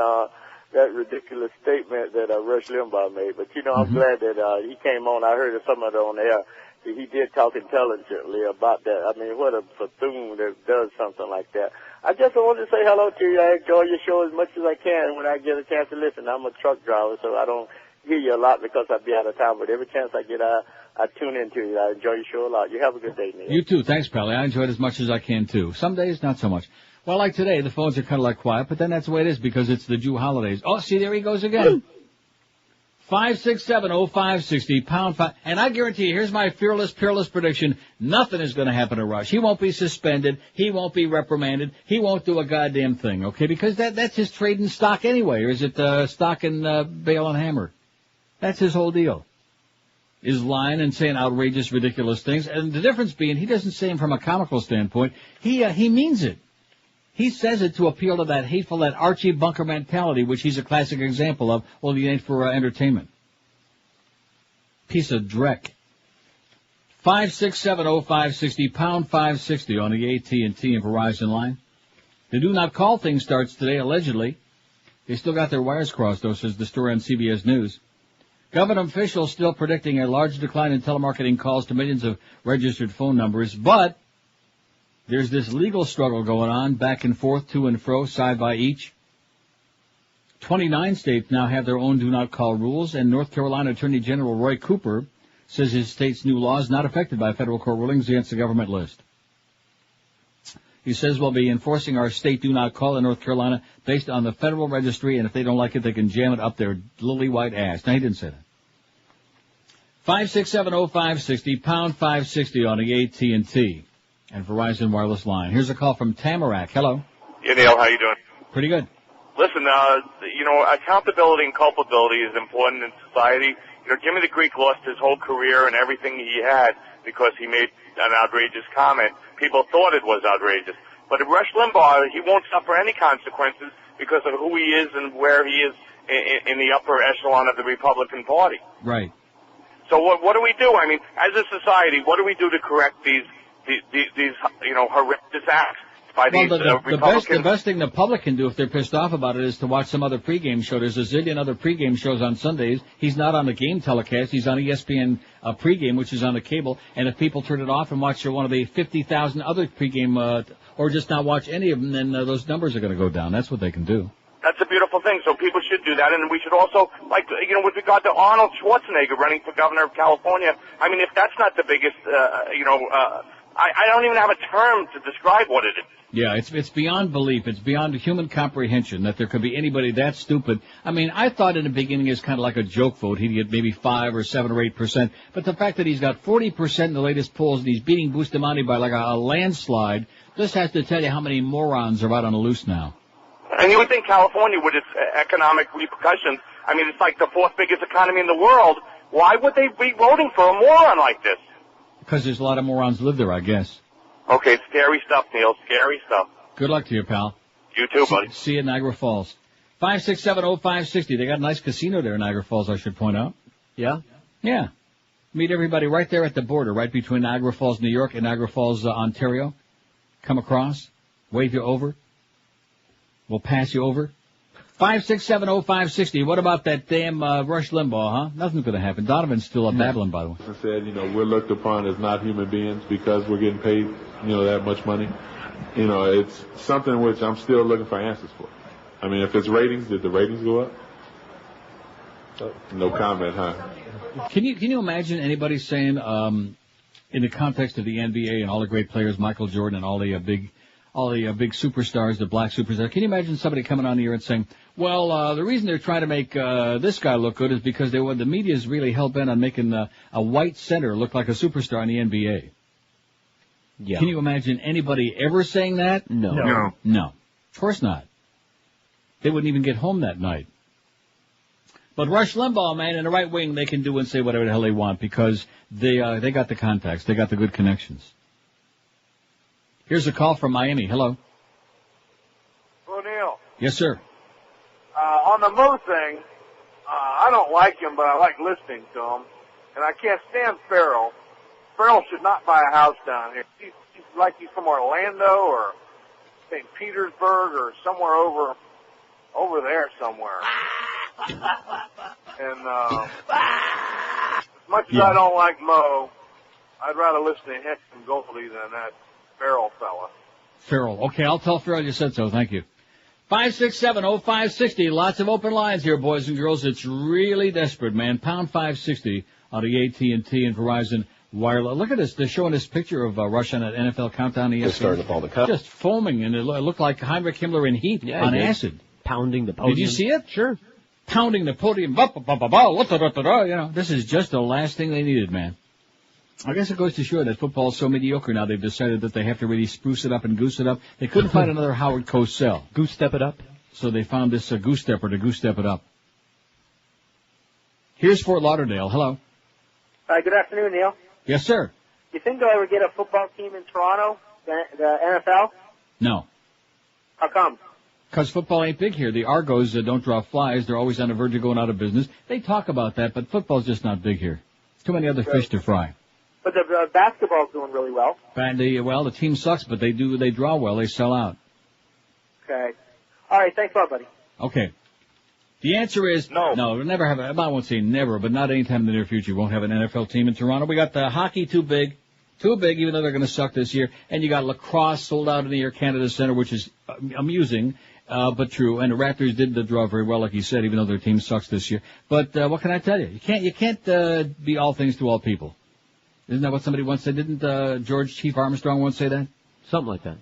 ridiculous statement that Rush Limbaugh made. But, I'm glad that he came on. I heard some of it on air. He did talk intelligently about that. I mean, what a buffoon that does something like that. I just wanted to say hello to you. I enjoy your show as much as I can when I get a chance to listen. I'm a truck driver, so I don't hear you a lot because I be out of town. But every chance I get, I tune into you. I enjoy your show a lot. You have a good day, Neil. You too. Thanks, Pally. I enjoy it as much as I can, too. Some days, not so much. Well, like today, the phones are kind of like quiet, but then that's the way it is because it's the Jew holidays. Oh, see, there he goes again. 5670560, pound 5. And I guarantee you, here's my peerless prediction. Nothing is going to happen to Rush. He won't be suspended. He won't be reprimanded. He won't do a goddamn thing, okay? Because that's his trade in stock anyway. Or is it stock in bail and hammer? That's his whole deal. Is lying and saying outrageous, ridiculous things. And the difference being, he doesn't say them from a comical standpoint. He means it. He says it to appeal to that hateful, that Archie Bunker mentality, which he's a classic example of. Well, he ain't for entertainment. Piece of dreck. 5670560, pound 560 on the AT&T and Verizon line. The do not call thing starts today, allegedly. They still got their wires crossed, though, says the story on CBS News. Government officials still predicting a large decline in telemarketing calls to millions of registered phone numbers, but there's this legal struggle going on, back and forth, to and fro, side by each. 29 states now have their own do-not-call rules, and North Carolina Attorney General Roy Cooper says his state's new law is not affected by federal court rulings against the government list. He says we'll be enforcing our state do-not-call in North Carolina based on the federal registry, and if they don't like it, they can jam it up their lily white ass. Now, he didn't say that. 5670560, pound 560 on the AT&T and Verizon wireless line. Here's a call from Tamarack. Hello. Yeah, Neil, how you doing? Pretty good. Listen, accountability and culpability is important in society. Jimmy the Greek lost his whole career and everything he had because he made an outrageous comment. People thought it was outrageous. But Rush Limbaugh, he won't suffer any consequences because of who he is and where he is in the upper echelon of the Republican Party. Right. So what do we do? I mean, as a society, what do we do to correct these horrendous acts by these Republicans? The best thing the public can do if they're pissed off about it is to watch some other pregame show. There's a zillion other pregame shows on Sundays. He's not on the game telecast. He's on ESPN pregame, which is on the cable. And if people turn it off and watch one of the 50,000 other pregame, or just not watch any of them, then those numbers are going to go down. That's what they can do. That's a beautiful thing. So people should do that, and we should also, with regard to Arnold Schwarzenegger running for governor of California. I mean, if that's not the biggest, I don't even have a term to describe what it is. Yeah, it's beyond belief. It's beyond human comprehension that there could be anybody that stupid. I mean, I thought in the beginning it was kind of like a joke vote. He'd get maybe 5 or 7 or 8%. But the fact that he's got 40% in the latest polls and he's beating Bustamante by like a landslide, this has to tell you how many morons are out on the loose now. And you would think California, with its economic repercussions, I mean, it's like the 4th biggest economy in the world. Why would they be voting for a moron like this? Because there's a lot of morons live there, I guess. Okay, scary stuff, Neil. Scary stuff. Good luck to you, pal. You too, buddy. See you in Niagara Falls. 5670560. They got a nice casino there in Niagara Falls, I should point out. Yeah? Yeah. Meet everybody right there at the border, right between Niagara Falls, New York, and Niagara Falls, Ontario. Come across, wave you over. We'll pass you over. 5670560. What about that damn Rush Limbaugh, huh? Nothing's going to happen. Donovan's still babbling, by the way. I said, we're looked upon as not human beings because we're getting paid, that much money. It's something which I'm still looking for answers for. I mean, if it's ratings, did the ratings go up? No comment, huh? Can you imagine anybody saying, in the context of the NBA and all the great players, Michael Jordan and all the big superstars, the black superstars. Can you imagine somebody coming on the air and saying, well, the reason they're trying to make this guy look good is because the media is really hell-bent on making a white center look like a superstar in the NBA. Yeah. Can you imagine anybody ever saying that? No. Of course not. They wouldn't even get home that night. But Rush Limbaugh, man, in the right wing, they can do and say whatever the hell they want because they got the contacts. They got the good connections. Here's a call from Miami. Hello. Well, Neil. Yes, sir. On the Moe thing, I don't like him, but I like listening to him. And I can't stand Ferrall. Ferrall should not buy a house down here. He's from Orlando or St. Petersburg or somewhere over there somewhere. And as much as I don't like Moe, I'd rather listen to Hickman Goldie than that Ferrall fella. Ferrall. Okay, I'll tell Ferrall you said so. Thank you. 5670560. Lots of open lines here, boys and girls. It's really desperate, man. Pound 560 on the AT&T and Verizon wireless. Look at this. They're showing this picture of Rush on that NFL countdown. Just started up all the cup. Just foaming, and it looked like Heinrich Himmler in heat on acid. Pounding the podium. Did you see it? Sure. pounding the podium, you know, this is just the last thing they needed, man. I guess it goes to show that football's so mediocre now, they've decided that they have to really spruce it up and goose it up. They couldn't find another Howard Cosell. Goose step it up? So they found this goose stepper to goose step it up. Here's Fort Lauderdale. Hello. Hi, good afternoon, Neil. Yes, sir. You think they'll ever get a football team in Toronto, the NFL? No. How come? Because football ain't big here. The Argos don't draw flies. They're always on the verge of going out of business. They talk about that, but football's just not big here. Too many other fish to fry. But the basketball's doing really well. And the team sucks, but they draw well. They sell out. Okay. All right, thanks a lot, buddy. Okay. The answer is no. No, we'll never have. I won't say never, but not anytime in the near future. We won't have an NFL team in Toronto. We got the hockey too big, even though they're going to suck this year. And you got lacrosse sold out in the Air Canada Center, which is amusing, but true. And the Raptors did draw very well, like you said, even though their team sucks this year. But what can I tell you? You can't be all things to all people. Isn't that what somebody once said? Didn't George Chief Armstrong once say that? Something like that.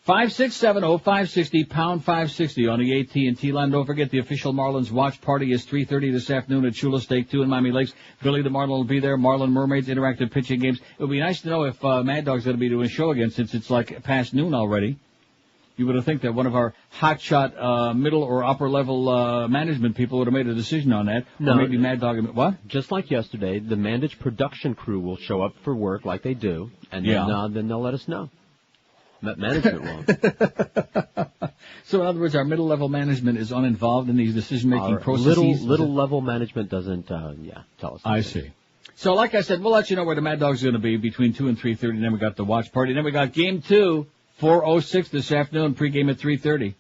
5670560 pound 560 on the AT&T line. Don't forget the official Marlins watch party is 3:30 this afternoon at Chula Steak 2 in Miami Lakes. Billy the Marlin will be there. Marlin Mermaids interactive pitching games. It would be nice to know if Mad Dog's going to be doing a show again since it's like past noon already. You would have think that one of our hotshot middle or upper level management people would have made a decision on that. No, or maybe Mad Dog. What? Just like yesterday, the Mandich production crew will show up for work like they do, and then they'll let us know. Management won't. So in other words, our middle level management is uninvolved in these decision making processes. Little level management doesn't tell us. I see. So like I said, we'll let you know where the Mad Dog's going to be between 2 and 3:30. And then we got the watch party. And then we got game 2, 4:06 this afternoon, pregame at 3:30.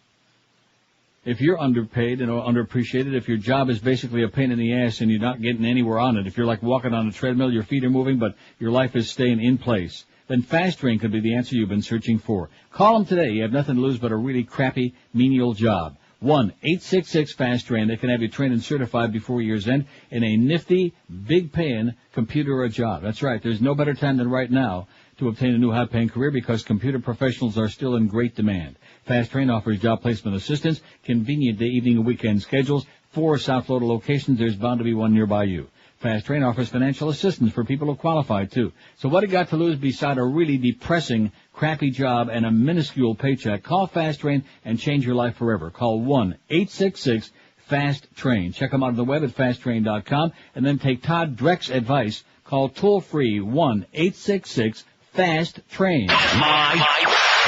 If you're underpaid and underappreciated, if your job is basically a pain in the ass and you're not getting anywhere on it, if you're like walking on a treadmill, your feet are moving, but your life is staying in place, then Fast Train could be the answer you've been searching for. Call them today. You have nothing to lose but a really crappy, menial job. 1-866-FAST-TRAIN. They can have you trained and certified before year's end in a nifty, big-paying computer or a job. That's right. There's no better time than right now to obtain a new high-paying career because computer professionals are still in great demand. Fast Train offers job placement assistance, convenient day, evening, and weekend schedules. 4 South Florida locations. There's bound to be one nearby you. Fast Train offers financial assistance for people who qualify, too. So what do you got to lose beside a really depressing, crappy job and a minuscule paycheck? Call Fast Train and change your life forever. Call 1-866-FAST-TRAIN. Check them out on the web at fasttrain.com, and then take Todd Dreck's advice. Call toll-free 1-866-FAST-TRAIN. My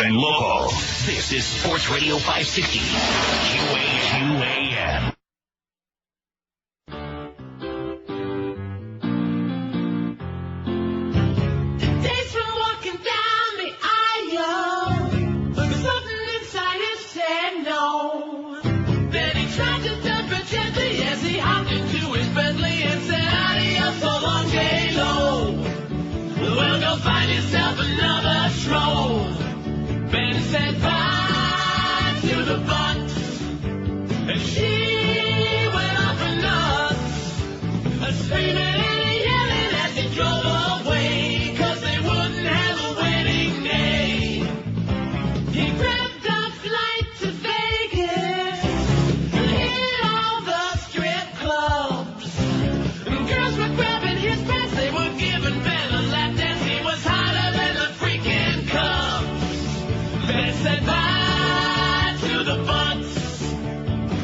and local. This is Sports Radio 560. QAQAM. Find yourself another stroll. Ben said bye to the Bucks, and she went off and nuts, screaming and yelling as he drove away, 'cause they wouldn't have a wedding day. He grabbed a flight to Vegas, hit all the strip clubs, and girls were grabbing his pants, they were giving Ben a lap dance. Said bye to the Bucks,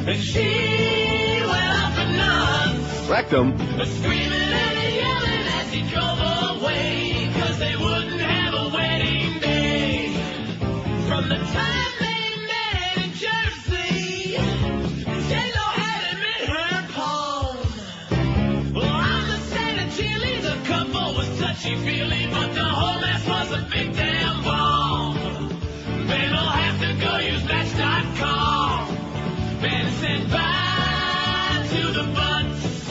and she went up and nuts. Wrecked him. Screaming and yelling as he drove away, 'cause they wouldn't have a wedding day. From the time they met in Jersey, J-Lo had him in her palm. Well, I'm the Santa Chili, the couple was touchy-feely, but the whole mess was a big damn bomb. Ben will have to go use Match.com. Ben said bye to the Bucks,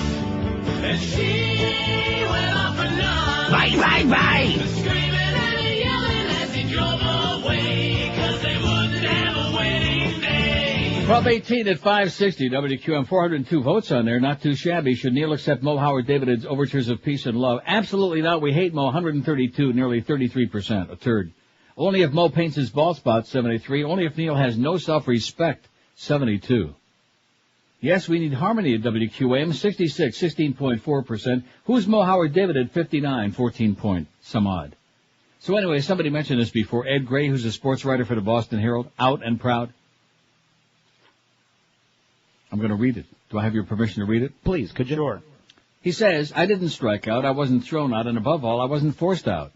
and she went off and nuts. Bye, bye, bye. Screaming and yelling as he drove away, 'cause they wouldn't have a wedding day. 12:18 at 560 WQM. 402 votes on there. Not too shabby. Should Neil accept Moe Howard David's overtures of peace and love? Absolutely not. We hate Moe. 132, nearly 33%, a third. Only if Moe paints his bald spot, 73. Only if Neil has no self-respect, 72. Yes, we need harmony at WQAM, 66, 16.4%. Who's Moe Howard David at 59, 14 point some odd. So anyway, somebody mentioned this before. Ed Gray, who's a sports writer for the Boston Herald, out and proud. I'm going to read it. Do I have your permission to read it? Please, could you? Sure. He says, I didn't strike out, I wasn't thrown out, and above all, I wasn't forced out.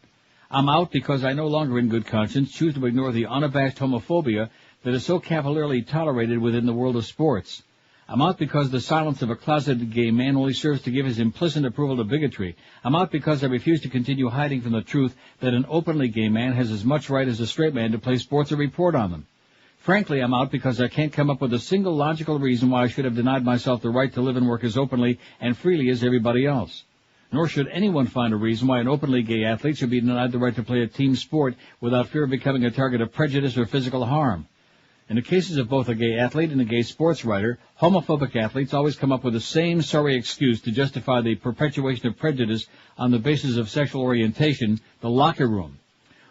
I'm out because I no longer in good conscience choose to ignore the unabashed homophobia that is so cavalierly tolerated within the world of sports. I'm out because the silence of a closeted gay man only serves to give his implicit approval to bigotry. I'm out because I refuse to continue hiding from the truth that an openly gay man has as much right as a straight man to play sports or report on them. Frankly, I'm out because I can't come up with a single logical reason why I should have denied myself the right to live and work as openly and freely as everybody else. Nor should anyone find a reason why an openly gay athlete should be denied the right to play a team sport without fear of becoming a target of prejudice or physical harm. In the cases of both a gay athlete and a gay sports writer, homophobic athletes always come up with the same sorry excuse to justify the perpetuation of prejudice on the basis of sexual orientation, the locker room.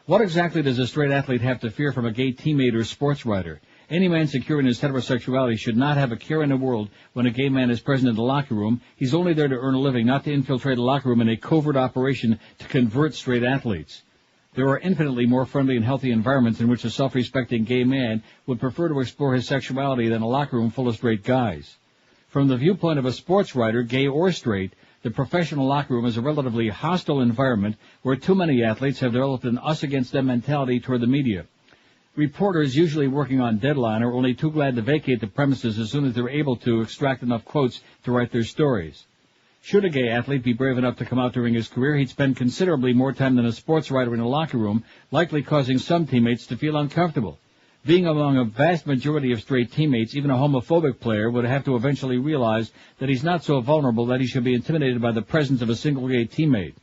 What exactly does a straight athlete have to fear from a gay teammate or sports writer? Any man secure in his heterosexuality should not have a care in the world when a gay man is present in the locker room. He's only there to earn a living, not to infiltrate a locker room in a covert operation to convert straight athletes. There are infinitely more friendly and healthy environments in which a self-respecting gay man would prefer to explore his sexuality than a locker room full of straight guys. From the viewpoint of a sports writer, gay or straight, the professional locker room is a relatively hostile environment where too many athletes have developed an us-against-them mentality toward the media. Reporters, usually working on deadline, are only too glad to vacate the premises as soon as they're able to extract enough quotes to write their stories. Should a gay athlete be brave enough to come out during his career, he'd spend considerably more time than a sports writer in a locker room, likely causing some teammates to feel uncomfortable. Being among a vast majority of straight teammates, even a homophobic player would have to eventually realize that he's not so vulnerable that he should be intimidated by the presence of a single gay teammate.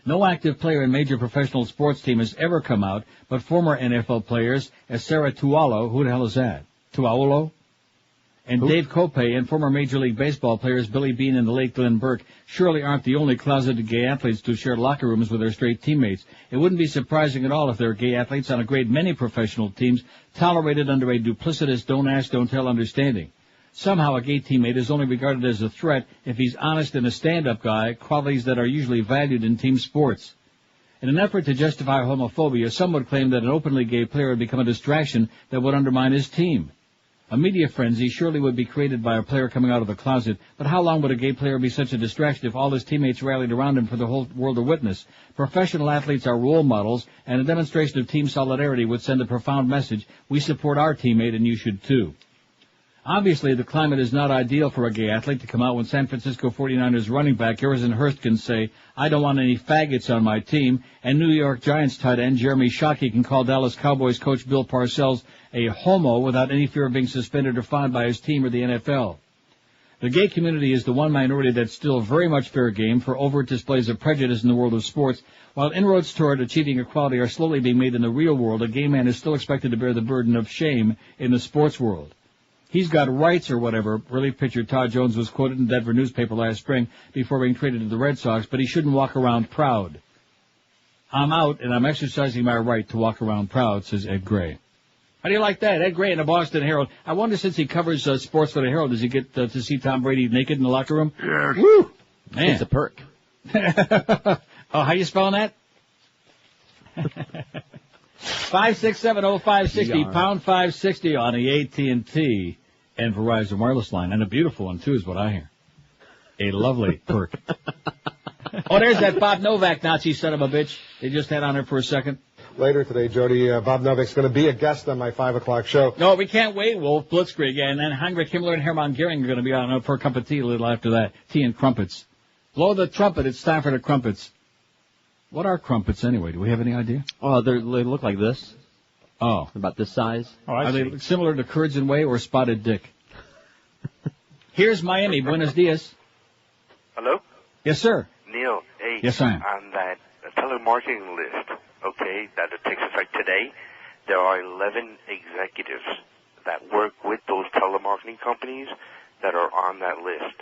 No active player in major professional sports team has ever come out, but former NFL players as Sarah Tualo, who the hell is that? Tuaulo? And who? Dave Kopay and former Major League Baseball players Billy Beane and the late Glenn Burke surely aren't the only closeted gay athletes to share locker rooms with their straight teammates. It wouldn't be surprising at all if there are gay athletes on a great many professional teams tolerated under a duplicitous don't ask, don't tell understanding. Somehow a gay teammate is only regarded as a threat if he's honest and a stand-up guy, qualities that are usually valued in team sports. In an effort to justify homophobia, some would claim that an openly gay player would become a distraction that would undermine his team. A media frenzy surely would be created by a player coming out of the closet, but how long would a gay player be such a distraction if all his teammates rallied around him for the whole world to witness? Professional athletes are role models, and a demonstration of team solidarity would send a profound message: we support our teammate and you should too. Obviously, the climate is not ideal for a gay athlete to come out when San Francisco 49ers running back Harrison Hurst can say, I don't want any faggots on my team, and New York Giants tight end Jeremy Shockey can call Dallas Cowboys coach Bill Parcells a homo without any fear of being suspended or fined by his team or the NFL. The gay community is the one minority that's still very much fair game for overt displays of prejudice in the world of sports. While inroads toward achieving equality are slowly being made in the real world, a gay man is still expected to bear the burden of shame in the sports world. He's got rights or whatever. Relief pitcher Todd Jones was quoted in the Denver newspaper last spring before being traded to the Red Sox, but he shouldn't walk around proud. I'm out, and I'm exercising my right to walk around proud, says Ed Gray. How do you like that? Ed Gray in the Boston Herald. I wonder, since he covers sports for the Herald, does he get to see Tom Brady naked in the locker room? Yes. Woo! Man. It's a perk. Oh, how you spelling that? 5670560, pound 560 on the AT&T and Verizon wireless line. And a beautiful one, too, is what I hear. A lovely perk. Oh, there's that Bob Novak Nazi son of a bitch they just had on there for a second. Later today, Jody, Bob Novak's going to be a guest on my 5 o'clock show. No, we can't wait, Wolf. Blitzkrieg. And then Heinrich Himmler and Hermann Goering are going to be on for a cup of tea a little after that. Tea and crumpets. Blow the trumpet. It's time for the crumpets. What are crumpets anyway? Do we have any idea? Oh, they look like this. Oh. About this size. Oh, are they similar to Curds and Whey or Spotted Dick? Here's Miami. Buenos dias. Hello? Yes, sir. Neil, hey. Yes, I am. On that telemarketing list, okay, that takes effect today, there are 11 executives that work with those telemarketing companies that are on that list.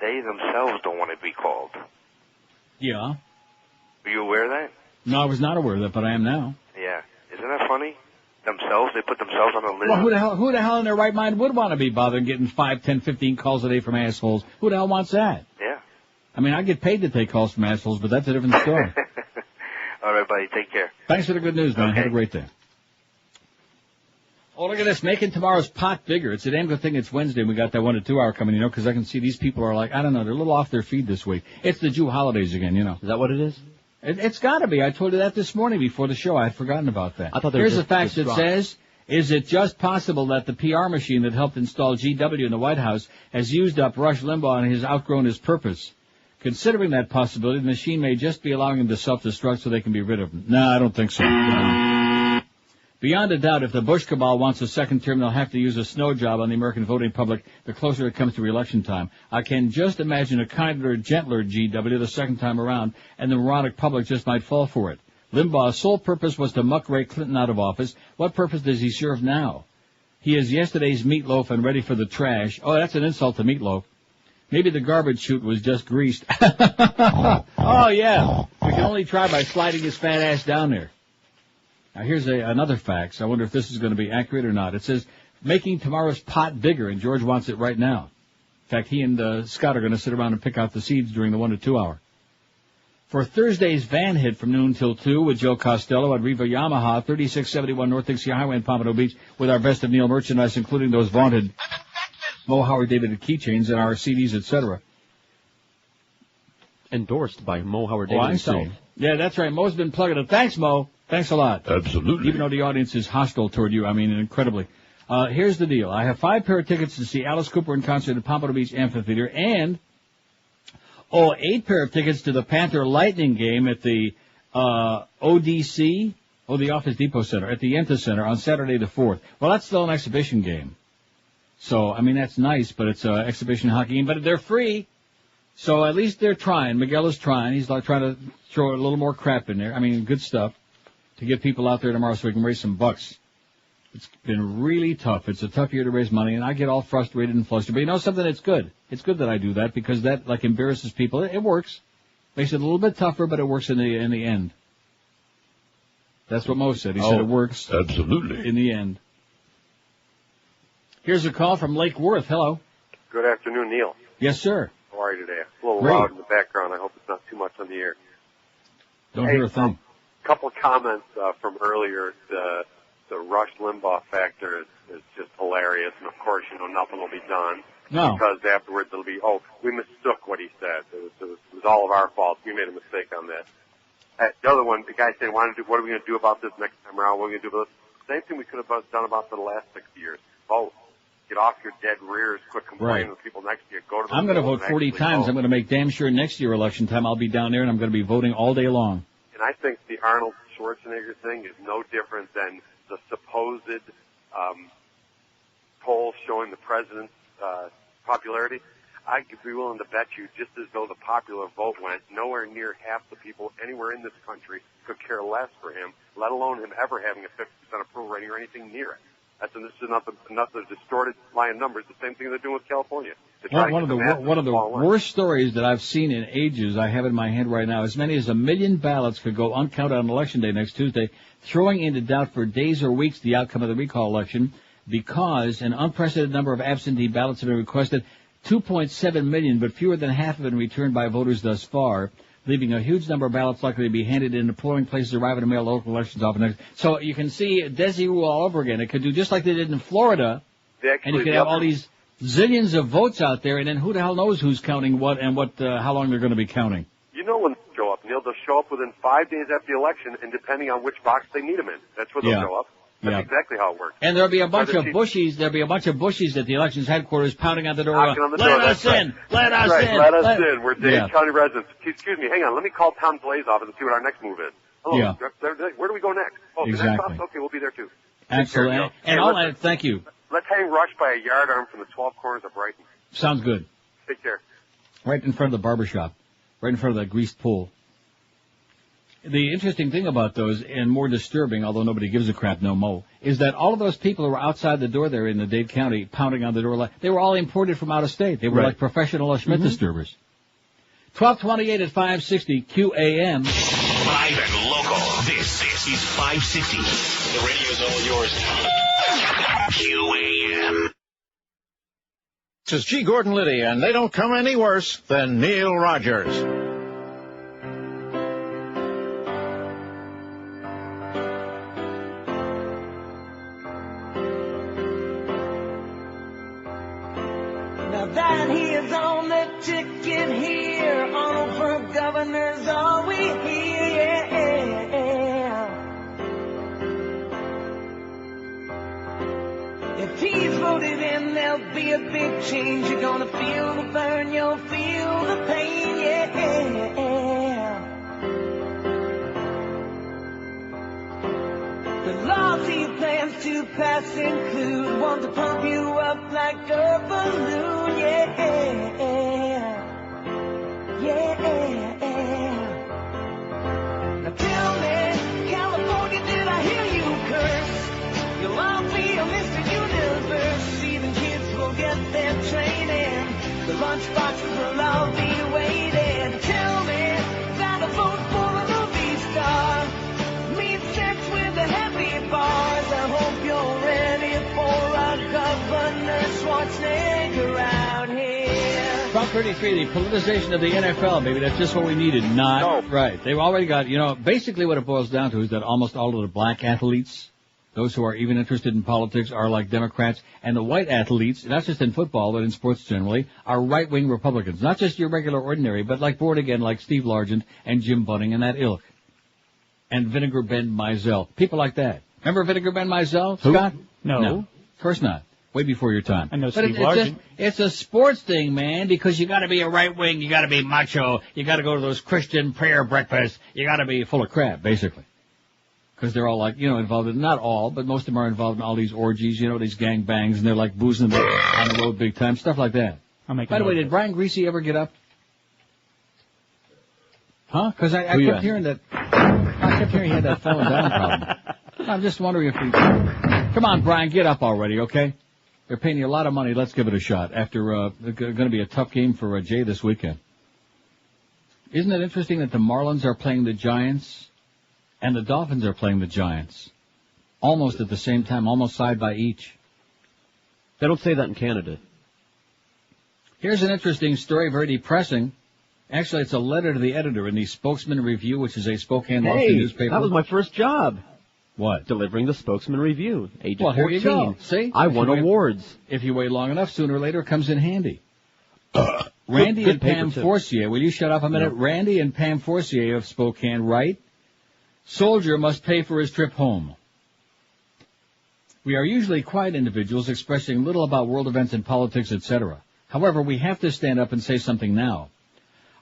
They themselves don't want to be called. Yeah. Are you aware of that? No, I was not aware of that, but I am now. Yeah. Isn't that funny? themselves. They put themselves on a list. Well, who the hell in their right mind would want to be bothering getting 5, 10, 15 calls a day from assholes? Who the hell wants that? Yeah. I mean, I get paid to take calls from assholes, but that's a different story. All right, buddy. Take care. Thanks for the good news, man. Okay. Have a great day. Oh, look at this. Making tomorrow's pot bigger. It's a damn good thing it's Wednesday and we got that 1 to 2 hour coming, because I can see these people are like, I don't know, they're a little off their feed this week. It's the Jew holidays again, Is that what it is? It's got to be. I told you that this morning before the show. I had forgotten about that. I thought Here's the fact that says, is it just possible that the PR machine that helped install GW in the White House has used up Rush Limbaugh and has outgrown his purpose? Considering that possibility, the machine may just be allowing him to self-destruct so they can be rid of him. No, I don't think so. No. Beyond a doubt, if the Bush cabal wants a second term, they'll have to use a snow job on the American voting public the closer it comes to re-election time. I can just imagine a kinder, gentler GW the second time around, and the moronic public just might fall for it. Limbaugh's sole purpose was to muckrake Clinton out of office. What purpose does he serve now? He is yesterday's meatloaf and ready for the trash. Oh, that's an insult to meatloaf. Maybe the garbage chute was just greased. Oh, yeah. We can only try by sliding his fat ass down there. Now, here's another fact. I wonder if this is going to be accurate or not. It says, making tomorrow's pot bigger, and George wants it right now. In fact, he and Scott are going to sit around and pick out the seeds during the 1 to 2 hour. For Thursday's van hit from noon till 2 with Joe Costello at Riva Yamaha, 3671 North Dixie Highway in Pompano Beach, with our Best of Neil merchandise, including those vaunted Moe Howard David keychains and our CDs, etc. Endorsed by Moe Howard David himself. Yeah, that's right. Mo's been plugging it. Thanks, Mo. Thanks a lot. Absolutely. Even though the audience is hostile toward you, I mean, incredibly. Here's the deal. I have 5 pair of tickets to see Alice Cooper in concert at Pompano Beach Amphitheater, and 8 pair of tickets to the Panther Lightning game at the ODC, the Office Depot Center, at the Yenta Center on Saturday the 4th. Well, that's still an exhibition game. So, I mean, that's nice, but it's an exhibition hockey game, but they're free. So at least they're trying. Miguel is trying. He's like trying to throw a little more crap in there. I mean, good stuff to get people out there tomorrow so we can raise some bucks. It's been really tough. It's a tough year to raise money, and I get all frustrated and flustered. But you know something? It's good. It's good that I do that because that, like, embarrasses people. It works. Makes it a little bit tougher, but it works in the end. That's what Mo said. He said it works. Absolutely. In the end. Here's a call from Lake Worth. Hello. Good afternoon, Neil. Yes, sir. How are you today? A little Great. loud in the background. I hope it's not too much on the air. Don't hear a thing. A couple of comments from earlier. The Rush Limbaugh factor is just hilarious, and of course, nothing will be done. No. Because afterwards it'll be, we mistook what he said. It was all of our fault. We made a mistake on that. The other one, the guy saying, what are we going to do about this next time around? What are we going to do about this? Same thing we could have done about the last 6 years. Vote. Get off your dead rears. Quit complaining to people next year. Go to the I'm going to polls vote and 40 actually times. vote. I'm going to make damn sure next year election time I'll be down there and I'm going to be voting all day long. And I think the Arnold Schwarzenegger thing is no different than the supposed polls showing the president's popularity. I could be willing to bet you, just as though the popular vote went, nowhere near half the people anywhere in this country could care less for him, let alone him ever having a 50% approval rating or anything near it. This is another distorted line of numbers. The same thing they're doing with California. One of the worst stories that I've seen in ages, I have in my hand right now, as many as 1 million ballots could go uncounted on Election Day next Tuesday, throwing into doubt for days or weeks the outcome of the recall election because an unprecedented number of absentee ballots have been requested, 2.7 million, but fewer than half have been returned by voters thus far, leaving a huge number of ballots likely to be handed in to polling places arriving to mail local elections off next. So you can see Desi rule all over again. It could do just like they did in Florida, and you could have all these zillions of votes out there, and then who the hell knows who's counting what and how long they're going to be counting. You know when they show up, Neil. They'll show up within 5 days after the election, and depending on which box they need them in, that's where they'll show up. That's exactly how it works. And there'll be a bunch of bushies. There'll be a bunch of bushies at the elections headquarters pounding on the door. Knocking on the door. Let us in. Let us in. Let us in. We're Dade County residents. Excuse me. Hang on. Let me call Tom Blaze office and see what our next move is. Hello. Where do we go next? Oh, the next office? Okay, we'll be there too. Absolutely. And thank you. Let's hang Rush by a yard arm from the 12 corners of Brighton. Sounds good. Take care. Right in front of the barbershop. Right in front of the greased pool. The interesting thing about those, and more disturbing, although nobody gives a crap no mo, is that all of those people who were outside the door there in the Dade County pounding on the door, they were all imported from out of state. They were like professional Schmidt disturbers. 1228 at 560 QAM. Live and local. This is is 560. The radio's all yours. QAM. This is G. Gordon Liddy, and they don't come any worse than Neil Rogers. Now that he is on the ticket here, on for governors, are we here? Yeah. If he's voted in, there'll be a big change. You're gonna feel the burn, you'll feel the pain, yeah. The laws he plans to pass include one to pump you up like a balloon, yeah. Now tell me, California, did I hear you curse? You'll all be a Mr. Universe. Even kids will get their training. The lunchboxes will all be waiting. Tell me that a vote for a movie star means sex with the heavy bars. I hope you're ready for our Governor Schwarzenegger out here. Prop 33, the politicization of the NFL, baby. That's just what we needed. Not right. They've already got, basically what it boils down to is that almost all of the black athletes, those who are even interested in politics, are like Democrats, and the white athletes, not just in football, but in sports generally, are right-wing Republicans. Not just your regular ordinary, but like born again, like Steve Largent and Jim Bunning and that ilk. And Vinegar Ben Mizell. People like that. Remember Vinegar Ben Mizell, Scott? No. Of course not. Way before your time. I know But Steve Largent. it's a sports thing, man, because you gotta be a right wing, you gotta be macho, you gotta go to those Christian prayer breakfasts, you gotta be full of crap, basically. Because they're all like, involved in, not all, but most of them are involved in all these orgies, these gang bangs, and they're like boozing on the road big time, stuff like that. By the way, did Brian Greasy ever get up? Huh? Because I kept hearing that, he had that falling down problem. I'm just wondering if he, come on, Brian, get up already, okay? They're paying you a lot of money, let's give it a shot, after, going to be a tough game for Jay this weekend. Isn't it interesting that the Marlins are playing the Giants? And the Dolphins are playing the Giants. Almost at the same time, almost side by each. They don't say that in Canada. Here's an interesting story, very depressing. Actually, it's a letter to the editor in the Spokesman Review, which is a Spokane monthly newspaper. That was my first job. What? Delivering the Spokesman Review. Age of 14. Here you go. See? I won awards. If you wait long enough, sooner or later it comes in handy. Randy and Pam Forcier, will you shut up a minute? No. Randy and Pam Forcier of Spokane write, soldier must pay for his trip home. We are usually quiet individuals expressing little about world events and politics, etc. However, we have to stand up and say something now.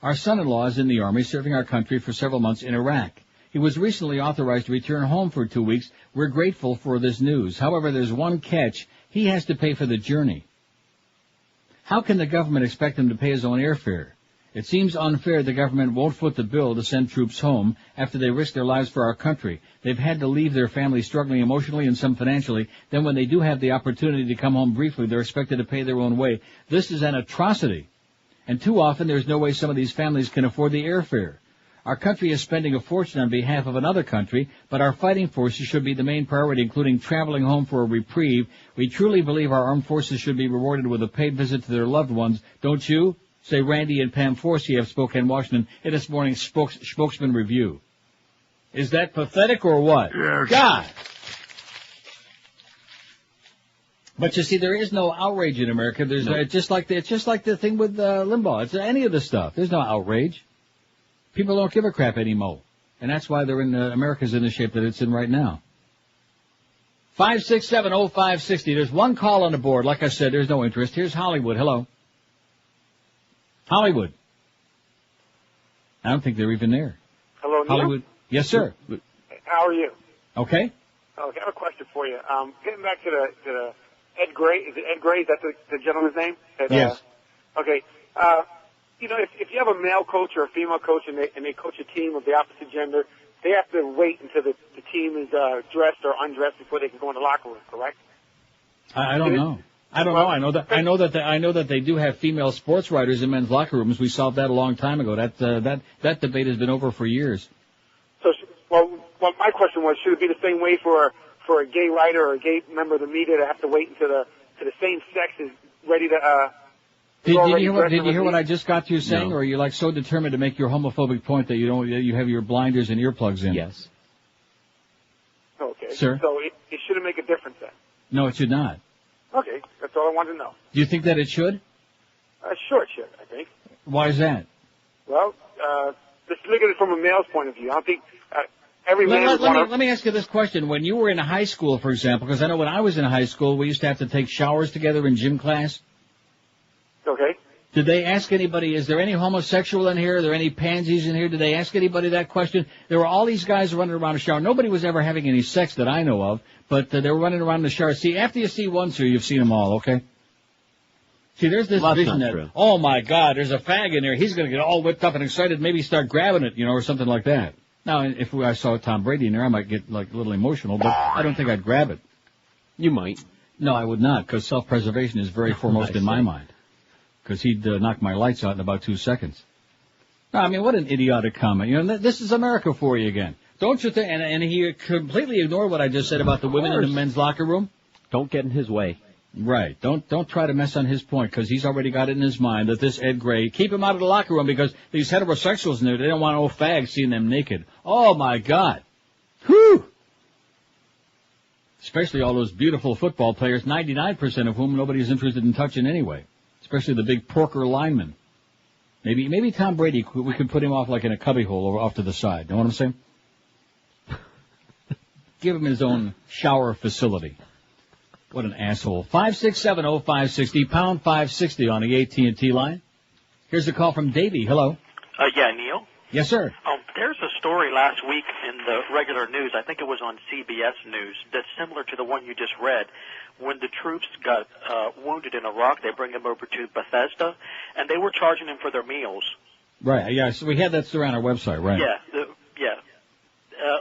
Our son-in-law is in the Army serving our country for several months in Iraq. He was recently authorized to return home for 2 weeks. We're grateful for this news. However, there's one catch. He has to pay for the journey. How can the government expect him to pay his own airfare? It seems unfair the government won't foot the bill to send troops home after they risk their lives for our country. They've had to leave their families struggling emotionally and some financially. Then when they do have the opportunity to come home briefly, they're expected to pay their own way. This is an atrocity. And too often there's no way some of these families can afford the airfare. Our country is spending a fortune on behalf of another country, but our fighting forces should be the main priority, including traveling home for a reprieve. We truly believe our armed forces should be rewarded with a paid visit to their loved ones. Don't you? Say Randy and Pam Forcier of Spokane, Washington, in this morning's Spokesman Review. Is that pathetic or what? Yes. God! But you see, there is no outrage in America. There's it's just like the thing with Limbaugh. It's any of the stuff. There's no outrage. People don't give a crap anymore, and that's why they're in America's in the shape that it's in right now. 5670560. There's one call on the board. Like I said, there's no interest. Here's Hollywood. Hello, Hollywood. I don't think they're even there. Hello, Neil? Hollywood. Yes, sir. How are you? Okay. Okay, I have a question for you. Getting back to the Ed Gray. Is it Ed Gray? Is that the gentleman's name? Yes. Okay. If you have a male coach or a female coach and they coach a team of the opposite gender, they have to wait until the team is dressed or undressed before they can go in the locker room, correct? I don't know. I don't know. I know that they do have female sports writers in men's locker rooms. We solved that a long time ago. That debate has been over for years. So, well, Well, my question was, should it be the same way for a gay writer or a gay member of the media to have to wait until the same sex is ready to? Did you hear what I just got to you saying, or are you like so determined to make your homophobic point that you have your blinders and earplugs in? Yes. Okay. Sir? So it shouldn't make a difference then. No, it should not. Okay, that's all I wanted to know. Do you think that it should? Sure it should, I think. Why is that? Well, let's look at it from a male's point of view. I don't think every man would want to... Let me ask you this question. When you were in high school, for example, because I know when I was in high school, we used to have to take showers together in gym class. Okay. Did they ask anybody, is there any homosexual in here? Are there any pansies in here? Did they ask anybody that question? There were all these guys running around the shower. Nobody was ever having any sex that I know of, but they were running around the shower. See, after you see one, sir, you've seen them all, okay? See, there's this vision that, oh my God, there's a fag in there. He's going to get all whipped up and excited, maybe start grabbing it, or something like that. Now, if I saw Tom Brady in there, I might get like a little emotional, but I don't think I'd grab it. You might. No, I would not, because self-preservation is very foremost in my mind. Because he'd knock my lights out in about 2 seconds. No, I mean, what an idiotic comment. This is America for you again. Don't you think? And he completely ignored what I just said about the women in the men's locker room. Don't get in his way. Right. Don't try to mess on his point, because he's already got it in his mind that this Ed Gray, keep him out of the locker room because these heterosexuals in there, they don't want old fags seeing them naked. Oh, my God. Whew. Especially all those beautiful football players, 99% of whom nobody's interested in touching anyway. Especially the big porker lineman. Maybe Tom Brady, we could put him off like in a cubbyhole or off to the side. You know what I'm saying? Give him his own shower facility. What an asshole. 5670560, pound 560 on the AT&T line. Here's a call from Davey. Hello. Yeah, Neil? Yes, sir. There's a story last week in the regular news, I think it was on CBS News, that's similar to the one you just read. When the troops got wounded in Iraq, they bring them over to Bethesda, and they were charging them for their meals. Right, yeah, so we had that story on our website, right? Yeah.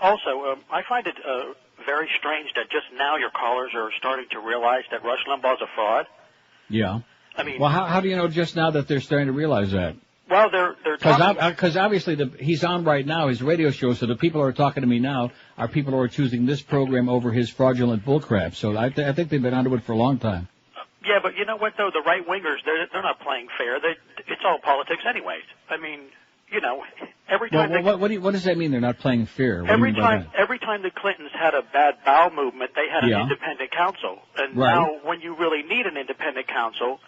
Also, I find it very strange that just now your callers are starting to realize that Rush Limbaugh's a fraud. Yeah. I mean, well, how do you know just now that they're starting to realize that? Well, they're talking... Because obviously he's on right now, his radio show, so the people who are talking to me now are people who are choosing this program over his fraudulent bullcrap. So I think they've been onto it for a long time. Yeah, but you know what, though? The right-wingers, they're not playing fair. It's all politics anyways. I mean, every time... Well, what does that mean, they're not playing fair? Every time the Clintons had a bad bowel movement, they had an independent counsel. And now, when you really need an independent counsel...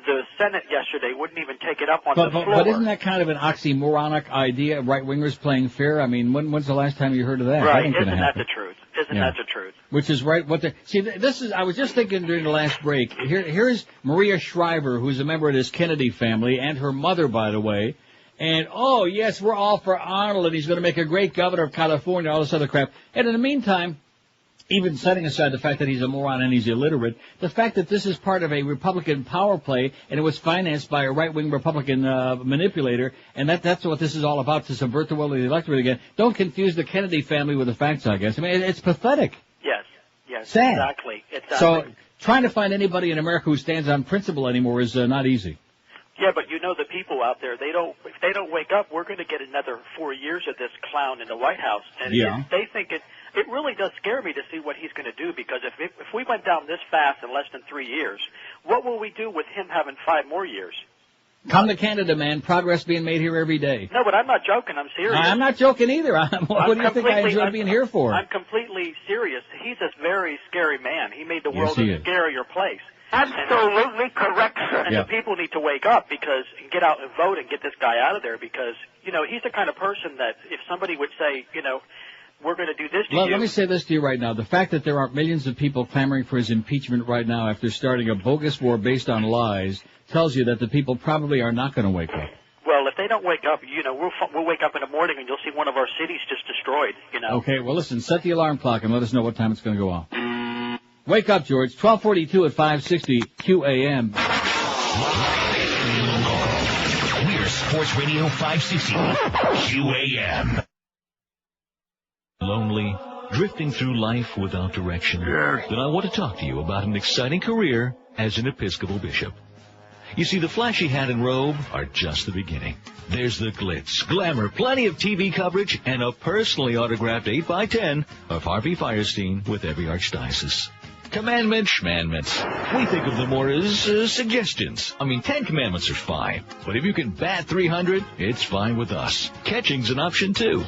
The Senate yesterday wouldn't even take it up on the floor. But isn't that kind of an oxymoronic idea, right-wingers playing fair? I mean, when's the last time you heard of that? Right, isn't that the truth? Isn't that the truth? Which is right. I was just thinking during the last break, here's Maria Shriver, who's a member of this Kennedy family, and her mother, by the way. And, oh, yes, we're all for Arnold, and he's going to make a great governor of California, all this other crap. And in the meantime, even setting aside the fact that he's a moron and he's illiterate, the fact that this is part of a Republican power play and it was financed by a right-wing Republican manipulator, and that's what this is all about, to subvert the will of the electorate again. Don't confuse the Kennedy family with the facts, I guess. I mean, it's pathetic. Yes, sad. Exactly. So trying to find anybody in America who stands on principle anymore is not easy. Yeah, but the people out there, if they don't wake up, we're going to get another 4 years of this clown in the White House. And they think it really does scare me to see what he's going to do, because if we went down this fast in less than 3 years, what will we do with him having 5 more years? Come to Canada, man. Progress being made here every day. No, but I'm not joking. I'm serious. I'm not joking either. What do you think I enjoy being here for? I'm completely serious. He's a very scary man. He made the world a scarier place. Absolutely correct, sir. And the people need to wake up and get out and vote and get this guy out of there, because, he's the kind of person that if somebody would say, we're going to do this to you. Let me say this to you right now. The fact that there are millions of people clamoring for his impeachment right now after starting a bogus war based on lies tells you that the people probably are not going to wake up. Well, if they don't wake up, we'll wake up in the morning and you'll see one of our cities just destroyed, Okay, well, listen, set the alarm clock and let us know what time it's going to go off. Wake up, George. 12:42 at 560 QAM. We're Sports Radio 560 QAM. Lonely, drifting through life without direction? Then I want to talk to you about an exciting career as an Episcopal bishop. You see, the flashy hat and robe are just the beginning. There's the glitz, glamour, plenty of TV coverage, and a personally autographed 8x10 of Harvey Fierstein with every archdiocese. Commandments, schmandments. We think of them more as suggestions. 10 commandments are fine, but if you can bat 300, it's fine with us. Catching's an option, too.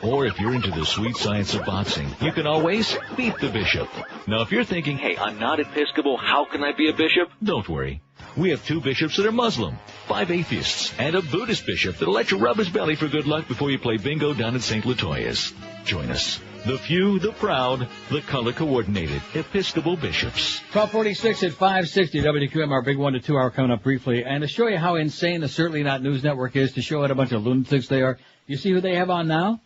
Or if you're into the sweet science of boxing, you can always beat the bishop. Now, if you're thinking, hey, I'm not Episcopal, how can I be a bishop? Don't worry. We have 2 bishops that are Muslim, 5 atheists, and a Buddhist bishop that'll let you rub his belly for good luck before you play bingo down at St. Latoya's. Join us. The few, the proud, the color-coordinated Episcopal bishops. 1246 at 560 WQM, our big 1 to 2 hour coming up briefly. And to show you how insane the Certainly Not News Network is, to show what a bunch of lunatics they are, you see who they have on now?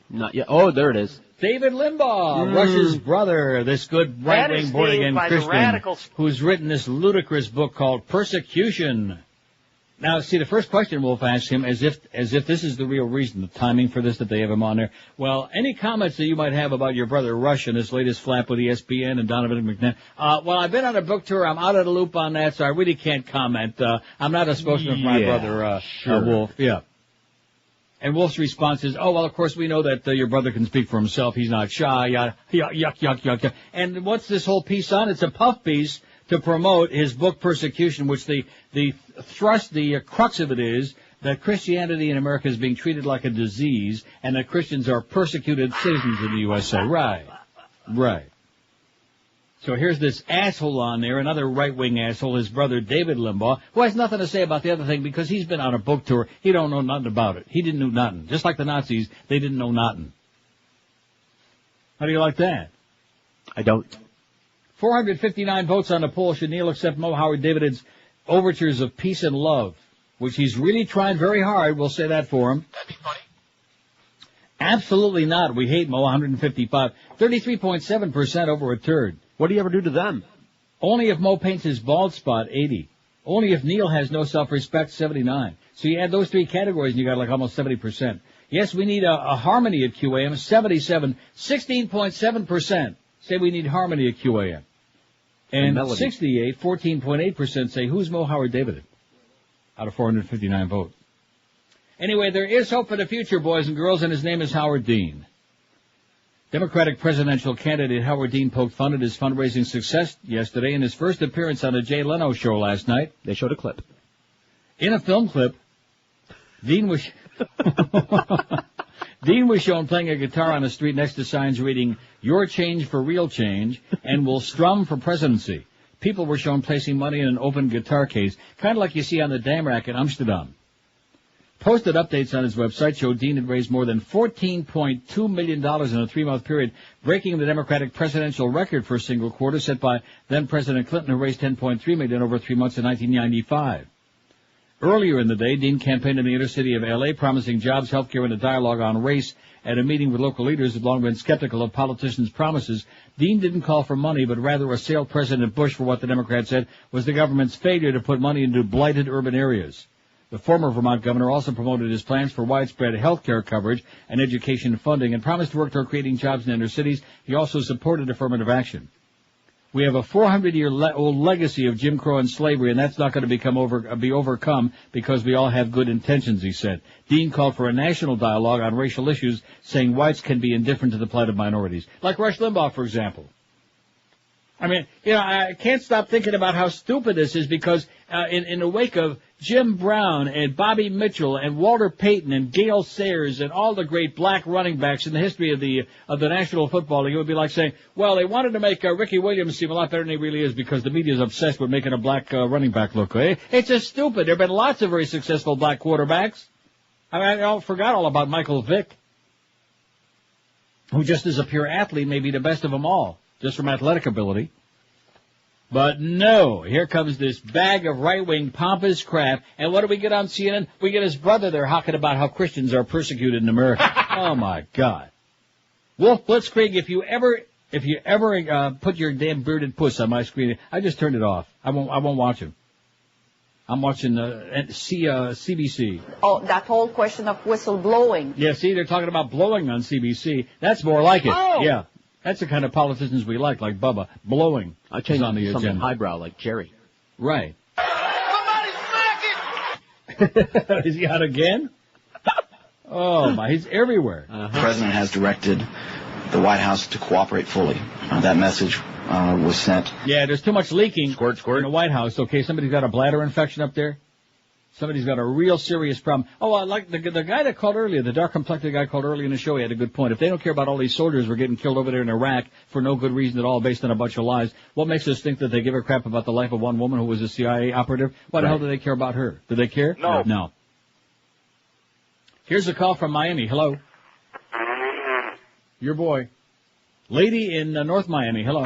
Not yet. Oh, there it is. David Limbaugh, Rush's brother, this good right-wing born-again Christian who's written this ludicrous book called Persecution. Now, see, the first question Wolf asked him, as if this is the real reason, the timing for this, that they have him on there. Well, any comments that you might have about your brother Rush and his latest flap with ESPN and Donovan McNabb? Well, I've been on a book tour. I'm out of the loop on that, so I really can't comment. I'm not a spokesman for my brother, Wolf. Yeah. And Wolf's response is, oh, well, of course, we know that your brother can speak for himself. He's not shy. Yuck. And what's this whole piece on? It's a puff piece to promote his book Persecution, which the crux of it is that Christianity in America is being treated like a disease and that Christians are persecuted citizens of the USA. Right. So here's this asshole on there, another right-wing asshole, his brother David Limbaugh, who has nothing to say about the other thing because he's been on a book tour. He don't know nothing about it. He didn't know nothing. Just like the Nazis, they didn't know nothing. How do you like that? I don't. 459 votes on the poll. Should Neil accept Moe Howard David's overtures of peace and love, which he's really trying very hard. We'll say that for him. That'd be funny. Absolutely not. We hate Moe, 155. 33.7% over a third. What do you ever do to them? Only if Moe paints his bald spot, 80. Only if Neil has no self-respect, 79. So you add those 3 categories and you got like almost 70%. Yes, we need a harmony at QAM, 77. 16.7% say we need harmony at QAM. And 68, 14.8% say, who's Moe Howard David? Out of 459 votes. Anyway, there is hope for the future, boys and girls, and his name is Howard Dean. Democratic presidential candidate Howard Dean poked fun at his fundraising success yesterday in his first appearance on the Jay Leno show last night. They showed a clip. In a film clip, Dean was shown playing a guitar on the street next to signs reading, "Your change for real change," and "Will strum for presidency." People were shown placing money in an open guitar case, kind of like you see on the Dam Rack in Amsterdam. Posted updates on his website showed Dean had raised more than $14.2 million in a 3-month period, breaking the Democratic presidential record for a single quarter set by then-President Clinton, who raised $10.3 million over 3 months in 1995. Earlier in the day, Dean campaigned in the inner city of L.A., promising jobs, health care, and a dialogue on race. At a meeting with local leaders who've long been skeptical of politicians' promises, Dean didn't call for money, but rather assailed President Bush for what the Democrats said was the government's failure to put money into blighted urban areas. The former Vermont governor also promoted his plans for widespread health care coverage and education funding and promised to work toward creating jobs in inner cities. He also supported affirmative action. We have a 400-year-old legacy of Jim Crow and slavery, and that's not going to be overcome because we all have good intentions, he said. Dean called for a national dialogue on racial issues, saying whites can be indifferent to the plight of minorities. Like Rush Limbaugh, for example. I mean, I can't stop thinking about how stupid this is because in the wake of Jim Brown and Bobby Mitchell and Walter Payton and Gale Sayers and all the great black running backs in the history of the National Football League, it would be like saying, well, they wanted to make Ricky Williams seem a lot better than he really is because the media is obsessed with making a black running back look. It's just stupid. There have been lots of very successful black quarterbacks. I forgot all about Michael Vick, who just as a pure athlete may be the best of them all, just from athletic ability. But no, here comes this bag of right-wing pompous crap, and what do we get on CNN? We get his brother there hawking about how Christians are persecuted in America. Oh my God. Wolf Blitzkrieg, if you ever put your damn bearded puss on my screen, I just turned it off. I won't watch him. I'm watching CBC. Oh, that whole question of whistleblowing. Yeah, see, they're talking about blowing on CBC. That's more like it. Oh. Yeah. That's the kind of politicians we like Bubba. Blowing. I changed on the something agenda. highbrow like Jerry. Right. Is he out again? Oh, my, he's everywhere. The President has directed the White House to cooperate fully. That message was sent. Yeah, there's too much leaking in the White House. Okay, somebody's got a bladder infection up there. Somebody's got a real serious problem. Oh, I like the guy that called earlier, the dark-complected guy called earlier in the show. He had a good point. If they don't care about all these soldiers who are getting killed over there in Iraq for no good reason at all based on a bunch of lies, what makes us think that they give a crap about the life of one woman who was a CIA operative? Why the hell do they care about her? Do they care? No. No. Here's a call from Miami. Hello. Your boy. Lady in North Miami. Hello.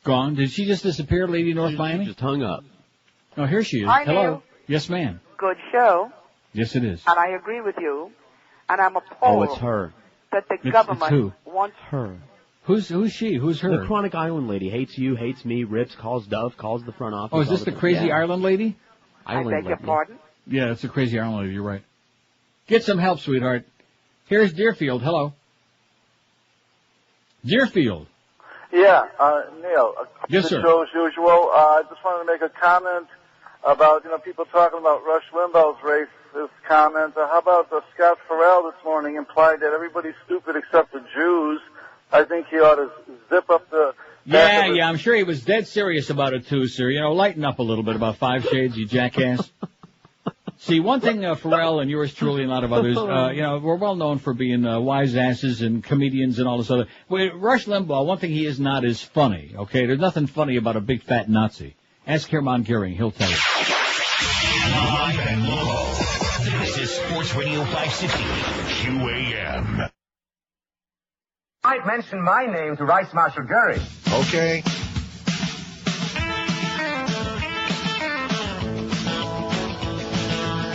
Gone. Did she just disappear, Lady in North Miami? She just hung up. Oh, here she is. Hi, Hello. Neil. Yes, ma'am. Good show, Yes, it is. and I agree with you. And I'm Oh, appalled it's her. that the It's government who? wants Her. Who's she? Who's her? The Chronic Island lady hates you, hates me, rips, calls Dove, calls the front office. Oh, is this all the time. crazy Yeah. Ireland lady? Island I beg your lady. pardon? Yeah, it's a crazy Ireland lady. You're right. Get some help, sweetheart. Here's Deerfield. Hello. Deerfield. Yeah, Neil. Yes, the sir. show as usual. I just wanted to make a comment about, people talking about Rush Limbaugh's racist comment. How about Scott Ferrall this morning implied that everybody's stupid except the Jews? I think he ought to zip up the... Yeah, I'm sure he was dead serious about it too, sir. Lighten up a little bit about 5 Shades, you jackass. See, one thing, Ferrall and yours truly and a lot of others, we're well known for being wise asses and comedians and all this other. Rush Limbaugh, one thing he is not is funny, okay? There's nothing funny about a big fat Nazi. Ask Herman Goering, he'll tell you. Live and local. This is Sports Radio 560 QAM. Might mention my name to Vice Marshal Goering. Okay.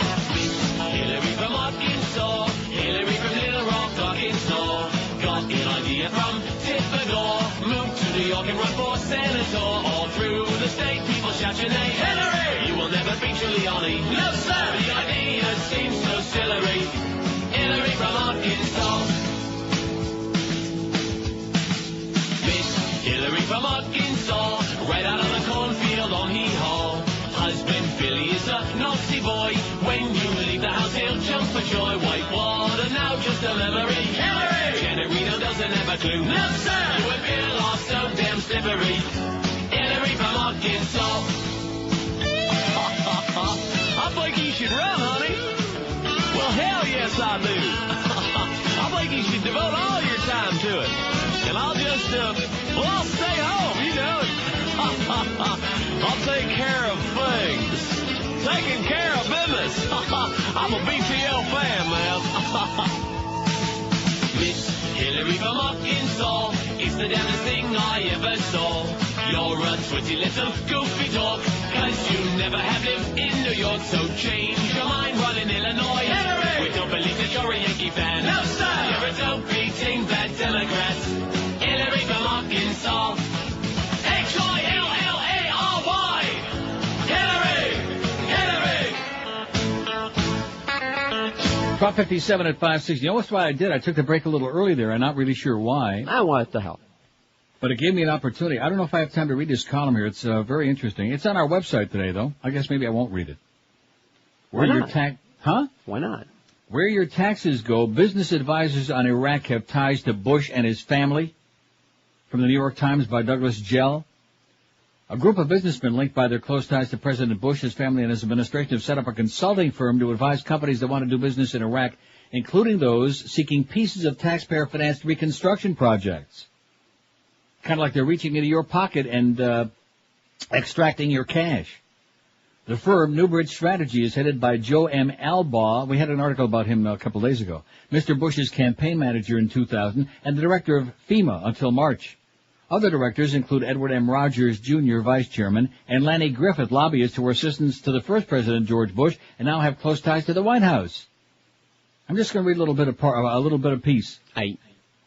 Hillary from Arkansas, Hillary from Little Rock, Arkansas. Got an idea from Tippecanoe, moved to New York and run for senator. All through the state, people shout your name. Hillary! You will never beat Giuliani. No, sir! The idea seems so silly. Hillary from Arkansas. Miss Hillary from Arkansas, right out of the cornfield on Hee-Haw. Husband Billy is a Nazi boy. When you leave the house, he'll jump for joy. Whitewater now just a memory. Hillary! Janet Reno doesn't have a clue. No, sir! You and Bill are so damn slippery. Hillary from Arkansas. I think you should run, honey. Well, hell yes, I do. I think you should devote all your time to it. And I'll just, I'll stay home, I'll take care of things. Taking care of business. I'm a BTL fan, man. Miss Hillary from Arkansas, it's the damnedest thing I ever saw. You're a twitty little goofy dog, 'cause you never have lived in New York, so change your mind, run in Illinois. Hillary! We don't believe that you're a Yankee fan. No, sir! You're a dope-beating bad Democrat. Hillary from Arkansas. H-I-L-L-A-R-Y! Hillary! Hillary! 12:57 at 5:60. You know what's why I did? I took the break a little early there. I'm not really sure why. What the hell? But it gave me an opportunity. I don't know if I have time to read this column here. It's very interesting. It's on our website today, though. I guess maybe I won't read it. Why not? Why not? Where your taxes go, business advisors on Iraq have ties to Bush and his family. From the New York Times by Douglas Gell. A group of businessmen linked by their close ties to President Bush, his family, and his administration have set up a consulting firm to advise companies that want to do business in Iraq, including those seeking pieces of taxpayer-financed reconstruction projects. Kind of like they're reaching into your pocket and extracting your cash. The firm, Newbridge Strategy, is headed by Joe M. Albaugh. We had an article about him a couple of days ago. Mr. Bush's campaign manager in 2000 and the director of FEMA until March. Other directors include Edward M. Rogers, Jr., vice chairman, and Lanny Griffith, lobbyist who were assistants to the first president, George Bush, and now have close ties to the White House. I'm just going to read a little bit of piece.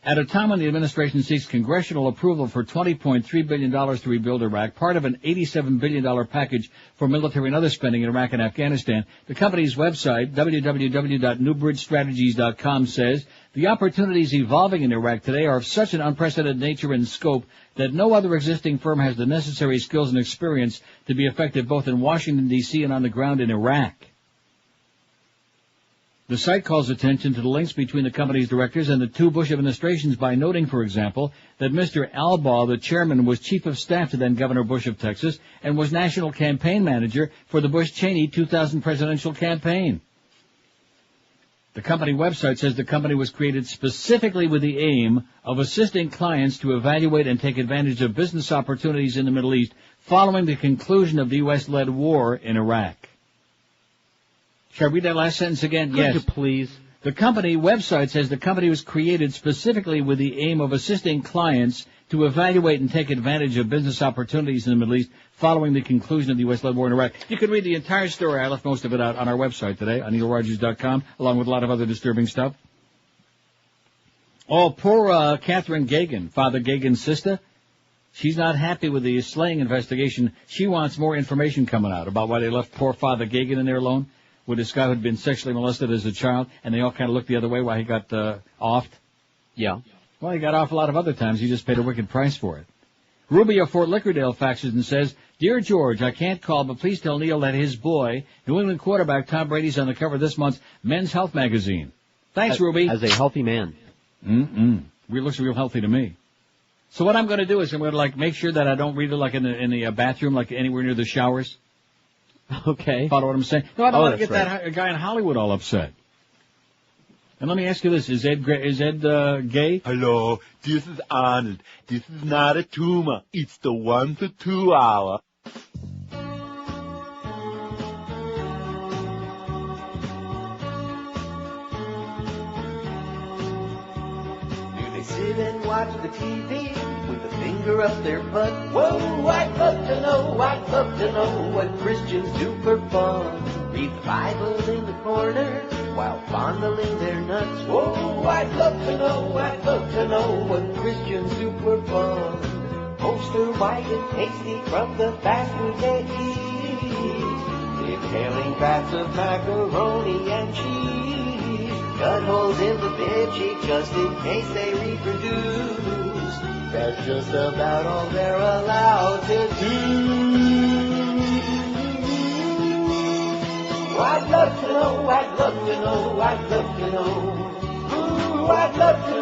At a time when the administration seeks congressional approval for $20.3 billion to rebuild Iraq, part of an $87 billion package for military and other spending in Iraq and Afghanistan, the company's website, www.newbridgestrategies.com, says the opportunities evolving in Iraq today are of such an unprecedented nature and scope that no other existing firm has the necessary skills and experience to be effective both in Washington, D.C. and on the ground in Iraq. The site calls attention to the links between the company's directors and the two Bush administrations by noting, for example, that Mr. Limbaugh, the chairman, was chief of staff to then Governor Bush of Texas and was national campaign manager for the Bush-Cheney 2000 presidential campaign. The company website says the company was created specifically with the aim of assisting clients to evaluate and take advantage of business opportunities in the Middle East following the conclusion of the U.S.-led war in Iraq. Shall I read that last sentence again? Could you please? The company website says the company was created specifically with the aim of assisting clients to evaluate and take advantage of business opportunities in the Middle East following the conclusion of the U.S.-led war in Iraq. You can read the entire story. I left most of it out on our website today, on neilrogers.com, along with a lot of other disturbing stuff. Oh, poor Catherine Gagan, Father Gagan's sister. She's not happy with the slaying investigation. She wants more information coming out about why they left poor Father Gagan in there alone with this guy who had been sexually molested as a child, and they all kind of looked the other way while he got offed. Yeah. Well, he got off a lot of other times. He just paid a wicked price for it. Ruby of Fort Lickerdale faxes and says, Dear George, I can't call, but please tell Neil that his boy, New England quarterback Tom Brady's on the cover of this month's Men's Health magazine. Thanks, Ruby. As a healthy man. He looks real healthy to me. So what I'm going to do is I'm going to make sure that I don't read it in the bathroom, like anywhere near the showers. Okay. Follow what I'm saying? No, I don't want to get that guy in Hollywood all upset. And let me ask you this: Is Ed gay? Hello, this is Arnold. This is not a tumor. It's the 1 to 2 hour. Do they sit and watch the TV with a finger up their butt? Whoa, I'd love to know what Christians do for fun. Read the Bible in the corner while fondling their nuts. Whoa, I'd love to know what Christians do for fun. Poster white and tasty from the fast food they eat. Inhaling vats of macaroni and cheese. Cut holes in the bed sheet just in case they reproduce. That's just about all they're allowed to do. I'd love to know. Ooh, I'd love to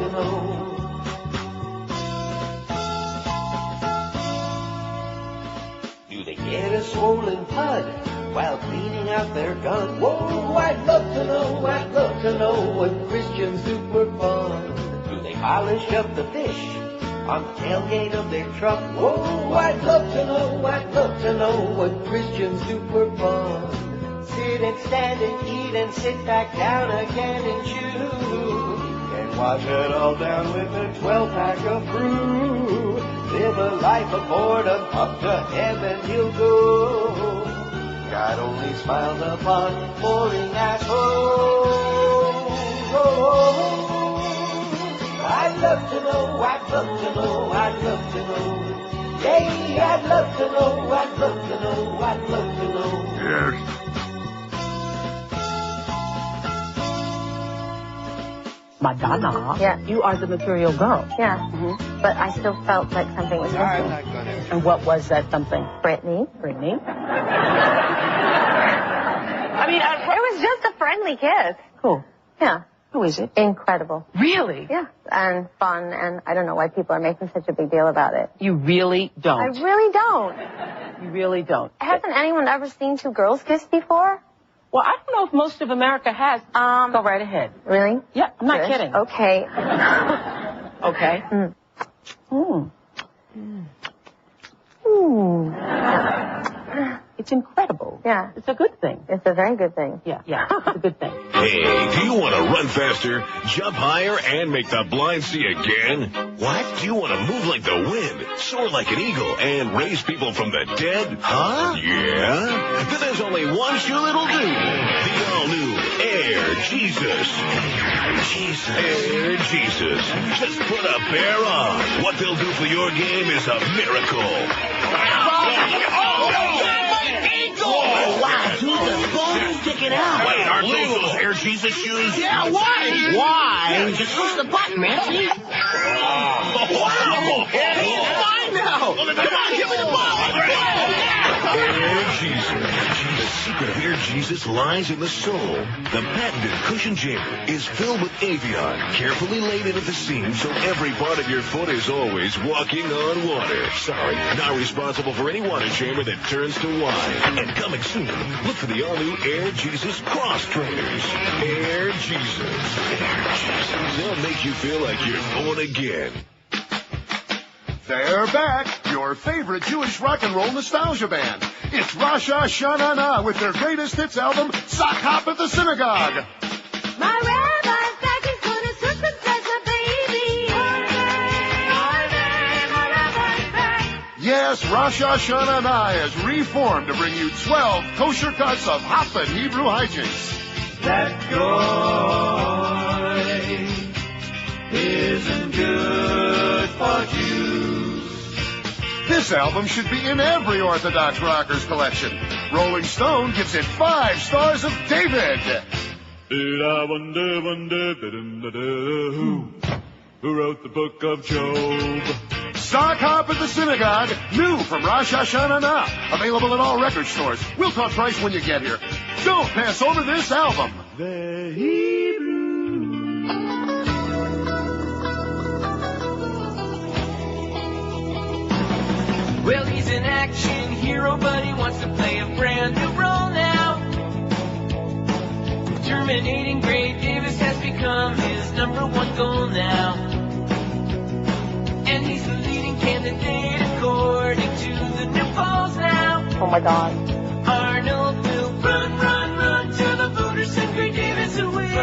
know. Do they get a swollen pud while cleaning out their gun? Whoa, I'd love to know what Christians do for fun. Do they polish up the fish on the tailgate of their truck? Whoa, I'd love to know what Christians do for fun. Sit and stand and eat and sit back down again and chew. And wash it all down with a 12-pack of brew. Live a life of boredom, up to heaven he'll go. God only smiles upon boring assholes. I'd love to know. Yeah, I'd love to know. Yes. Madonna. Yeah. You are the Material Girl. Yeah. Mm-hmm. But I still felt like something was missing. And what was that something? Brittany. I mean, it was just a friendly kiss. Cool. Yeah. Who is it? Incredible. Really? Yeah. And fun, and I don't know why people are making such a big deal about it. You really don't. I really don't. You really don't. Hasn't anyone ever seen two girls kiss before? Well, I don't know if most of America has. Go right ahead. Really? Yeah, I'm not Good. kidding. Okay. Okay. It's incredible. Yeah. It's a good thing. It's a very good thing. Yeah, it's a good thing. Hey, do you want to run faster, jump higher, and make the blind see again? What? Do you want to move like the wind, soar like an eagle, and raise people from the dead? Huh? Yeah? Then there's only one shoe that'll do. The all-new Air Jesus. Air Jesus. Just put a pair on. What they'll do for your game is a miracle. Oh, wow, dude, the bone's sticking out. Wait, aren't those Air Jesus shoes? Yeah, why? Why? Just push the button, man, see? Wow! Fine now! Come on, give me the ball! Air Jesus. The secret of Air Jesus lies in the sole. The patented cushion chamber is filled with Avion, carefully laid into the seam so every part of your foot is always walking on water. Sorry, not responsible for any water chamber that turns to wine. And coming soon, look for the all-new Air Jesus Cross Trainers. Air Jesus. Air Jesus. They'll make you feel like you're born again. They're back, your favorite Jewish rock and roll nostalgia band. It's Rosh Hashanah with their greatest hits album, Sock Hop at the Synagogue. My rabbi's back, he's gonna circumcise a baby. My rabbi's back. Yes, Rosh Hashanah has reformed to bring you 12 kosher cuts of hop and Hebrew hijinks. That joy isn't good for Jews. This album should be in every Orthodox rockers collection. Rolling Stone gives it 5 stars of David. Who wrote the book of Job? Sock Hop at the Synagogue, new from Rosh Hashanah. Available at all record stores. We'll talk price when you get here. Don't pass over this album. The Hebrew. Well, he's an action hero, but he wants to play a brand new role now. Terminating Gray Davis has become his #1 goal now. And he's the leading candidate according to the new polls now. Oh my God. Arnold will run to the voters and Gray Davis away.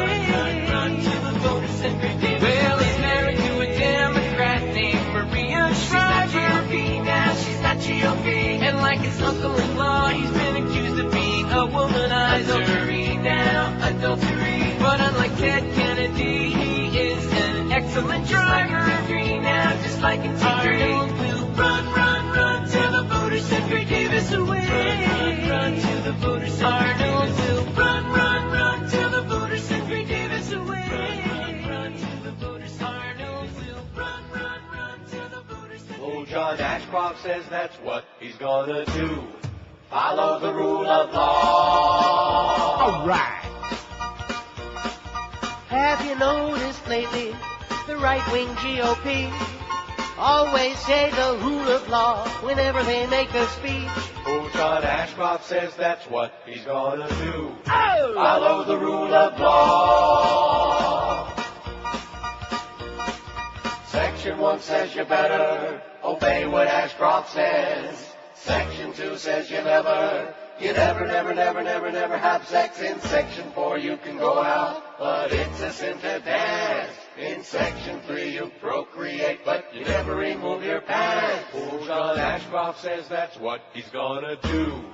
Run to the voters and Gray Davis. Well, he's married to a Democrat named Maria Shriver. Now she's not GOP. And like his uncle-in-law, he's been accused of being a womanizer. Adultery. But unlike Ted Kennedy, he is an excellent driver. Green now, just like in T3. Arnold will run to the voters and Gray Davis away. Run to the voters and Arnold will run to the voters and Gray Davis away. Run to the voters. Arnold will run to the voters and Old John Ashcroft says that's what he's gonna do. Follow the rule of law. All right. Have you noticed lately the right-wing GOP always say the rule of law whenever they make a speech? Old John Ashcroft says that's what he's gonna do. Oh! Follow the rule of law. Section 1 says you better obey what Ashcroft says. Section 2 says you never have sex. In Section 4 you can go out, but it's a sin to dance. In Section 3 you procreate, but you never remove your pants. Old John Ashcroft says that's what he's gonna do.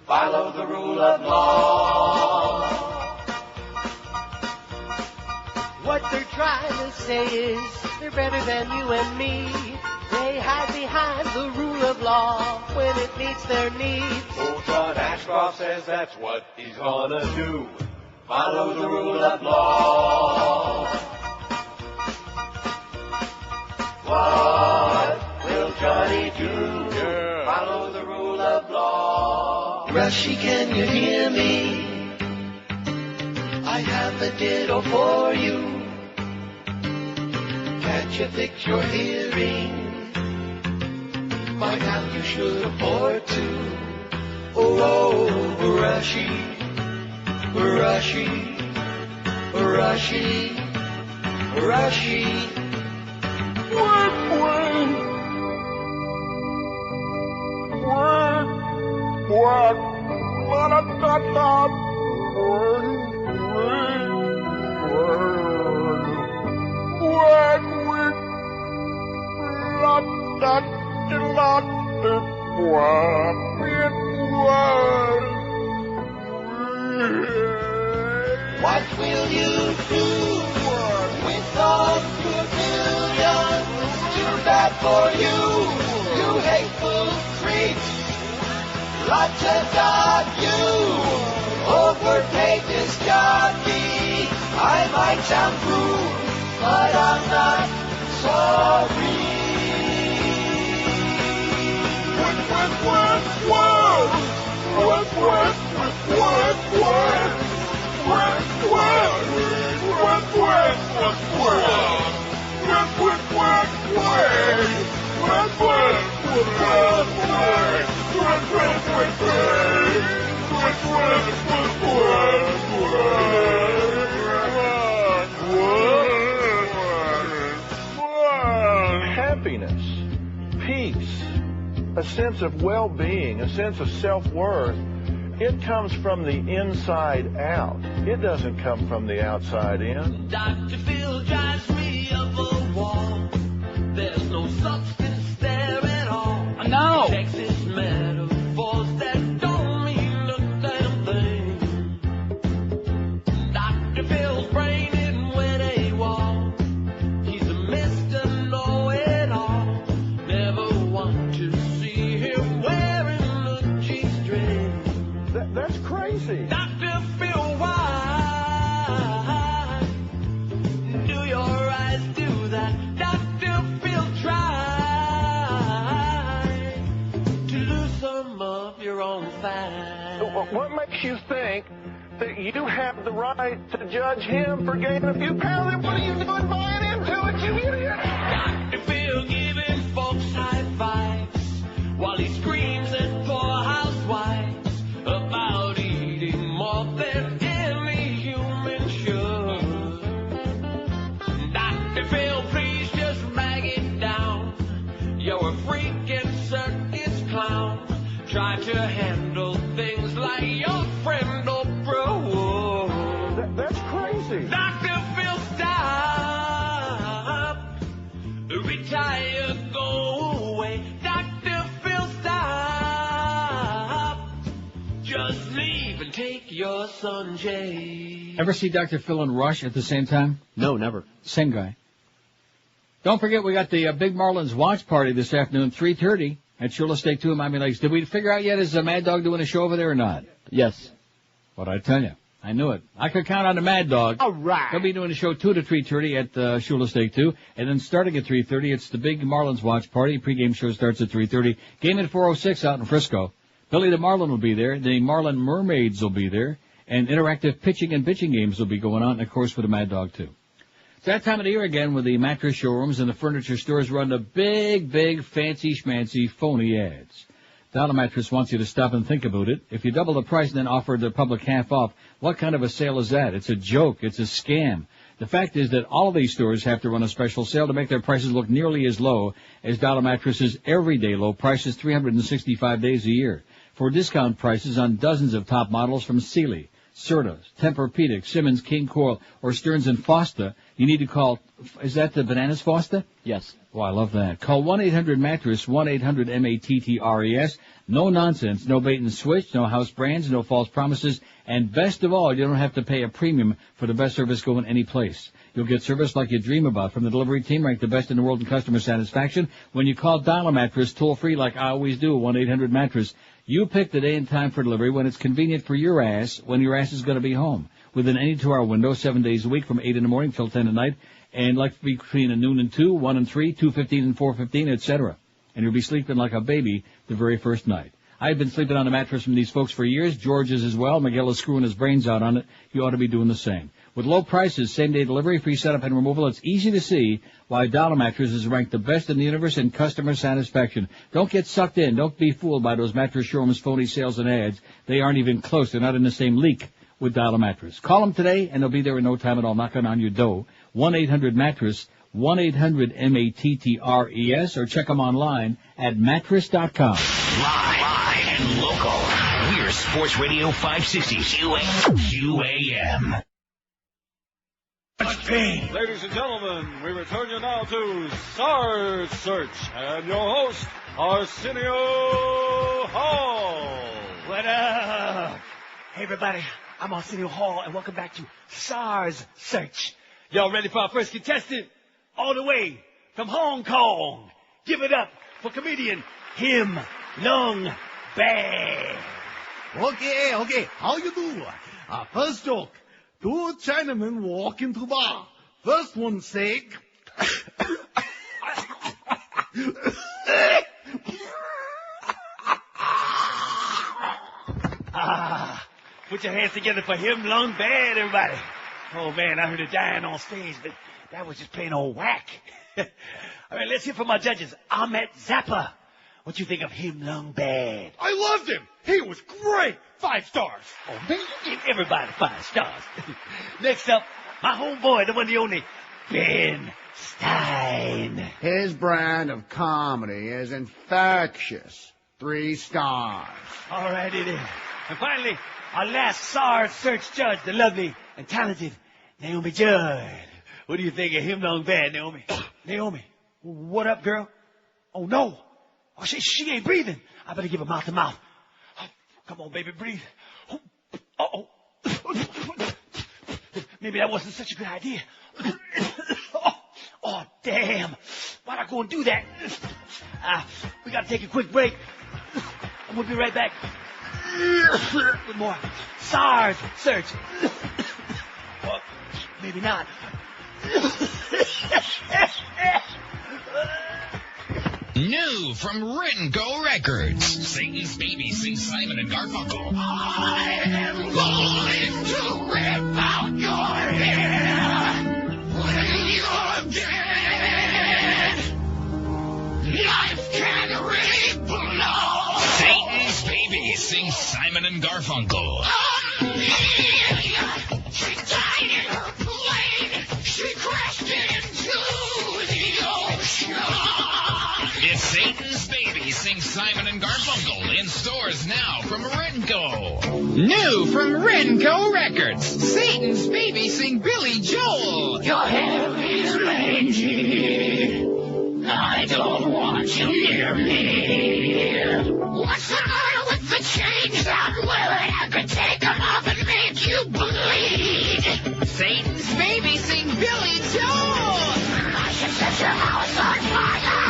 Follow the rule of law. What they're trying to say is they're better than you and me. They hide behind the rule of law when it meets their needs. Old John Ashcroft says that's what he's gonna do. Follow the rule of law. What will Johnny do? Follow the rule of law. Rushy, can you hear me? I have a ditto for you. Can't you fix your hearing? By now you should afford to. Oh, Rushy, Rushy, Rushy, Rushy. What? What will you do with those 2 million? Too bad for you, you hateful freaks. Lots of you overpaid this jockey. I might sound cruel, but I'm not sorry. Happiness, peace, a sense of well-being, a sense of self-worth, it comes from the inside out. It doesn't come from the outside in. Dr. Phil drives me up a wall. There's no substance there at all. No. Texas metaphors that don't mean a damn thing. Dr. Phil's brain isn't wet a wall. He's a Mr. Know-it-all. Never want to see him wearing a G-string. That's crazy. Dr. Phil, why do your eyes do that? Dr. Phil, try to lose some of your own fat. What makes you think that you have the right to judge him for gaining a few pounds? And what are you doing buying into it, you idiot? Dr. Phil giving folks high fives while he screams at poor housewives about eating more than any human should. Dr. Phil, please just rag it down. You're a freaking circus clown. Try to handle things like your friend Oprah would. That's crazy. Dr. Phil, stop. Retire, go away. Dr. Phil, stop. Just leave and take your son Jay. Ever see Dr. Phil and Rush at the same time? No, never. Same guy. Don't forget, we got the Big Marlins watch party this afternoon, 3:30 at Shula Steak 2 in Miami Lakes. Did we figure out yet, is Mad Dog doing a show over there or not? Yes. What'd I tell you? I knew it. I could count on the Mad Dog. All right. He'll be doing a show 2 to 3:30 at Shula Steak 2. And then starting at 3:30, it's the Big Marlins watch party. Pre-game show starts at 3:30. Game at 4:06 out in Frisco. Billy the Marlin will be there. The Marlin Mermaids will be there. And interactive pitching and bitching games will be going on, and of course, with the Mad Dog, too. It's that time of the year again when the mattress showrooms and the furniture stores run the big, fancy schmancy, phony ads. Dollar Mattress wants you to stop and think about it. If you double the price and then offer the public half off, what kind of a sale is that? It's a joke. It's a scam. The fact is that all of these stores have to run a special sale to make their prices look nearly as low as Dollar Mattress's everyday low prices 365 days a year. For discount prices on dozens of top models from Sealy, Serta, Tempur-Pedic, Simmons, King Coral, or Stearns & Foster, you need to call, is that the Bananas Foster? Yes. Oh, I love that. Call 1-800-MATTRESS, 1-800-MATTRESS. No nonsense, no bait and switch, no house brands, no false promises, and best of all, you don't have to pay a premium for the best service going any place. You'll get service like you dream about from the delivery team, ranked the best in the world in customer satisfaction. When you call Dollar Mattress toll-free like I always do, 1-800-MATTRESS, you pick the day and time for delivery when it's convenient for your ass, when your ass is going to be home. Within any 2-hour window, 7 days a week from 8 in the morning till 10 at night, and like between noon and 2, 1 and 3, 2:15 and 4:15, etc. And you'll be sleeping like a baby the very first night. I've been sleeping on a mattress from these folks for years. George is as well. Miguel is screwing his brains out on it. You ought to be doing the same. With low prices, same-day delivery, free setup and removal, it's easy to see why Dollar Mattress is ranked the best in the universe in customer satisfaction. Don't get sucked in. Don't be fooled by those mattress showrooms' phony sales and ads. They aren't even close. They're not in the same league with Dollar Mattress. Call them today, and they'll be there in no time at all, knocking on your door. 1-800-MATTRESS, 1-800-MATTRESS, or check them online at mattress.com. Live and local. We're Sports Radio 560 QAM. Ladies and gentlemen, we return you now to SARS Search and your host, Arsenio Hall. What up? Hey, everybody. I'm Arsenio Hall, and welcome back to SARS Search. Y'all ready for our first contestant? All the way from Hong Kong. Give it up for comedian Him Lung Bad. Okay. How you do? First joke. Two Chinamen walk into bar. First one say... Put your hands together for Him Lung Bad, everybody. Oh, man, I heard it dying on stage, but that was just plain old whack. All right, let's hear from our judges. Ahmet Zappa. What you think of Him Lung Bad? I loved him. He was great. 5 stars. Oh, man, you give everybody 5 stars. Next up, my homeboy, the one, the only, Ben Stein. His brand of comedy is infectious. 3 stars. All right, it is. And finally, our last SARS Search judge, the lovely and talented Naomi Judd. What do you think of Him Lung Bad, Naomi? Naomi, what up, girl? Oh, no. Oh, she ain't breathing. I better give her mouth to mouth. Oh, come on, baby, breathe. Uh-oh. Maybe that wasn't such a good idea. Oh, damn. Why'd I go and do that? We gotta take a quick break. And we'll be right back with more SARS Search. Well, maybe not. New from Ringo Records. Satan's Baby sings Simon and Garfunkel. I am going to rip out your hair when you're dead. Life can re-blow. Satan's Baby sings Simon and Garfunkel. She died in her plane. She crashed into the ocean. It's Satan's Baby sings Simon and Garfunkel in stores now from Renko. New from Renko Records. Satan's Baby sing Billy Joel. Your hair is mangy. I don't want you near me. What's the matter with the chains I'm wearing? I could take them off and make you bleed. Satan's Baby sing Billy Joel. I should set your house on fire.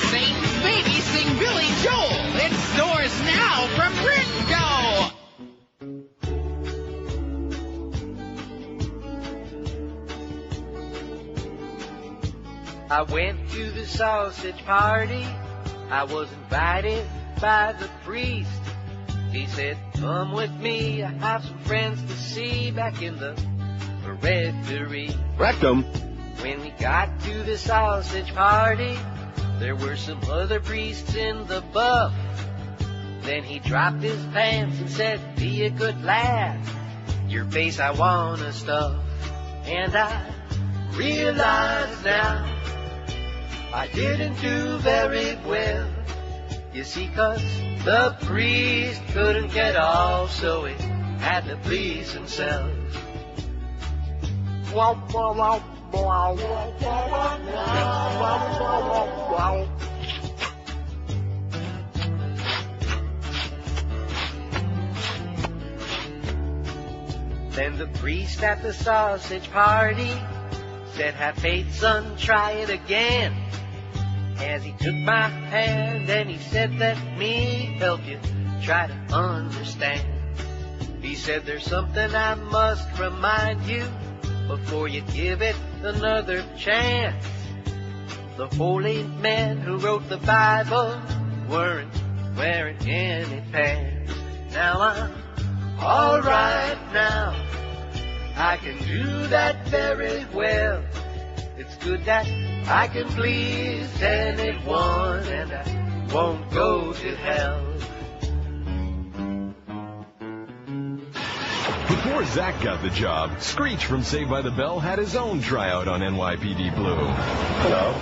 Satan's Baby sing Billy Joel in stores now from Ringo. I went to the sausage party. I was invited by the priest. He said, come with me, I have some friends to see back in the rectory. Rectum. When we got to the sausage party, there were some other priests in the buff. Then he dropped his pants and said, be a good lad, your face I wanna stuff. And I realize now I didn't do very well. You see, 'cause the priest couldn't get off, so he had to please himself. Then the priest at the sausage party said, have faith, son, try it again. As he took my hand and he said, let me help you try to understand. He said, there's something I must remind you before you give it another chance. The holy men who wrote the Bible weren't wearing any pants. Now I'm all right now. I can do that very well. It's good that I can please anyone and I won't go to hell. Before Zach got the job, Screech from Saved by the Bell had his own tryout on NYPD Blue. Hello,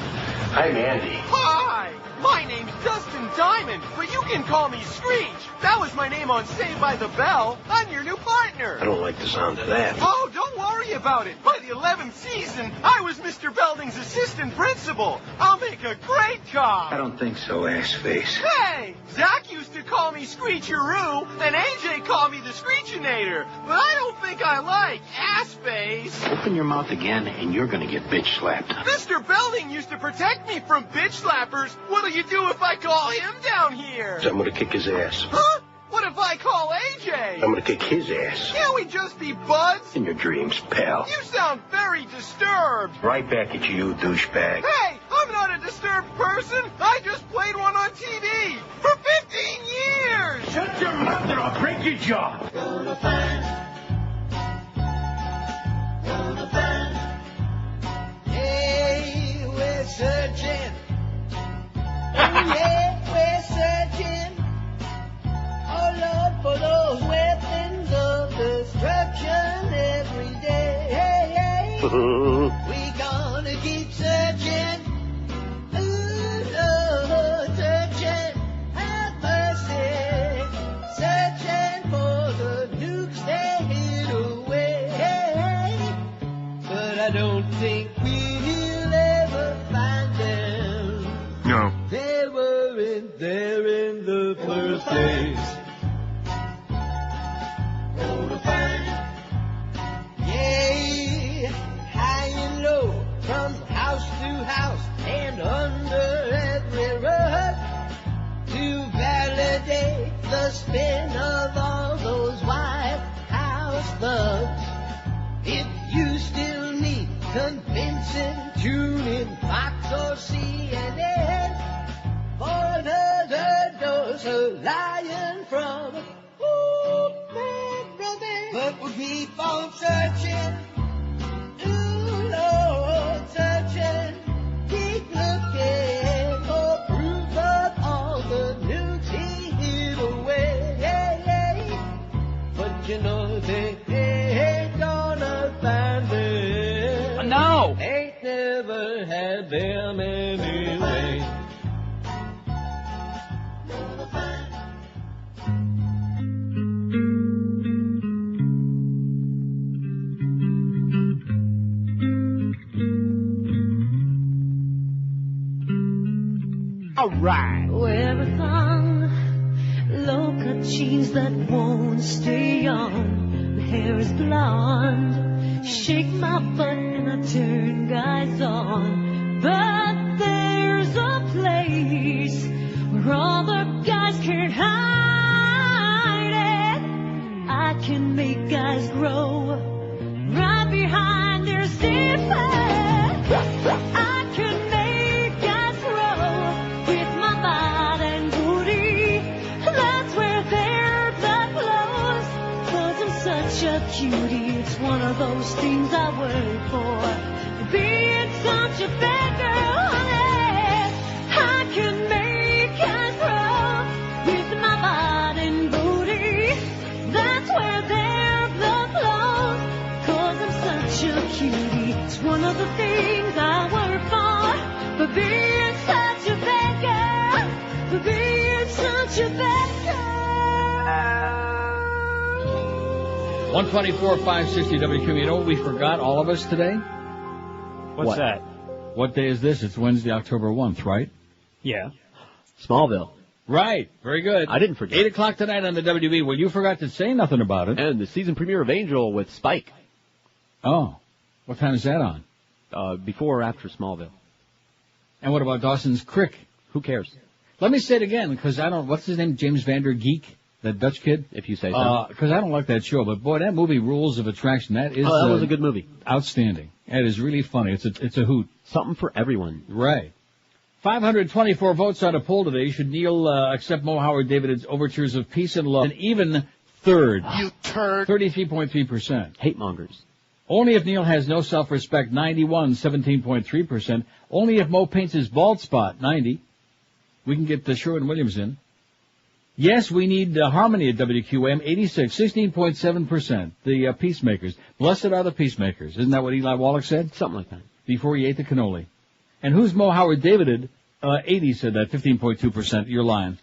I'm Andy. Hi, my name's Dustin Diamond, but you can call me Screech. That was my name on Saved by the Bell. I'm your new partner. I don't like the sound of that. Oh, don't worry about it. By the 11th season, I was Mr. Belding's assistant principal. I'll make a great cop. I don't think so, ass face. Hey, Zach used to call me Screecheroo, and AJ called me the Screechinator. But I don't think I like ass face. Open your mouth again, and you're gonna get bitch slapped. Mr. Belding used to protect me from bitch slappers. What'll you do if I call him down here? So I'm gonna kick his ass. Huh? What if I call AJ? I'm gonna kick his ass. Can't we just be buds? In your dreams, pal. You sound very disturbed. Right back at you, douchebag. Hey, I'm not a disturbed person. I just played one on TV for 15 years. Shut your mouth or I'll break your jaw. Gonna find. Hey, we're searching. Oh yeah, we're searching. Oh Lord, for those weapons of destruction every day. We gonna keep searching. Ooh, Lord, searching. Have mercy. Searching for the nukes they hid away. But I don't think we'll ever find them. No. They weren't there in the first place. Yea, high and low, from house to house, and under every rug, to validate the spin of all those White House thugs. If you still need convincing, tune in Fox or CNN for another dose of lying from but we'll keep on searching. Ooh, Lord, searching. Keep looking for proof of all the nukes he hid away. But you know they ain't gonna find them. No! Ain't never had them anyway. All right. Wear a thong, low-cut jeans that won't stay young. The hair is blonde, shake my butt and I turn guys on. But there's a place where all the guys can't hide it. I can make guys grow right behind their zipper. I can make guys grow with my body and booty. That's where their blood flows. 'Cause I'm such a cutie. It's one of those things I work for. Being such a bad girl, honey. I can make guys grow with my body and booty. That's where their blood flows. 'Cause I'm such a cutie. It's one of the things I work for. For being such a bad girl. For being such a bad girl. 124, 560 WQ. You know what we forgot, all of us, today? What's What? that? What day is this? It's Wednesday, October 1st, right? Yeah. Smallville. Right. Very good. I didn't forget. 8 o'clock tonight on the WB. Well, you forgot to say nothing about it. And the season premiere of Angel with Spike. Oh. What time is that on? Before or after Smallville. And what about Dawson's Creek? Who cares? Let me say it again, because I don't, what's his name? James Van Der Geek? That Dutch kid? If you say so. Because I don't like that show, but boy, that movie, Rules of Attraction, that is... that was a good movie. Outstanding. It is really funny. It's a hoot. Something for everyone. Right. 524 votes on a poll today. Should Neil accept Moe Howard David's overtures of peace and love? An even third. You turd. 33.3%. Hate mongers. Only if Neil has no self-respect, 91, 17.3%. Only if Moe paints his bald spot, 90. We can get Sherwin-Williams in. Yes, we need harmony at WQAM, 86, 16.7%. The peacemakers. Blessed are the peacemakers. Isn't that what Eli Wallach said? Something like that. Before he ate the cannoli. And who's Moe Howard David? 80 said that, 15.2%. You're lying.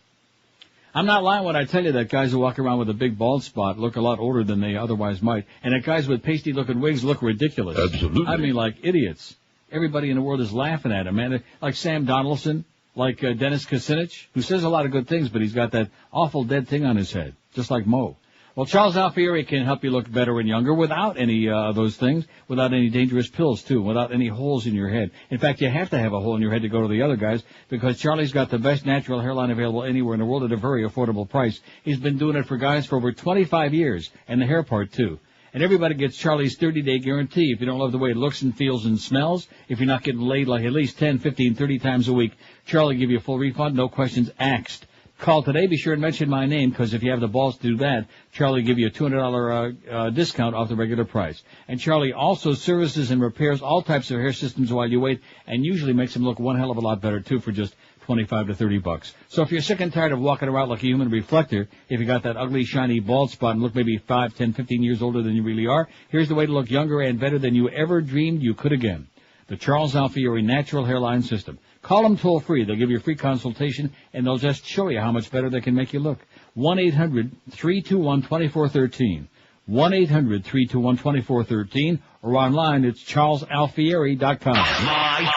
I'm not lying when I tell you that guys who walk around with a big bald spot look a lot older than they otherwise might, and that guys with pasty-looking wigs look ridiculous. Absolutely. I mean, like idiots. Everybody in the world is laughing at him, man. Like Sam Donaldson, like Dennis Kucinich, who says a lot of good things, but he's got that awful dead thing on his head, just like Moe. Well, Charles Alfieri can help you look better and younger without any of those things, without any dangerous pills, too, without any holes in your head. In fact, you have to have a hole in your head to go to the other guys, because Charlie's got the best natural hairline available anywhere in the world at a very affordable price. He's been doing it for guys for over 25 years, and the hair part, too. And everybody gets Charlie's 30-day guarantee. If you don't love the way it looks and feels and smells, if you're not getting laid like at least 10, 15, 30 times a week, Charlie will give you a full refund, no questions asked. Call today. Be sure and mention my name, because if you have the balls to do that, Charlie will give you a $200 discount off the regular price. And Charlie also services and repairs all types of hair systems while you wait, and usually makes them look one hell of a lot better, too, for just $25 to $30. So if you're sick and tired of walking around like a human reflector, if you got that ugly, shiny bald spot and look maybe 5, 10, 15 years older than you really are, here's the way to look younger and better than you ever dreamed you could again. The Charles Alfieri Natural Hairline System. Call them toll-free. They'll give you a free consultation, and they'll just show you how much better they can make you look. 1-800-321-2413. 1-800-321-2413. Or online, it's charlesalfieri.com. Live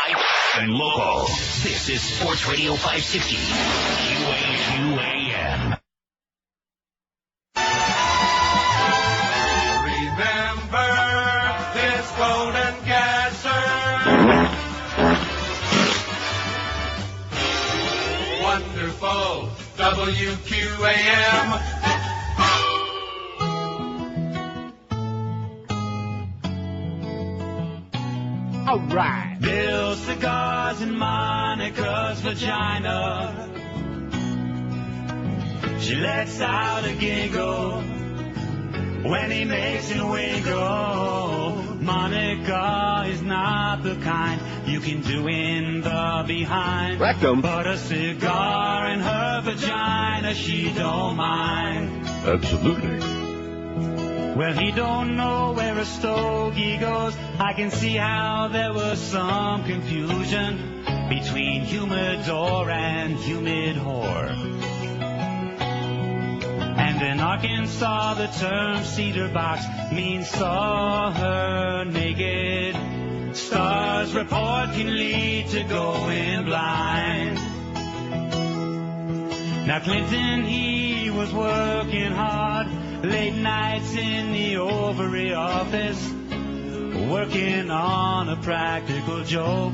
and local. This is Sports Radio 560. QAM. Remember this golden gasser. Wonderful WQAM. All right. Bill cigars in Monica's vagina. She lets out a giggle when he makes it wiggle. Monica is not the kind you can do in the behind. Rectum. But a cigar in her vagina, she don't mind. Absolutely. Well, he don't know where a stogie goes. I can see how there was some confusion between humidor and humid whore. And in Arkansas, the term cedar box means saw her naked. Stars report can lead to going blind. Now Clinton, he was working hard, late nights in the ovary office, working on a practical joke.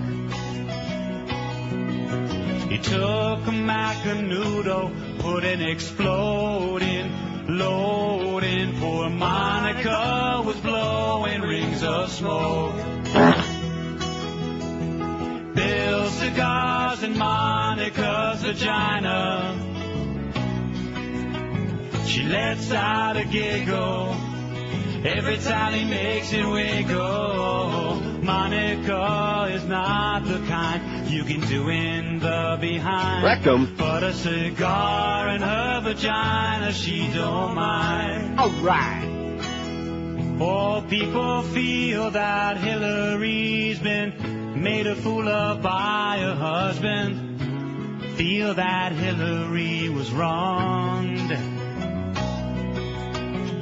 He took a Macanudo, put an exploding load in. Poor Monica was blowing rings of smoke. Bill cigars in Monica's vagina. She lets out a giggle every time he makes it wiggle. Monica is not the kind you can do in the behind. Rectum. But a cigar in her vagina, she don't mind. All right. Oh, people feel that Hillary's been made a fool of by her husband. Feel that Hillary was wronged.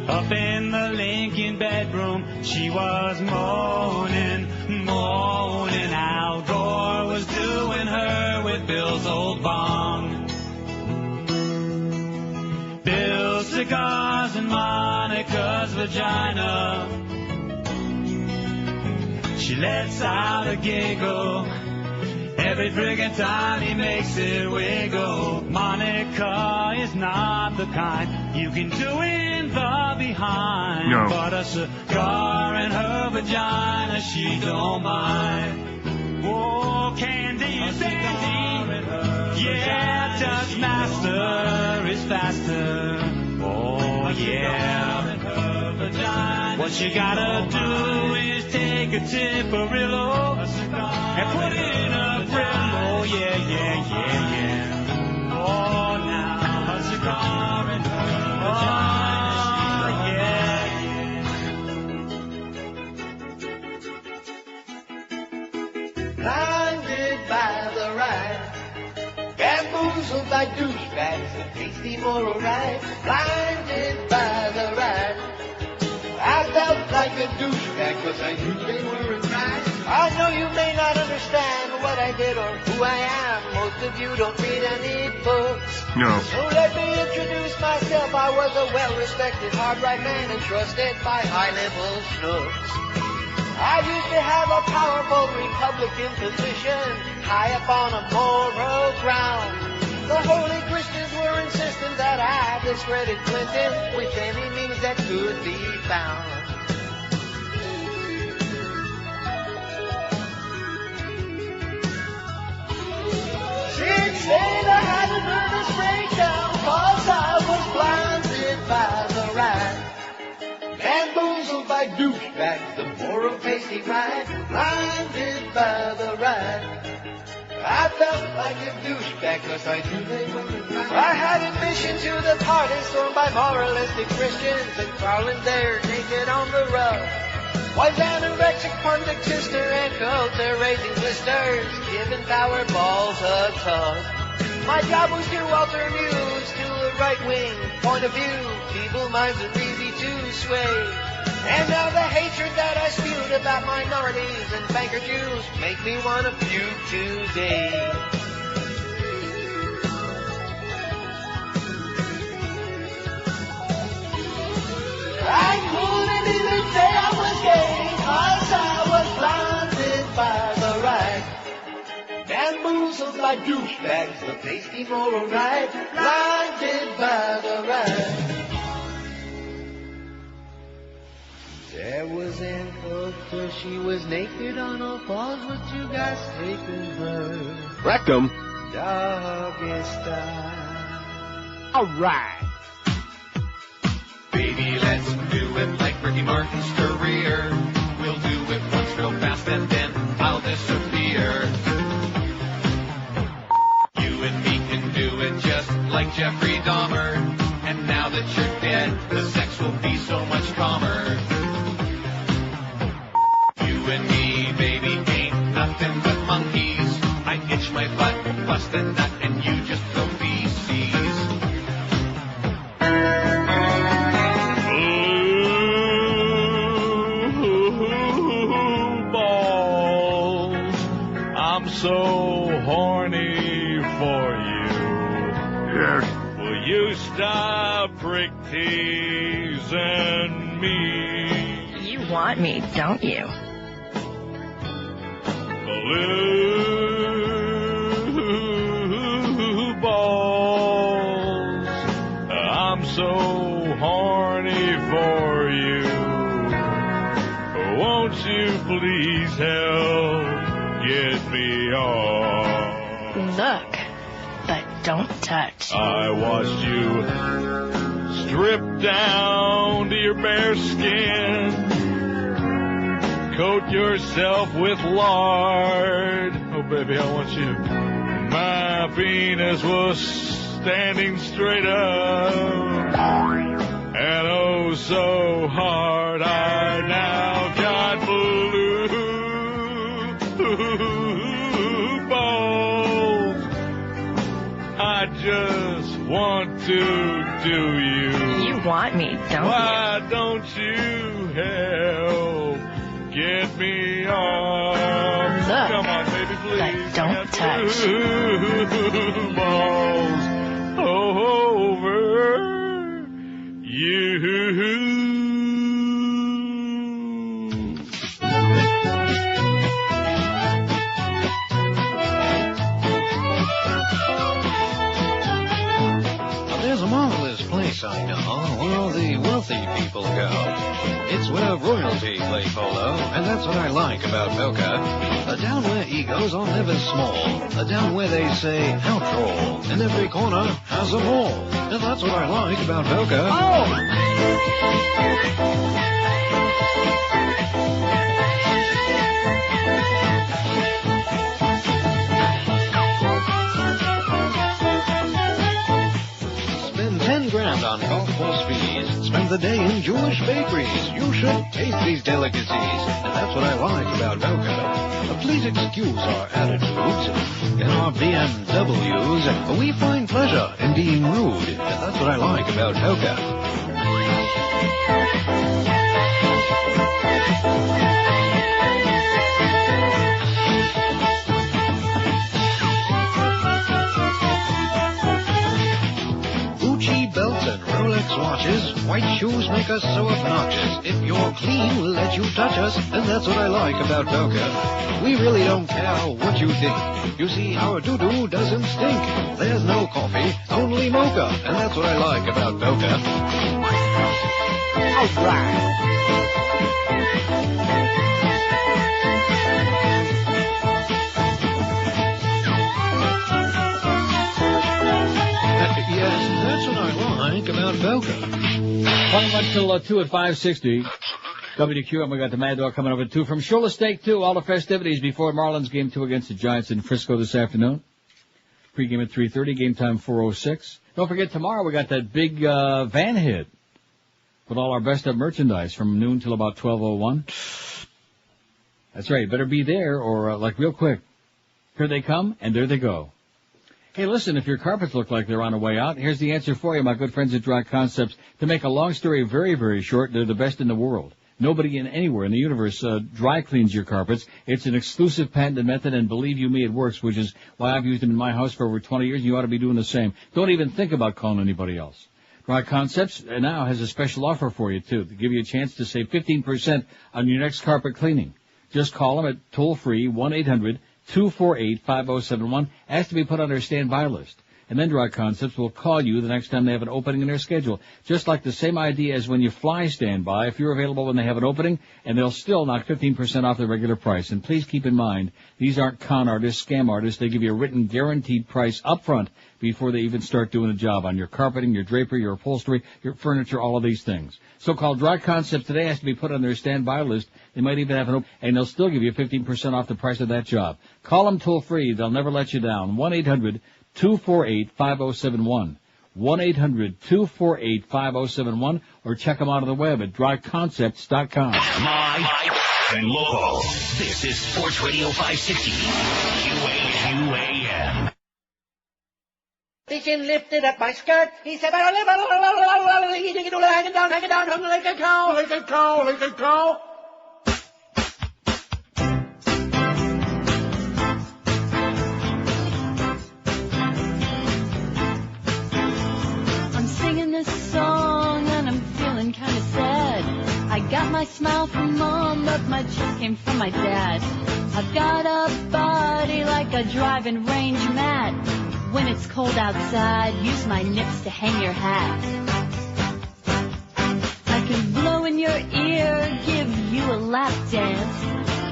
Up in the Lincoln bedroom, she was moaning, moaning. Al Gore was doing her with Bill's old bong. Bill's cigars in Monica's vagina. She lets out a giggle every friggin' time he makes it wiggle. Monica is not the kind you can do in the behind. No. But a cigar in her vagina, she don't mind. Oh, Candy is dandy. Yeah, Touch Master is faster. Oh, yeah. What you gotta do is take a Tipperillo and put it in a Brillo. Yeah, yeah, yeah, yeah. Oh, now a cigar in her vagina. Blinded by the right bamboozled by douchebags, the tasty moral ride, blinded by the ride. I felt like a douchebag, 'cause I knew they weren't right. I know you may not understand what I did or who I am. Most of you don't read any books. No. So let me introduce myself. I was a well-respected, hard-right man and trusted by high-level schnooks. I used to have a powerful Republican position, high up on a moral ground. The holy Christians were insisting that I discredit Clinton with any means that could be found. Six days I had a nervous breakdown, 'cause I was blinded by the ride. Bamboozled by douchebags, the moral pasty ride, blinded by the ride. I felt like a douchebag, 'cause I knew they weren't right. I had admission to the party stormed by moralistic Christians and crawling there naked on the rug. Was anorexic pundit sister and culture raising blisters, giving power balls a tug. My job was to alter news to a right-wing point of view. Feeble minds are easy to sway. And now the hatred that I spewed about minorities and banker Jews make me want to puke today. I couldn't even say I was gay, 'cause I was blinded by the ride. Bamboozled by douchebags, the pasty moral ride, blinded by the ride. There was Aunt Hope, she was naked on all fours with you guys taping her. Wrecked 'em. Doggy style. All right. Baby, let's do it like Ricky Martin's career. We'll do it once real fast and then I'll disappear. You and me can do it just like Jeffrey Dahmer. And now that you're dead, the sex will be so much calmer. You and me, baby, ain't nothing but monkeys. I itch my butt, bust a nut, and you just throw feces. I'm so horny for you. Yes. Will you stop prick teasing me? You want me, don't you? Blue balls. I'm so horny for you. Won't you please help get me off? Look, but don't touch. I watched you strip down to your bare skin, coat yourself with lard. Oh, baby, I want you. My penis was standing straight up, and oh, so hard. I now got blue balls. I just want to do you. You want me, don't Why don't you help get me off? Look, come on, baby, please. but don't touch. Blue balls over you. There's a marvelous place I know where all the wealthy people go. It's where royalty play polo, and that's what I like about Boca. A town where egos are never small. A town where they say outro, and every corner has a ball. And that's what I like about Boca. $10,000 on golf course fees. Spend the day in Jewish bakeries. You should taste these delicacies. And that's what I like about Boca. Please excuse our attitudes. In our BMWs, we find pleasure in being rude. And that's what I like about Mocha. Gucci belts and Rolex watches, white shoes make us so obnoxious. If you're clean, we'll let you touch us, and that's what I like about Mocha. We really don't care what you think. You see, our doo-doo doesn't stink. There's no coffee, only mocha, and that's what I like about Mocha. All right. Yes, that's what I like about Mocha. 21 till 2 at 560. WQM, we got the Mad Dog coming up at 2 from Shula Steak 2. All the festivities before Marlins game 2 against the Giants in Frisco this afternoon. Pre-game at 3:30, game time 4:06. Don't forget tomorrow we got that big van hit with all our best of merchandise from noon till about 12:01. That's right, better be there or like real quick. Here they come and there they go. Hey, listen, if your carpets look like they're on the way out, here's the answer for you, my good friends at Dry Concepts. To make a long story very, very short, they're the best in the world. Nobody anywhere in the universe dry cleans your carpets. It's an exclusive patented method, and believe you me, it works, which is why I've used them in my house for over 20 years. You ought to be doing the same. Don't even think about calling anybody else. Dry Concepts now has a special offer for you, too, to give you a chance to save 15% on your next carpet cleaning. Just call them at toll-free 1-800-248-5071. Ask to be put on their standby list. And then Dry Concepts will call you the next time they have an opening in their schedule. Just like the same idea as when you fly standby. If you're available when they have an opening, and they'll still knock 15% off the regular price. And please keep in mind, these aren't con artists, scam artists. They give you a written guaranteed price up front before they even start doing a job on your carpeting, your drapery, your upholstery, your furniture, all of these things. So call Dry Concepts today. Has to be put on their standby list. They might even have an opening, and they'll still give you 15% off the price of that job. Call them toll free. They'll never let you down. 1-800-248-5071. 1-800-248-5071, or check them out on the web at dryconcepts.com. Live and local. This is Sports Radio 560. QAM. The chin lifted up my skirt. He said, hang it down, like a cow, like a cow, like a cow. This song and I'm feeling kind of sad. I got my smile from Mom, but my chest came from my dad. I've got a body like a driving range mat. When it's cold outside, use my nips to hang your hat. I can blow in your ear, give you a lap dance,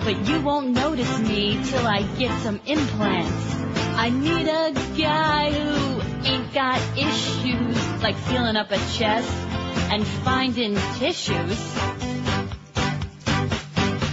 but you won't notice me till I get some implants. I need a guy who ain't got issues, like feeling up a chest and finding tissues.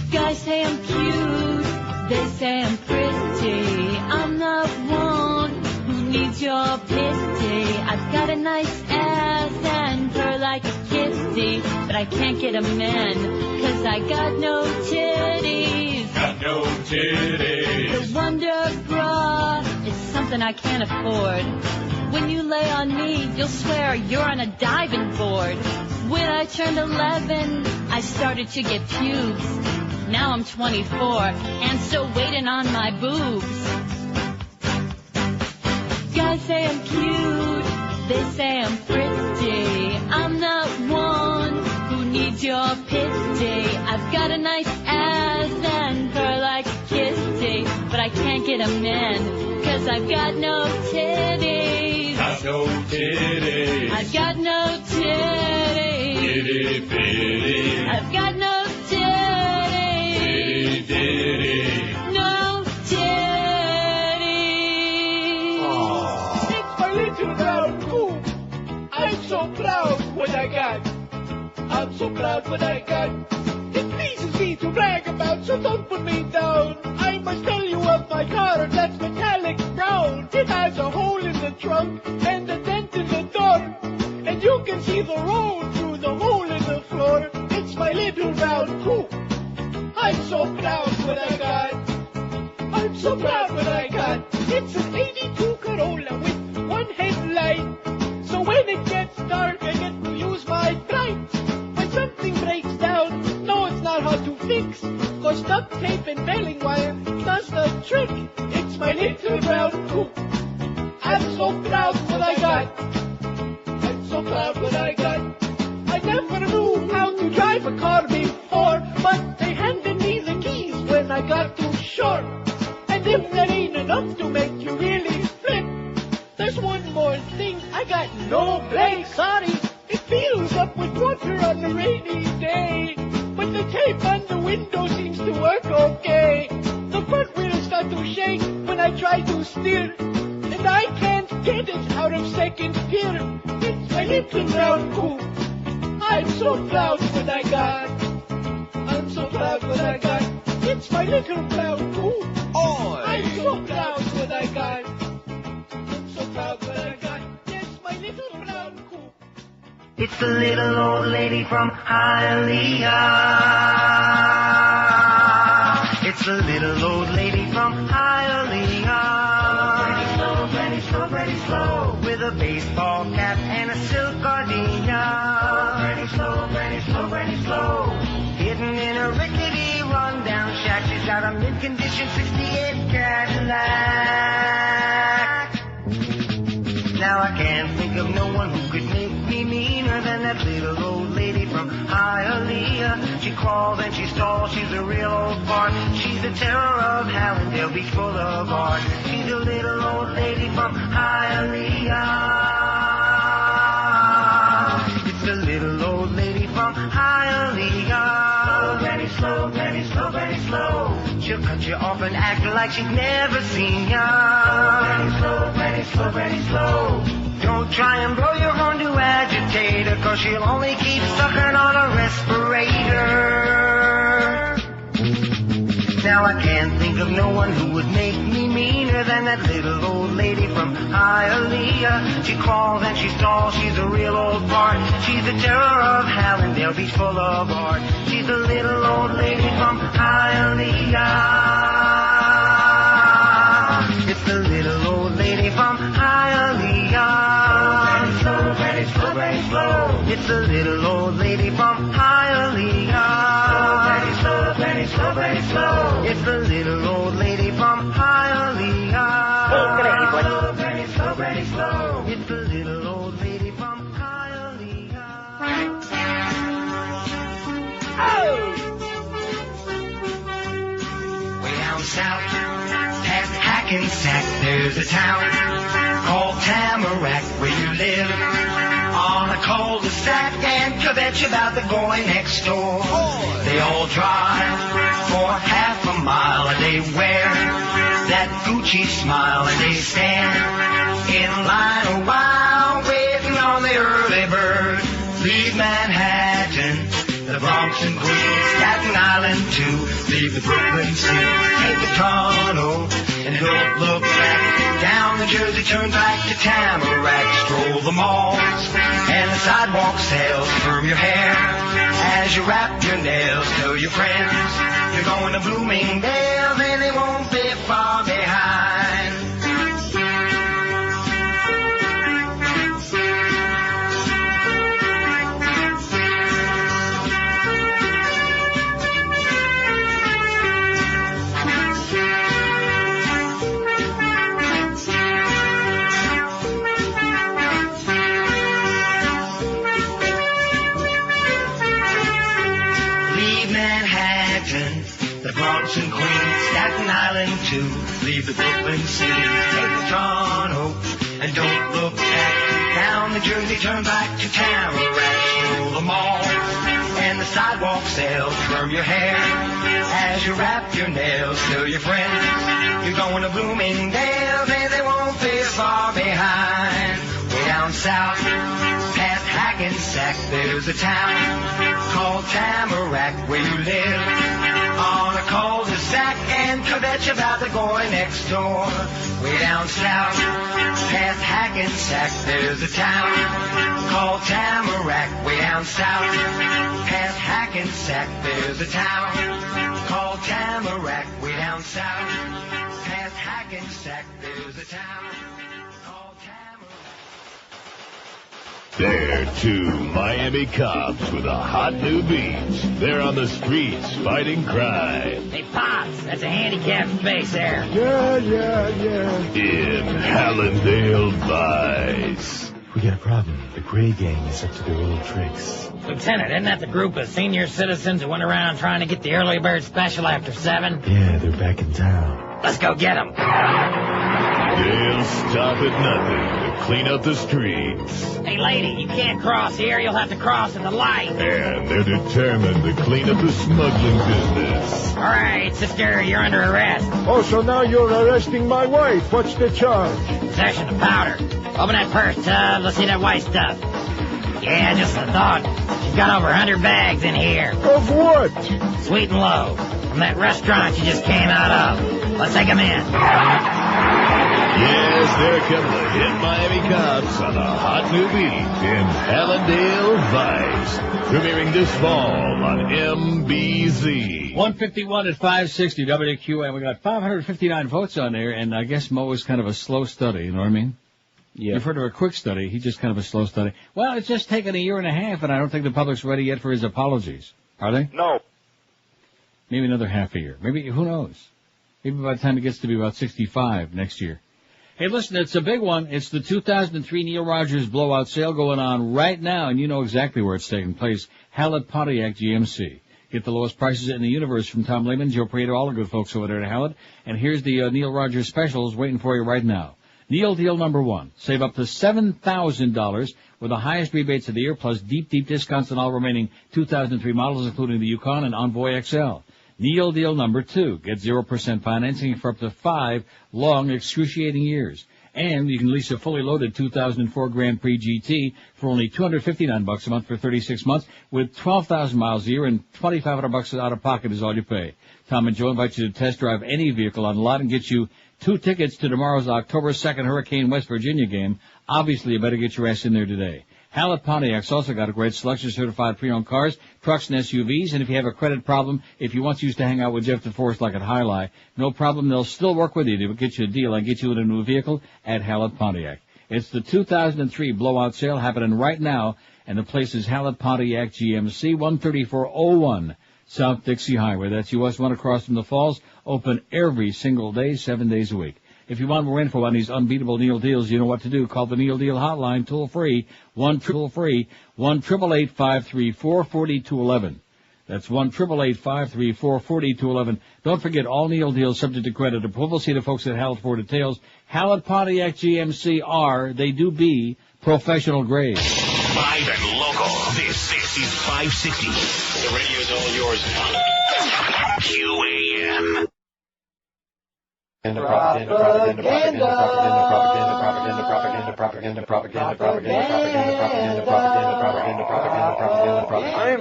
Guys say I'm cute, they say I'm pretty. I'm not one who needs your pity. I've got a nice ass and purr like a kitty, but I can't get a man, 'cause I got no titties. Got no titties. The Wonder Bra is something I can't afford. When you lay on me, you'll swear you're on a diving board. When I turned 11, I started to get pubes. Now I'm 24 and still waiting on my boobs. Guys say I'm cute, they say I'm pretty. I'm not one who needs your pity. I've got a nice ass and purr like a kitty, but I can't get a man, 'cause I've got no titties. Got no titties. I've got no titties. Itty bitty. I've got no titties. Itty bitty. No titties. It's my little brown coop. I'm so proud what I got. I'm so proud what I got. It pleases me to brag about, so don't put me down. I must tell you of my car that's metallic brown. It has a hole in the trunk and a dent in the door, and you can see the road through the hole in the floor. It's my little round coupe. I'm so proud what I got. I'm so proud what I got. It's an 82 Corolla with one headlight. So when it gets dark, I get to use my bright. When something breaks down, no, it's not hard to fix. Cause duct tape and baling wire does the trick. It's my little brown coupe. I'm so proud what I got. I'm so proud what I got. I never knew how to drive a car before, but they handed me the keys when I got to shore. And if that ain't enough to make you really flip, there's one more thing. I got no brake, sorry. It fills up with water on a rainy day. But the tape on the window seems to work okay. The front wheels start to shake when I try to steer. And I can't get it out of second gear. It's my little brown coupe. I'm so proud what I got. I'm so proud what I got. It's my little brown coupe. I'm so proud what I got. I'm so proud what I got. Yes, my little brown coupe. It's the little old lady from Hialeah. It's the little old lady from Hialeah. Granny slow, granny slow, with a baseball cap and a silk gardenia. Granny slow, granny slow, granny slow, hidden in a rickety rundown shack. She's got a mid-condition 68 Cadillac. Now I can't think of no one who could make me meaner than that little old lady from Hialeah. She crawls and she stalls, she's a real old fart. She's the terror of Hallandale Beach, full of art. She's a little old lady from Hialeah. It's the little old lady from Hialeah. Granny slow, granny slow, granny slow. She'll cut you off and act like she's never seen ya. Granny slow, granny slow, granny slow. Don't try and blow your horn to agitate her, cause she'll only keep sucking on a respirator. Now I can't think of no one who would make me meaner than that little old lady from Hialeah. She crawls and she stalls, she's a real old fart. She's the terror of Hallandale Beach, full of art. She's a little old lady from Hialeah. It's the little old lady from Hialeah. Granny slow, granny slow, granny slow. It's the little old lady from Hialeah. Granny slow, granny slow, granny slow. It's the little old lady from Hialeah. Granny slow, granny slow, granny slow. It's the little old lady from Hialeah. Oh! Way down south, past Hackensack, there's a town called Tamarack where you live on a cul-de-sac and kvetch about the going next door. They all drive for half a mile and they wear that Gucci smile and they stand in line a while waiting on the early bird. Leave Manhattan, the Bronx and Queens, Staten Island too. Leave the Brooklyn Sea, take the Toronto, and don't look back. Down the Jersey Turnpike to Tamarack, stroll the malls and the sidewalk sales. Firm your hair as you wrap your nails. Tell your friends you're going to Bloomingdale, then they won't be far behind. The Bronx and Queens, Staten Island too. Leave the Brooklyn Sea, take the Toronto, and don't look back. Down the Jersey Turnpike to Tamarack, stroll the malls and the sidewalk sales. Firm your hair as you wrap your nails. Tell your friends you're going to Bloomingdale, they won't be far behind. Way down south, past Hackensack, there's a town called Tamarack where you live on a cul-de-sac and kvetch about the going next door. Way down south, past Hackensack, there's a town called Tamarack. Way down south, past Hackensack, there's a town called Tamarack. Way down south. Hackensack, there's a town called They're two Miami cops with a hot new beat. They're on the streets fighting crime. Hey, Pops, that's a handicapped space there. Yeah. In Hallandale Vice. We got a problem. The Gray Gang is up to their old tricks. Lieutenant, isn't that the group of senior citizens who went around trying to get the early bird special after 7? Yeah, they're back in town. Let's go get them. They'll stop at nothing to clean up the streets. Hey, lady, you can't cross here. You'll have to cross in the light. And they're determined to clean up the smuggling business. All right, sister, you're under arrest. Oh, so now you're arresting my wife. What's the charge? Possession of powder. Open that purse, Tubbs. Let's see that white stuff. Yeah, just a thought. She's got over 100 bags in here. Of what? Sweet and low. From that restaurant you just came out of. Let's take them in. Yes, there come the hit Miami cops on a hot new beat in Hallandale Vice. Premiering this fall on MBZ. 151 at 560 WQAM. We got 559 votes on there, and I guess Moe is kind of a slow study, you know what I mean? Yeah. You've heard of a quick study. He's just kind of a slow study. Well, it's just taken a year and a half, and I don't think the public's ready yet for his apologies. Are they? No. Maybe another half a year. Maybe, who knows? Maybe by the time it gets to be about 65 next year. Hey, listen, it's a big one. It's the 2003 Neil Rogers blowout sale going on right now, and you know exactly where it's taking place. Hallett Pontiac GMC. Get the lowest prices in the universe from Tom Lehman, Joe Prieto, all the good folks over there at Hallett. And here's the Neil Rogers specials waiting for you right now. Neil deal number 1. Save up to $7,000 with the highest rebates of the year, plus deep discounts on all remaining 2003 models, including the Yukon and Envoy XL. Neil deal number 2. Get 0% financing for up to 5 long, excruciating years. And you can lease a fully loaded 2004 Grand Prix GT for only $259 a month for 36 months with 12,000 miles a year, and $2,500 out of pocket is all you pay. Tom and Joe invite you to test drive any vehicle on the lot and get you 2 tickets to tomorrow's October 2nd Hurricane West Virginia game. Obviously, you better get your ass in there today. Hallett Pontiac's also got a great selection of certified pre-owned cars, trucks, and SUVs. And if you have a credit problem, if you once used to hang out with Jeff DeForest like at Highlight, no problem. They'll still work with you to get you a deal and get you in a new vehicle at Hallett Pontiac. It's the 2003 blowout sale happening right now, and the place is Hallett Pontiac GMC, 13401 South Dixie Highway. That's US 1 across from the Falls. Open every single day, 7 days a week. If you want more info on these unbeatable Neil deals, you know what to do. Call the Neil Deal hotline, toll-free, 1-888-534-4211. That's 1-888-534-4211. Don't forget, all Neil deals subject to credit approval. See the folks at Hallett for details. Hallett Pontiac GMC they do be professional grade. Live and local. This is 560. The radio's all yours, QAM. I'm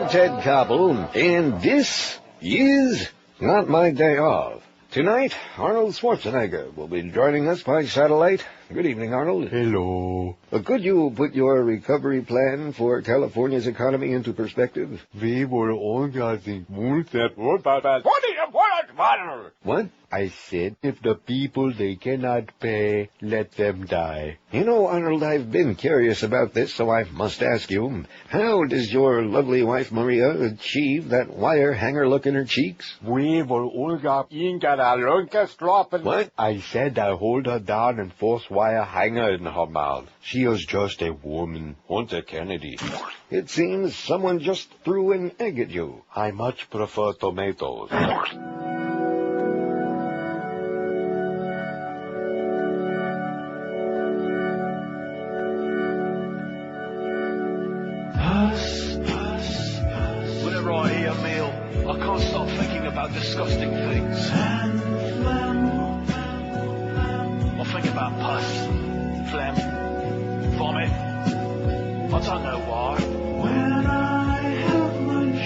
Ted Koppel, and this is not my day off. Tonight, Arnold Schwarzenegger will be joining us by satellite. Good evening, Arnold. Hello. Could you put your recovery plan for California's economy into perspective? We were all getting that. What? I said, if the people they cannot pay, let them die. You know, Arnold, I've been curious about this, so I must ask you, how does your lovely wife Maria achieve that wire hanger look in her cheeks? We were all What? I said I hold her down and force wire hanger in her mouth. She is just a woman, Hunter Kennedy. It seems someone just threw an egg at you. I much prefer tomatoes. Whenever I hear meal, I can't stop thinking about disgusting things. I think about pus, phlegm, vomit. I don't know why. When I have lunch,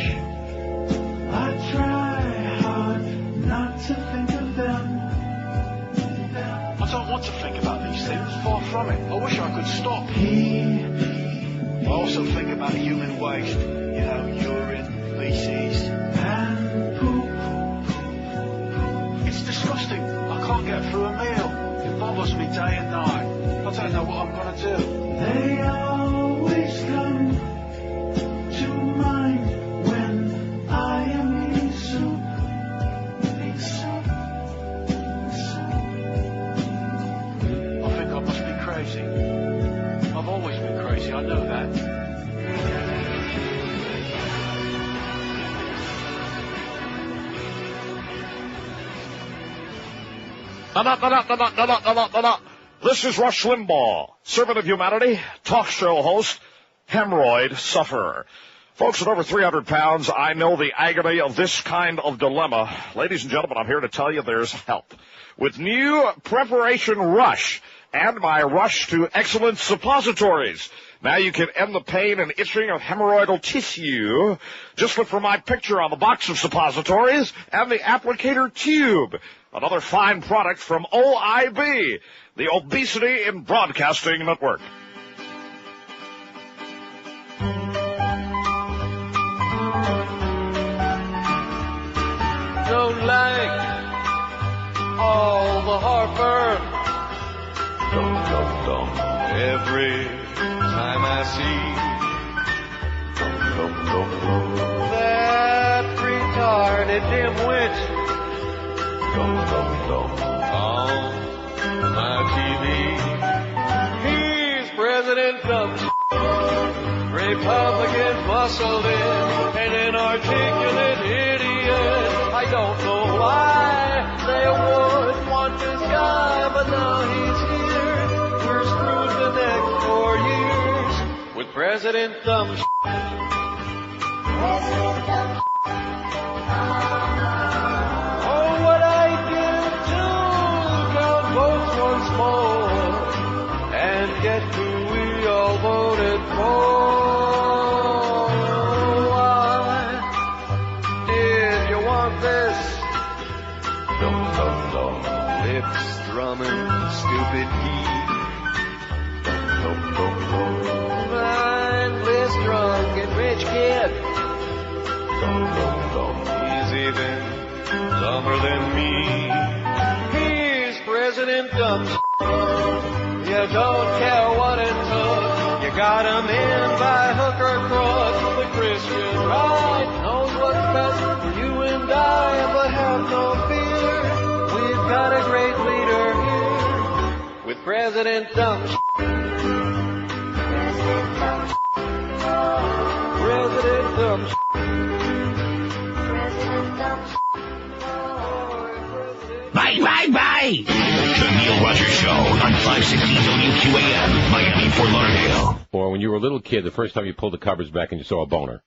I try hard not to think of them. I don't want to think about these things, far from it. I wish I could stop. I also think about human waste, urine, feces, and poop. It's disgusting. I can't get through a meal. It bothers me day and night. I don't know what I'm going to do. They always come to mind when I am in soup. I think I must be crazy. I've always been crazy, I know that. This is Rush Limbaugh, servant of humanity, talk show host, hemorrhoid sufferer. Folks at over 300 pounds, I know the agony of this kind of dilemma. Ladies and gentlemen, I'm here to tell you there's help. With new Preparation Rush and my Rush to Excellence suppositories. Now you can end the pain and itching of hemorrhoidal tissue. Just look for my picture on the box of suppositories and the applicator tube. Another fine product from OIB, the Obesity in Broadcasting Network. Don't like all the heartburn. Every time I see that retarded dimwit on my TV. He's President Dumb, Republican muscled in, and an articulate idiot. I don't know why they would want this guy, but now he's here. We're screwed the next 4 years with President Dumb. Oh, what I did to count votes once more and get who we all voted for. Why did you want this? Lips drumming, stupid geek. Mindless, drunk, and rich kid. He's even dumber than me. He's President Dumb. You don't care what it took. You got him in by hook or crook. The Christian right knows what's best for you and I, but have no fear. We've got a great leader here with President Dumb. President Dumb. Bye, bye, bye! The Neil Rogers Show on 560 WQAM, Miami, Fort Lauderdale. Or when you were a little kid, the first time you pulled the covers back and you saw a boner.